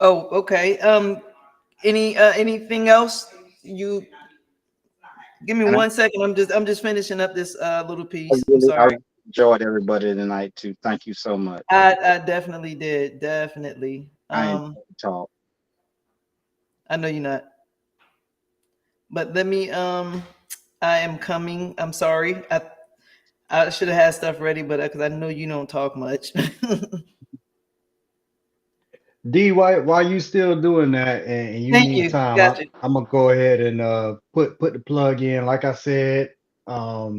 Oh, okay. Anything else? You give me 1 second. I'm just finishing up this little piece. I'm sorry. I enjoyed everybody tonight too. Thank you so much. I definitely did. Definitely. I talk. I know you're not. But let me I am coming. I'm sorry. I should have had stuff ready, but because I know you don't talk much. D, why you still doing that and you Thank need you. time? Gotcha. I'm gonna go ahead and put the plug in. Like I said,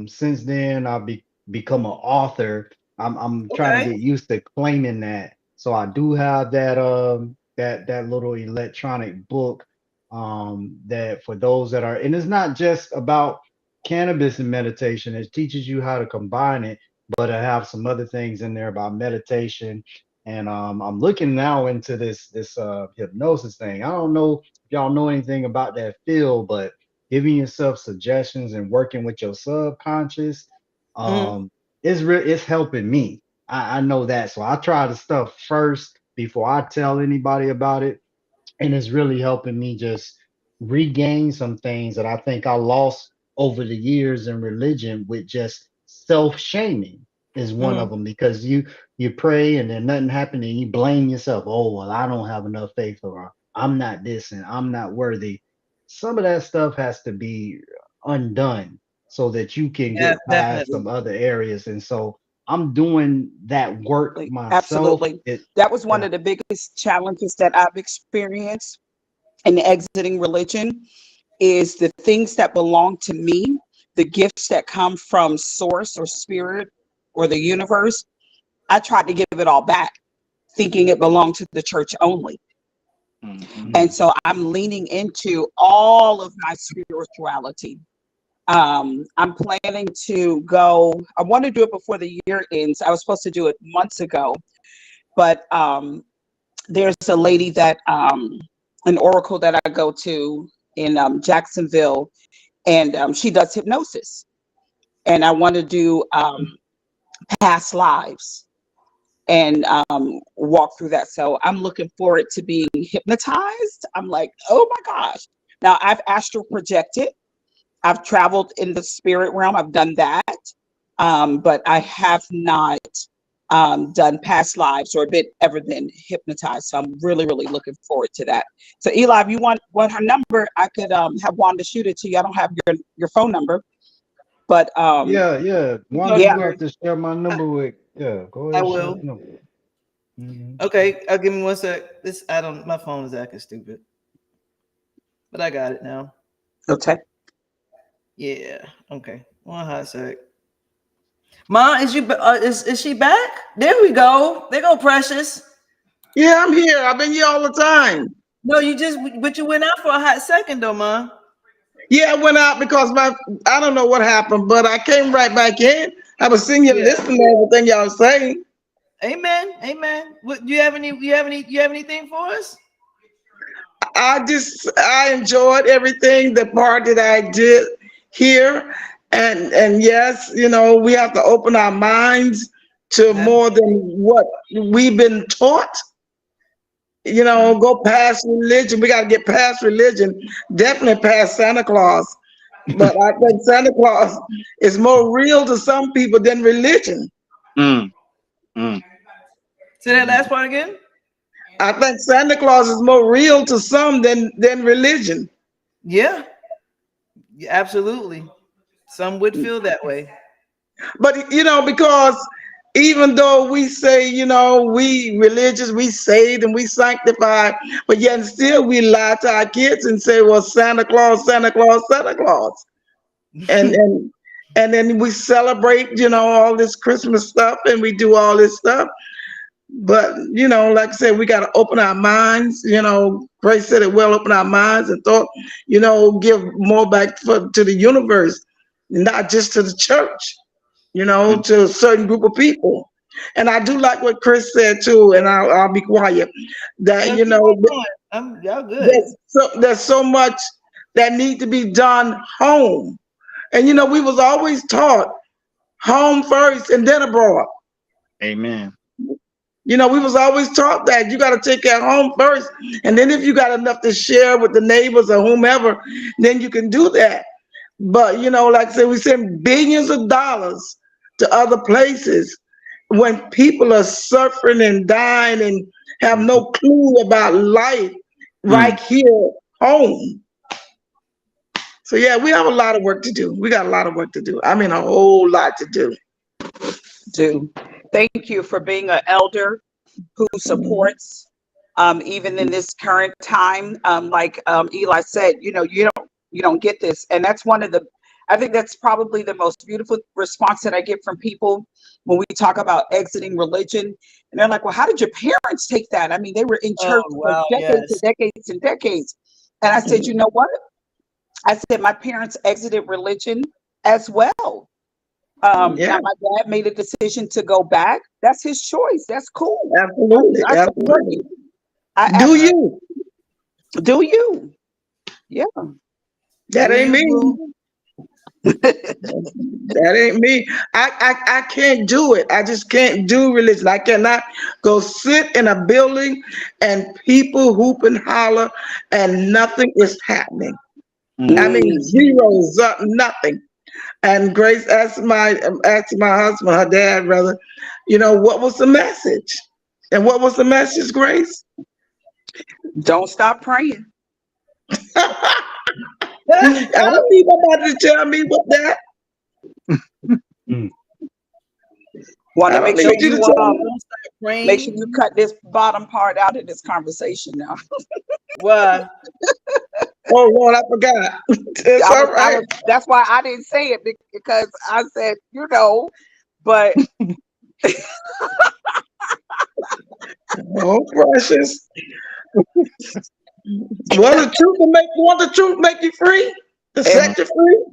since then I've become an author. I'm trying to get used to claiming that. So I do have that that little electronic book that for those that are, and it's not just about cannabis and meditation. It teaches you how to combine it, but I have some other things in there about meditation. And I'm looking now into this hypnosis thing. I don't know if y'all know anything about that field, but giving yourself suggestions and working with your subconscious it's helping me. I know that. So I try the stuff first before I tell anybody about it. And it's really helping me just regain some things that I think I lost over the years in religion with just self-shaming is one of them, because you pray and then nothing happened and you blame yourself. Oh, well, I don't have enough faith, or I'm not this and I'm not worthy. Some of that stuff has to be undone so that you can get past some other areas. And so I'm doing that work myself. Absolutely. That was one of the biggest challenges that I've experienced in exiting religion, is the things that belong to me, the gifts that come from source or spirit or the universe. I tried to give it all back, thinking it belonged to the church only. And so I'm leaning into all of my spirituality. I'm planning to go, I want to do it before the year ends. I was supposed to do it months ago, but there's a lady that, an oracle that I go to in Jacksonville, and she does hypnosis. And I want to do past lives and walk through that. So I'm looking forward to being hypnotized. I'm like, oh my gosh. Now I've astral projected. I've traveled in the spirit realm. I've done that. But I have not done past lives or ever been hypnotized. So I'm really, really looking forward to that. So Eli, if you want her number, I could have Wanda shoot it to you. I don't have your phone number, but yeah. Wanda, you have to share my number with. Yeah, go ahead. I will. Okay, give me 1 sec. My phone is acting stupid, but I got it now. Okay. Yeah. Okay. 1 hot sec. Ma, is she back? There we go. There go Precious. Yeah, I'm here. I've been here all the time. No, but you went out for a hot second though, Ma. Yeah, I went out because I don't know what happened, but I came right back in. I was sitting here listening to everything y'all was saying. Amen. Amen. What you have anything for us? I enjoyed everything, the part that I did here. And yes, we have to open our minds to more than what we've been taught. Go past religion. We got to get past religion, definitely past Santa Claus. But I think Santa Claus is more real to some people than religion. Say that last part again. I think Santa Claus is more real to some than religion. Yeah, absolutely. Some would feel that way. But because even though we say, we religious, we saved and we sanctified, but yet still we lie to our kids and say, well, Santa Claus, Santa Claus, Santa Claus. And then we celebrate, all this Christmas stuff and we do all this stuff. But, like I said, we got to open our minds, Grace said it well, open our minds and thought, give more back to the universe, not just to the church. To a certain group of people. And I do like what Chris said too, and I'll be quiet, that, y'all good. There's so much that need to be done home. And, we was always taught home first and then abroad. Amen. We was always taught that you got to take care of home first. And then if you got enough to share with the neighbors or whomever, then you can do that. But, like I said, we send billions of dollars to other places when people are suffering and dying and have no clue about life right here home. So, yeah, we have a lot of work to do. We got a lot of work to do. I mean, a whole lot to do. Thank you for being an elder who supports, even in this current time. Like Eli said, you don't get this. And that's I think that's probably the most beautiful response that I get from people when we talk about exiting religion. And they're like, well, how did your parents take that? I mean, they were in church for decades and decades and decades. And I said, you know what? I said, my parents exited religion as well. Now my dad made a decision to go back. That's his choice. That's cool. Absolutely. Absolutely. Do you? Yeah. That ain't me. That ain't me. I can't do it. I just can't do religion. I cannot go sit in a building and people hoop and holler and nothing is happening. I mean, zeros up, nothing. And Grace asked my husband, her dad, rather, what was the message? And what was the message, Grace? Don't stop praying. I don't need nobody to tell me what that. Want to make sure you make sure you cut this bottom part out of this conversation now. Why? Oh Lord, I forgot. It's all right. That's why I didn't say it, because I said, but oh precious. Want the truth make you free? To set you free?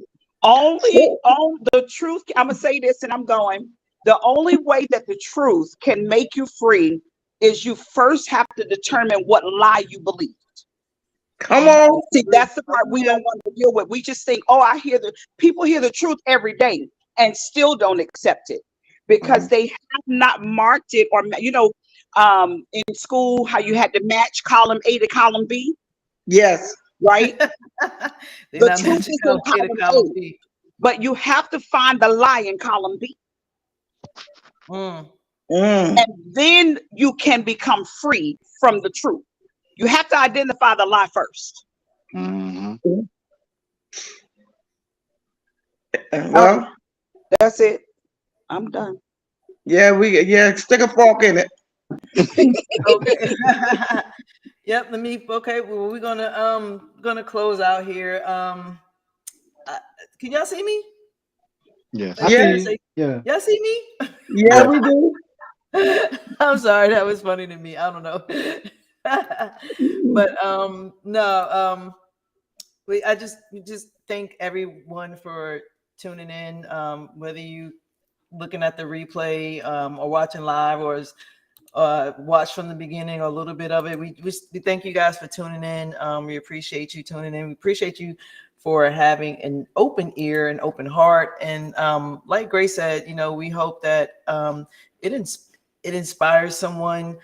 Only on the truth. I'm gonna say this and I'm going. The only way that the truth can make you free is you first have to determine what lie you believe. Come on. See, that's the part we don't want to deal with. We just think, people hear the truth every day and still don't accept it because they have not marked it, or in school, how you had to match column A to column B. Yes. Right? The truth is in column A, but you have to find the lie in column B. And then you can become free from the truth. You have to identify the lie first. Well, that's it. I'm done. Yeah, stick a fork in it. Okay. Yep. Well, we're gonna close out here. Can y'all see me? Yes. Yeah. Y'all see me? Yeah, we do. I'm sorry, that was funny to me. I don't know. But no, I just thank everyone for tuning in, whether you looking at the replay or watching live or watch from the beginning or a little bit of it. We thank you guys for tuning in. We appreciate you tuning in. We appreciate you for having an open ear and open heart. And like Grace said, we hope that it inspires someone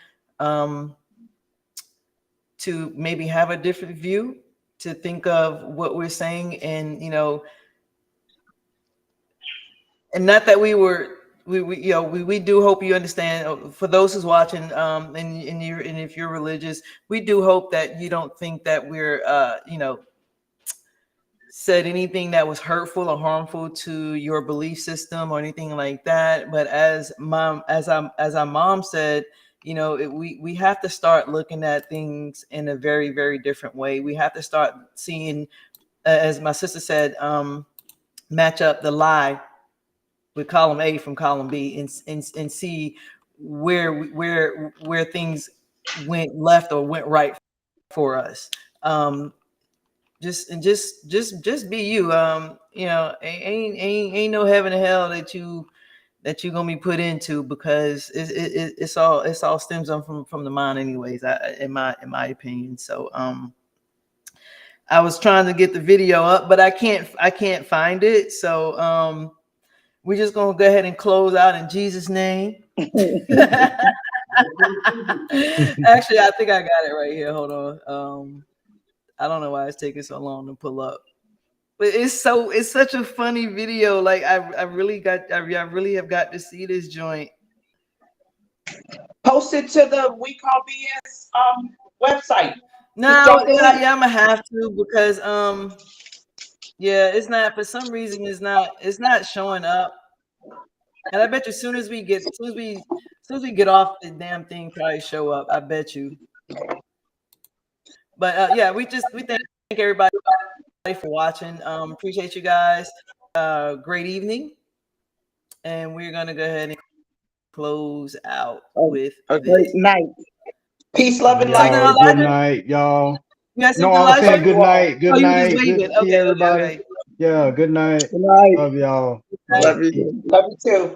to maybe have a different view, to think of what we're saying, and and not that we do hope you understand. For those who's watching, and if you're religious, we do hope that you don't think that we're said anything that was hurtful or harmful to your belief system or anything like that. But as our mom said, we have to start looking at things in a very, very different way. We have to start seeing, as my sister said, match up the lie with column A from column B, and see where things went left or went right for us. Just be you. Ain't no heaven and hell that you're gonna be put into, because it's all stems from the mind anyways, in my opinion. So I was trying to get the video up, but I can't find it. So we're just gonna go ahead and close out in Jesus' name. Actually, I think I got it right here. Hold on. I don't know why it's taking so long to pull up, but it's such a funny video. Like I really have got to see this joint. Post it to the We Call BS website. No, I'm gonna have to, because it's not, for some reason it's not showing up. And I bet you as soon as we get off the damn thing, probably show up. I bet you. But we thank everybody for watching. Appreciate you guys. Great evening. And we're gonna go ahead and close out with a great night. Peace, love, and light. light. Good night, y'all. No, I was saying good night. Good night. Good to see everybody. Okay. Yeah, good night. Good night. Love y'all. Love you. Love you too.